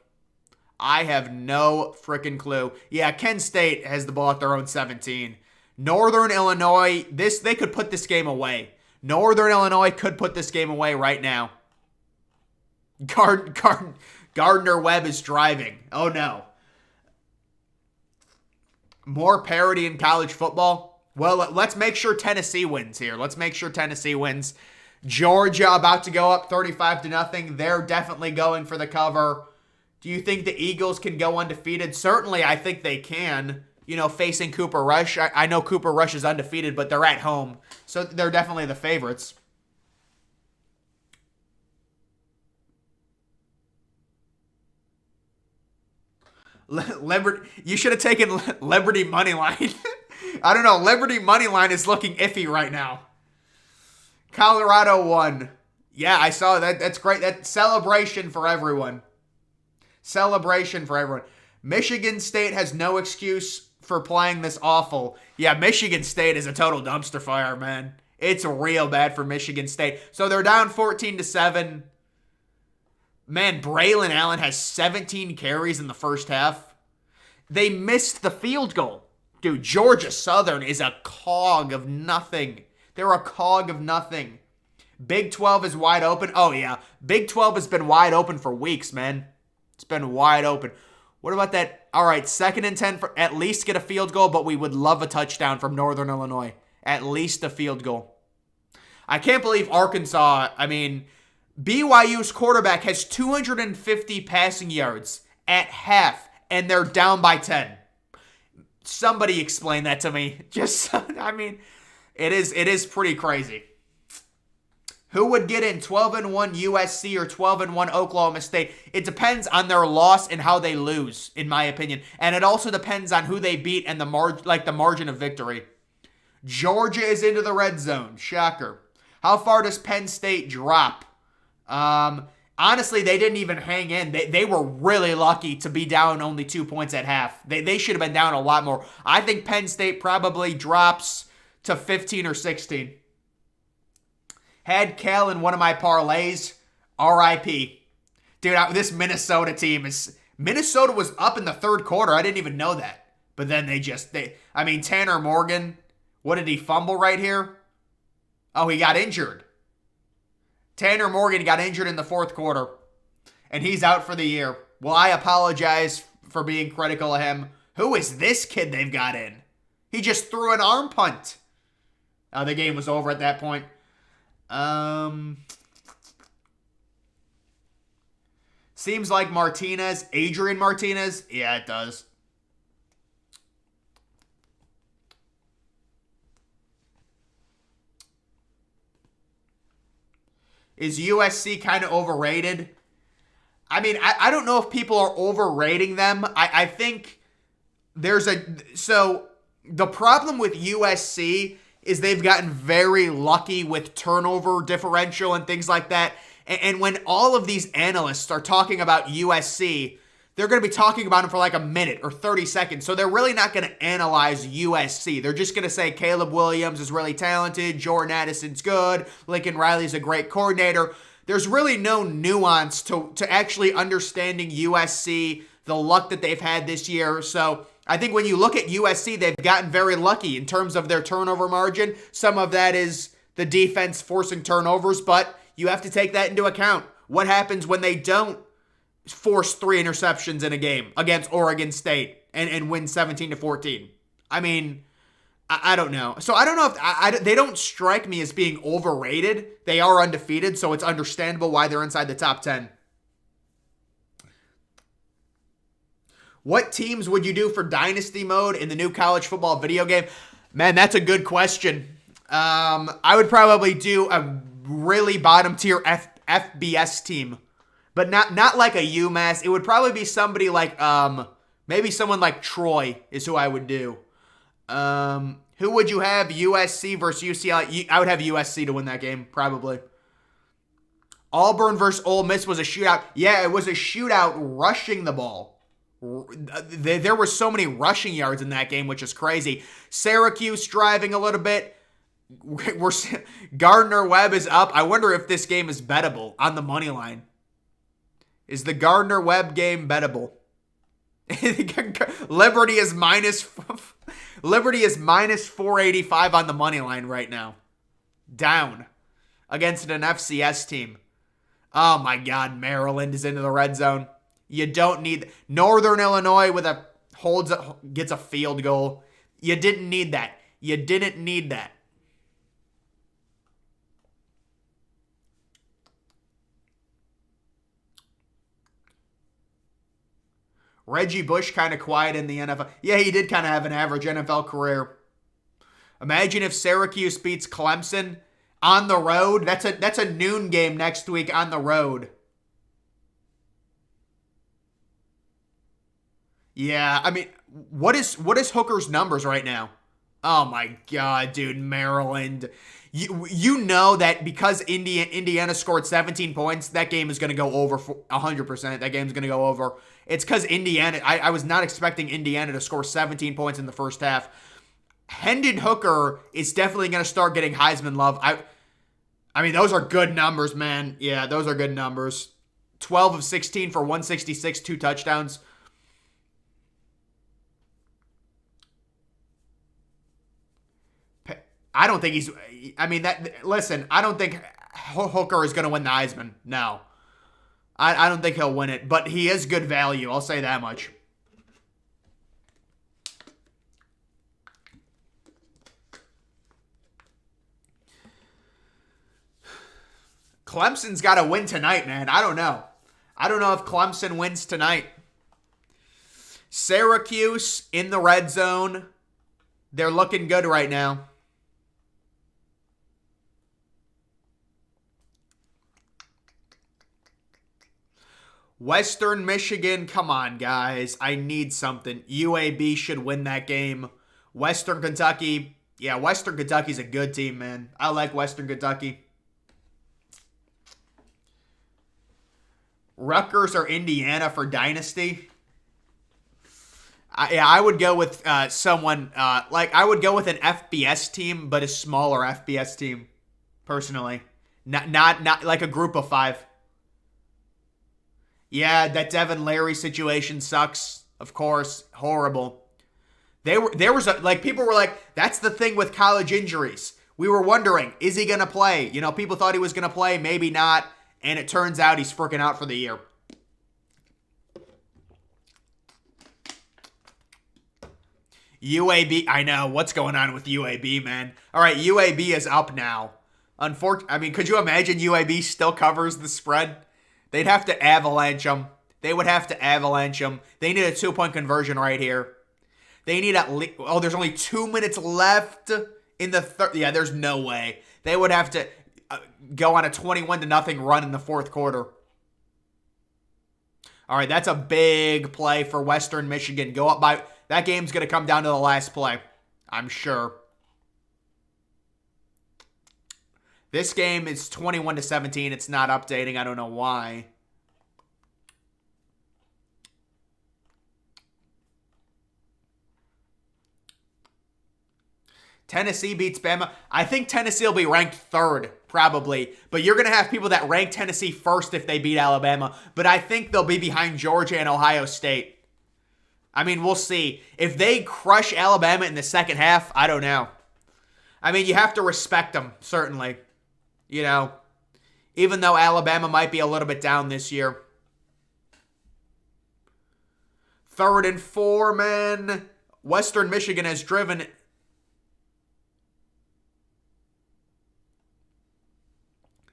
I have no freaking clue. Yeah, Kent State has the ball at their own 17. Northern Illinois, they could put this game away. Northern Illinois could put this game away right now. Gardner Webb is driving. Oh, no. More parity in college football. Well, let's make sure Tennessee wins here. Let's make sure Tennessee wins. Georgia about to go up 35-0. They're definitely going for the cover. Do you think the Eagles can go undefeated? Certainly, I think they can. Facing Cooper Rush. I know Cooper Rush is undefeated, but they're at home. So they're definitely the favorites. You should have taken Liberty money line. I don't know. Liberty money line is looking iffy right now. Colorado won. Yeah, I saw that. That's great. That celebration for everyone. Celebration for everyone. Michigan State has no excuse for playing this awful. Yeah, Michigan State is a total dumpster fire, man. It's real bad for Michigan State. So they're down 14-7. Man, Braylon Allen has 17 carries in the first half. They missed the field goal. Dude, Georgia Southern is a cog of nothing. They're a cog of nothing. Big 12 is wide open. Oh, yeah. Big 12 has been wide open for weeks, man. It's been wide open. What about that? All right, 2nd and 10. For at least get a field goal, but we would love a touchdown from Northern Illinois. At least a field goal. I can't believe Arkansas, BYU's quarterback has 250 passing yards at half, and they're down by 10. Somebody explain that to me. It is pretty crazy. Who would get in 12-1 USC or 12-1 Oklahoma State? It depends on their loss and how they lose, in my opinion. And it also depends on who they beat and the margin of victory. Georgia is into the red zone. Shocker. How far does Penn State drop? Honestly, they didn't even hang in. They were really lucky to be down only 2 points at half. They should have been down a lot more. I think Penn State probably drops to 15 or 16. Had Cal in one of my parlays. RIP. Dude, this Minnesota team is... Minnesota was up in the third quarter. I didn't even know that. But then Tanner Morgan, what did he fumble right here? Oh, he got injured. Tanner Morgan got injured in the fourth quarter, and he's out for the year. Well, I apologize for being critical of him. Who is this kid they've got in? He just threw an arm punt. The game was over at that point. Seems like Martinez. Adrian Martinez? Yeah, it does. Is USC kind of overrated? I don't know if people are overrating them. I think so the problem with USC is they've gotten very lucky with turnover differential and things like that. And when all of these analysts are talking about USC, they're going to be talking about him for like a minute or 30 seconds. So they're really not going to analyze USC. They're just going to say Caleb Williams is really talented, Jordan Addison's good, Lincoln Riley's a great coordinator. There's really no nuance to actually understanding USC, the luck that they've had this year. So I think when you look at USC, they've gotten very lucky in terms of their turnover margin. Some of that is the defense forcing turnovers, but you have to take that into account. What happens when they don't force 3 interceptions in a game against Oregon State and win 17-14? I mean, I don't know. So I don't know if they don't strike me as being overrated. They are undefeated, so it's understandable why they're inside the top 10. What teams would you do for Dynasty mode in the new college football video game? Man, that's a good question. I would probably do a really bottom tier FBS team, but not like a UMass. It would probably be somebody like maybe someone like Troy is who I would do. Who would you have? USC versus UCLA. I would have USC to win that game, probably. Auburn versus Ole Miss was a shootout. Yeah, it was a shootout rushing the ball. There were so many rushing yards in that game, which is crazy. Syracuse driving a little bit. Gardner-Webb is up. I wonder if this game is bettable on the money line. Is the Gardner-Webb game bettable? Liberty is minus 485 on the money line right now. Down against an FCS team. Oh my God, Maryland is into the red zone. You don't need Northern Illinois with gets a field goal. You didn't need that. You didn't need that. Reggie Bush kind of quiet in the NFL. Yeah, he did kind of have an average NFL career. Imagine if Syracuse beats Clemson on the road. That's a noon game next week on the road. Yeah, I mean, what is Hooker's numbers right now? Oh my God, dude, Maryland. You know that because Indiana scored 17 points, that game is going to go over 100%. That game's going to go over. It's because Indiana, I was not expecting Indiana to score 17 points in the first half. Hendon Hooker is definitely going to start getting Heisman love. I mean, those are good numbers, man. Yeah, those are good numbers. 12 of 16 for 166, 2 touchdowns. I don't think I don't think Hooker is going to win the Heisman. No. I don't think he'll win it, but he is good value. I'll say that much. Clemson's got to win tonight, man. I don't know. I don't know if Clemson wins tonight. Syracuse in the red zone. They're looking good right now. Western Michigan, come on, guys. I need something. UAB should win that game. Western Kentucky. Yeah, Western Kentucky's a good team, man. I like Western Kentucky. Rutgers or Indiana for Dynasty. I would go with someone, I would go with an FBS team, but a smaller FBS team, personally. Not like a group of 5. Yeah, that Devin Larry situation sucks. Of course, horrible. People were like, that's the thing with college injuries. We were wondering, is he gonna play? You know, people thought he was gonna play, maybe not, and it turns out he's freaking out for the year. UAB, I know what's going on with UAB, man. All right, UAB is up now. Could you imagine UAB still covers the spread? They'd have to avalanche them. They would have to avalanche them. They need a 2-point conversion right here. They need at least... Oh, there's only 2 minutes left in the third. Yeah, there's no way. They would have to go on a 21-0 run in the fourth quarter. All right, that's a big play for Western Michigan. Go up by... That game's going to come down to the last play, I'm sure. This game is 21-17. It's not updating. I don't know why. Tennessee beats Bama. I think Tennessee will be ranked third, probably. But you're going to have people that rank Tennessee first if they beat Alabama. But I think they'll be behind Georgia and Ohio State. I mean, we'll see. If they crush Alabama in the second half, I don't know. I mean, you have to respect them, certainly. You know, even though Alabama might be a little bit down this year. 3rd and 4, man. Western Michigan has driven...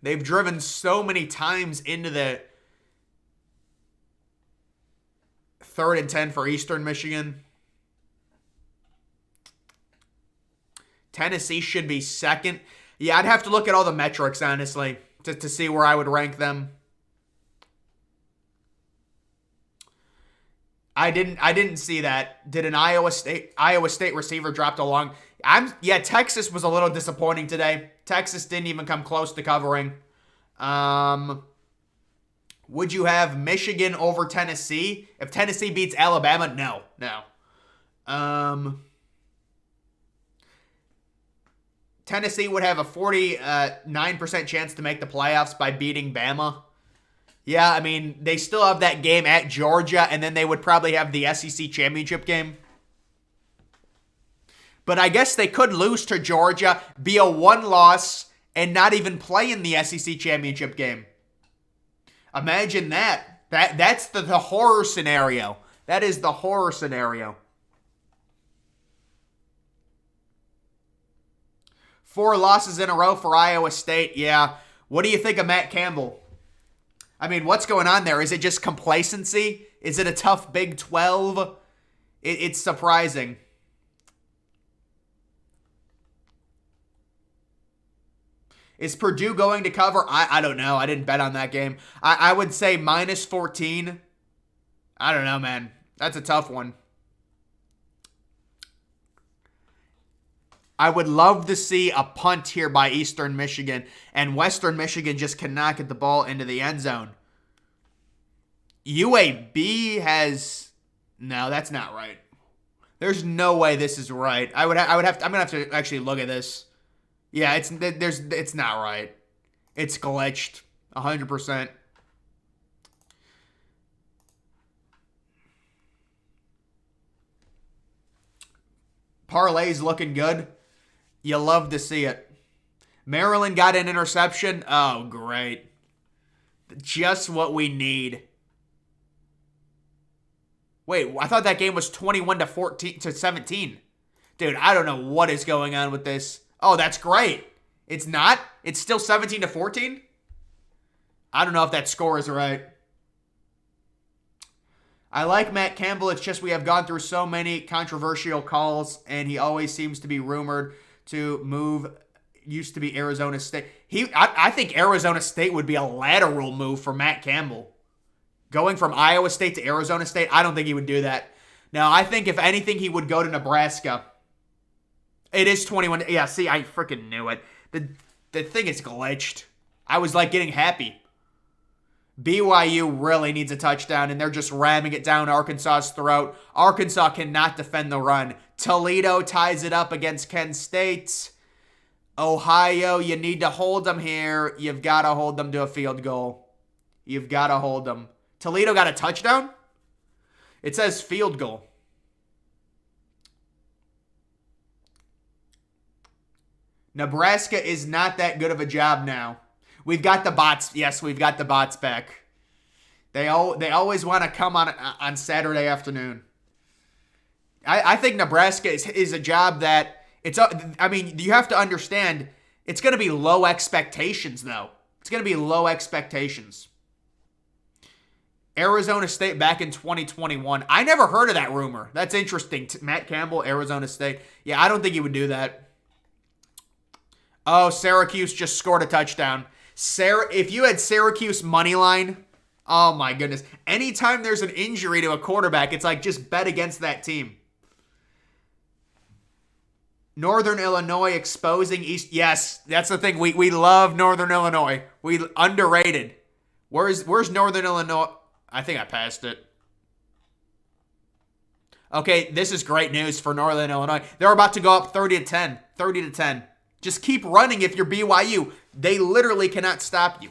They've driven so many times into the 3rd and 10 for Eastern Michigan. Tennessee should be second. Yeah, I'd have to look at all the metrics, honestly, to see where I would rank them. I didn't see that. Did an Iowa State receiver drop to long? Texas was a little disappointing today. Texas didn't even come close to covering. Would you have Michigan over Tennessee? If Tennessee beats Alabama, no. Tennessee would have a 49% chance to make the playoffs by beating Bama. Yeah, I mean, they still have that game at Georgia, and then they would probably have the SEC championship game. But I guess they could lose to Georgia, be a 1-loss, and not even play in the SEC championship game. Imagine that. That's the horror scenario. That is the horror scenario. 4 losses in a row for Iowa State. Yeah. What do you think of Matt Campbell? I mean, what's going on there? Is it just complacency? Is it a tough Big 12? It's surprising. Is Purdue going to cover? I don't know. I didn't bet on that game. I would say minus 14. I don't know, man. That's a tough one. I would love to see a punt here by Eastern Michigan, and Western Michigan just cannot get the ball into the end zone. UAB has... No, that's not right. There's no way this is right. I'm gonna have to actually look at this. Yeah, it's not right. It's glitched 100%. Parlay's looking good. You love to see it. Maryland got an interception. Oh, great. Just what we need. Wait, I thought that game was 21-17. Dude, I don't know what is going on with this. Oh, that's great. It's not? It's still 17-14? I don't know if that score is right. I like Matt Campbell. It's just we have gone through so many controversial calls, and he always seems to be rumored to move. Used to be Arizona State. I think Arizona State would be a lateral move for Matt Campbell. Going from Iowa State to Arizona State, I don't think he would do that. Now, I think if anything, he would go to Nebraska. It is 21. Yeah, see, I freaking knew it. The thing is glitched. I was like getting happy. BYU really needs a touchdown, and they're just ramming it down Arkansas's throat. Arkansas cannot defend the run. Toledo ties it up against Kent State. Ohio, you need to hold them here. You've got to hold them to a field goal. You've got to hold them. Toledo got a touchdown? It says field goal. Nebraska is not that good of a job now. We've got the bots. Yes, we've got the bots back. They always want to come on Saturday afternoon. I think Nebraska is a job that I mean, you have to understand it's going to be low expectations though. It's going to be low expectations. Arizona State back in 2021. I never heard of that rumor. That's interesting. Matt Campbell, Arizona State. Yeah, I don't think he would do that. Oh, Syracuse just scored a touchdown. If you had Syracuse money line, oh my goodness. Anytime there's an injury to a quarterback, it's like just bet against that team. Northern Illinois exposing East. Yes, that's the thing. We love Northern Illinois. We underrated. Where's Northern Illinois? I think I passed it. Okay, this is great news for Northern Illinois. They're about to go up 30 to 10. 30 to 10. Just keep running if you're BYU. They literally cannot stop you.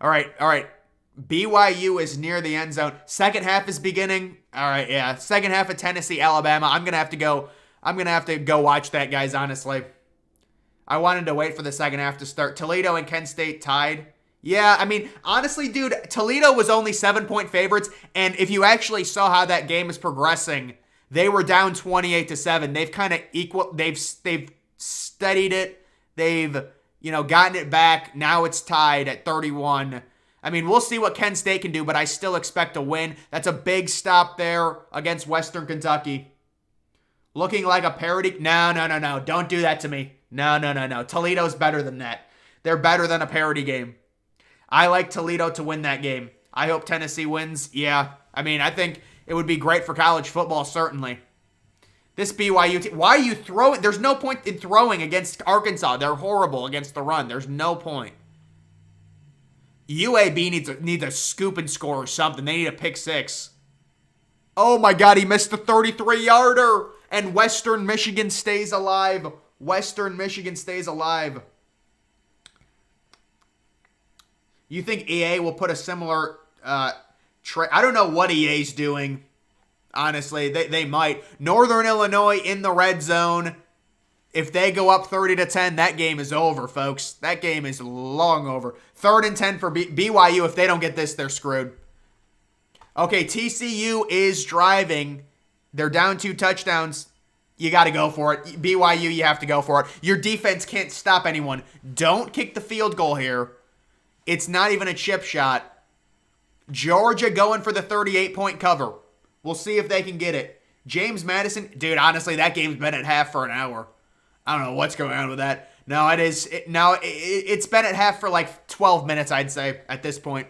All right. BYU is near the end zone. Second half is beginning. All right, yeah. Second half of Tennessee, Alabama. I'm gonna have to go watch that, guys, honestly. I wanted to wait for the second half to start. Toledo and Kent State tied. Yeah, I mean, honestly, dude, Toledo was only 7-point favorites, and if you actually saw how that game is progressing, they were down 28 to 7. They've kind of they've steadied it. They've, gotten it back. Now it's tied at 31. I mean, we'll see what Kent State can do, but I still expect a win. That's a big stop there against Western Kentucky. Looking like a parody. No. Don't do that to me. No. Toledo's better than that. They're better than a parody game. I like Toledo to win that game. I hope Tennessee wins. Yeah. I mean, I think it would be great for college football, certainly. This BYU team. Why are you throwing? There's no point in throwing against Arkansas. They're horrible against the run. There's no point. UAB needs a scoop and score or something. They need a pick six. Oh my God, he missed the 33-yarder. And Western Michigan stays alive. Western Michigan stays alive. You think EA will put a similar I don't know what EA's doing. Honestly, they might. Northern Illinois in the red zone. If they go up 30 to 10, that game is over, folks. That game is long over. 3rd and 10 for BYU. If they don't get this, they're screwed. Okay, TCU is driving. They're down 2 touchdowns. You got to go for it. BYU, you have to go for it. Your defense can't stop anyone. Don't kick the field goal here. It's not even a chip shot. Georgia going for the 38-point cover. We'll see if they can get it. James Madison, dude, honestly, that game's been at half for an hour. I don't know what's going on with that. No, it's been at half for like 12 minutes, I'd say, at this point.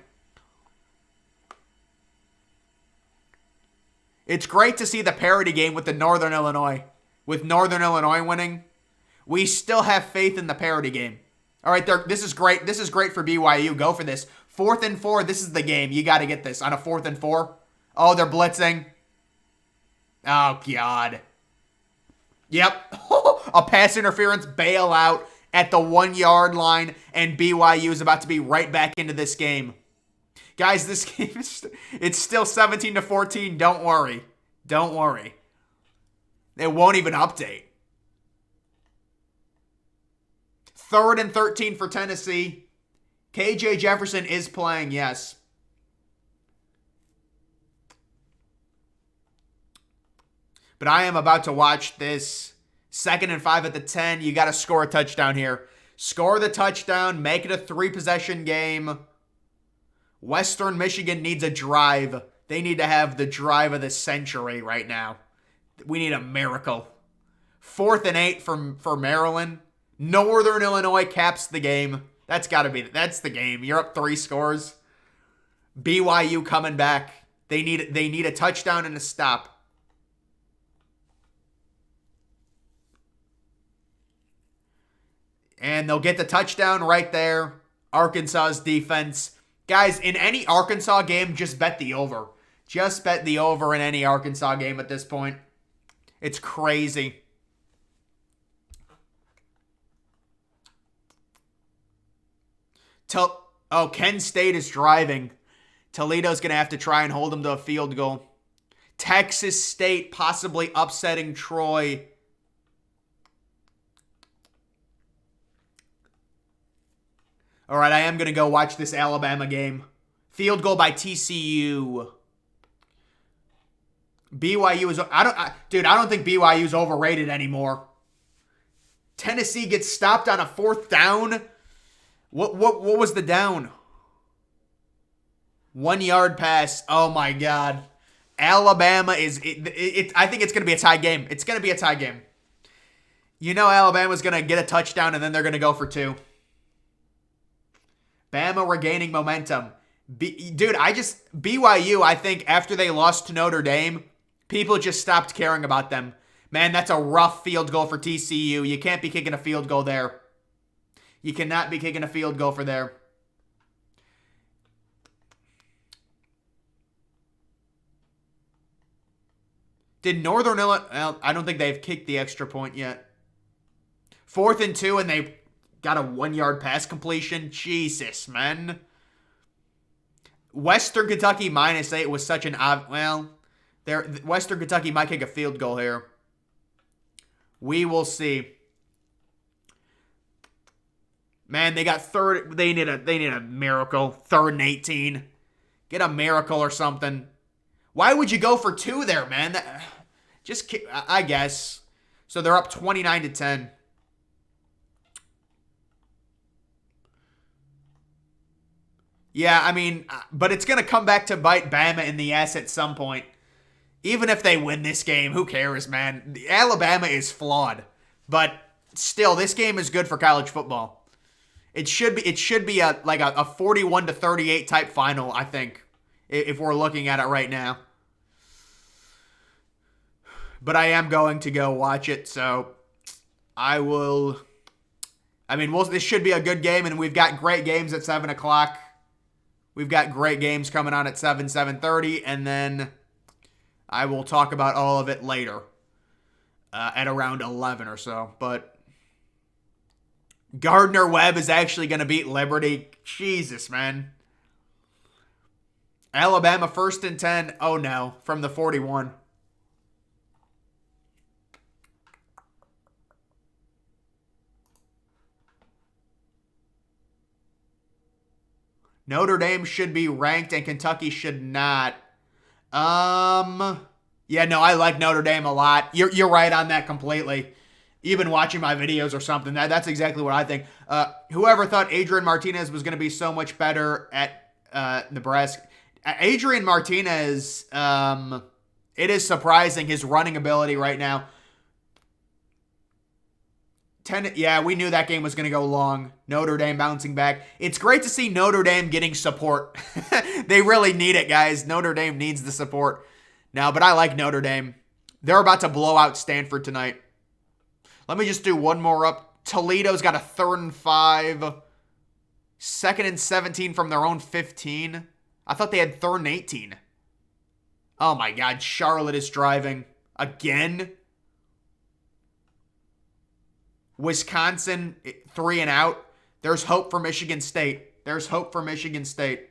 It's great to see the parity game with Northern Illinois winning. We still have faith in the parity game. All right, this is great. This is great for BYU. Go for this. 4th and 4, this is the game. You got to get this on a 4th and 4. Oh, they're blitzing. Oh, God. Yep. A pass interference bailout at the 1-yard line, and BYU is about to be right back into this game. Guys, this game it's still 17 to 14. Don't worry. Don't worry. It won't even update. 3rd and 13 for Tennessee. KJ Jefferson is playing, yes. But I am about to watch this. 2nd and 5 at the 10. You got to score a touchdown here. Score the touchdown. Make it a 3-possession game. Western Michigan needs a drive. They need to have the drive of the century right now. We need a miracle. 4th and 8 for Maryland. Northern Illinois caps the game. That's the game. You're up 3 scores. BYU coming back. They need a touchdown and a stop. And they'll get the touchdown right there. Arkansas's defense. Guys, in any Arkansas game, just bet the over. Just bet the over in any Arkansas game at this point. It's crazy. Kent State is driving. Toledo's going to have to try and hold them to a field goal. Texas State possibly upsetting Troy. All right, I am going to go watch this Alabama game. Field goal by TCU. BYU is... I don't think BYU is overrated anymore. Tennessee gets stopped on a 4th down. What was the down? 1-yard pass. Oh, my God. Alabama is... I think it's going to be a tie game. It's going to be a tie game. You know Alabama's going to get a touchdown, and then they're going to go for 2. Bama regaining momentum. Dude, BYU, I think after they lost to Notre Dame, people just stopped caring about them. Man, that's a rough field goal for TCU. You can't be kicking a field goal there. You cannot be kicking a field goal for there. Did Northern Illinois... Well, I don't think they've kicked the extra point yet. 4th and 2, and they got a 1-yard pass completion. Jesus, man. Western Kentucky -8 was such an... Well, Western Kentucky might kick a field goal here. We will see. Man, they got third. They need a miracle. 3rd and 18. Get a miracle or something. Why would you go for 2 there, man? I guess. So they're up 29-10. Yeah, I mean, but it's going to come back to bite Bama in the ass at some point. Even if they win this game, who cares, man? Alabama is flawed. But still, this game is good for college football. It should be a 41-38 type final, I think, if we're looking at it right now. But I am going to go watch it, so I will. I mean, this should be a good game, and we've got great games at 7 o'clock. We've got great games coming on at 7:30, and then I will talk about all of it later at around 11 or so. But Gardner-Webb is actually going to beat Liberty. Jesus, man. Alabama 1st and 10. Oh, no. From the 41. Notre Dame should be ranked and Kentucky should not. Yeah, no, I like Notre Dame a lot. You're right on that completely. You've been watching my videos or something. That's exactly what I think. Whoever thought Adrian Martinez was going to be so much better at Nebraska. Adrian Martinez, it is surprising his running ability right now. Yeah, we knew that game was going to go long. Notre Dame bouncing back. It's great to see Notre Dame getting support. They really need it, guys. Notre Dame needs the support. No, but I like Notre Dame. They're about to blow out Stanford tonight. Let me just do one more up. Toledo's got a 3rd and 5. 2nd and 17 from their own 15. I thought they had 3rd and 18. Oh my God, Charlotte is driving. Again? Wisconsin, 3 and out. There's hope for Michigan State. There's hope for Michigan State.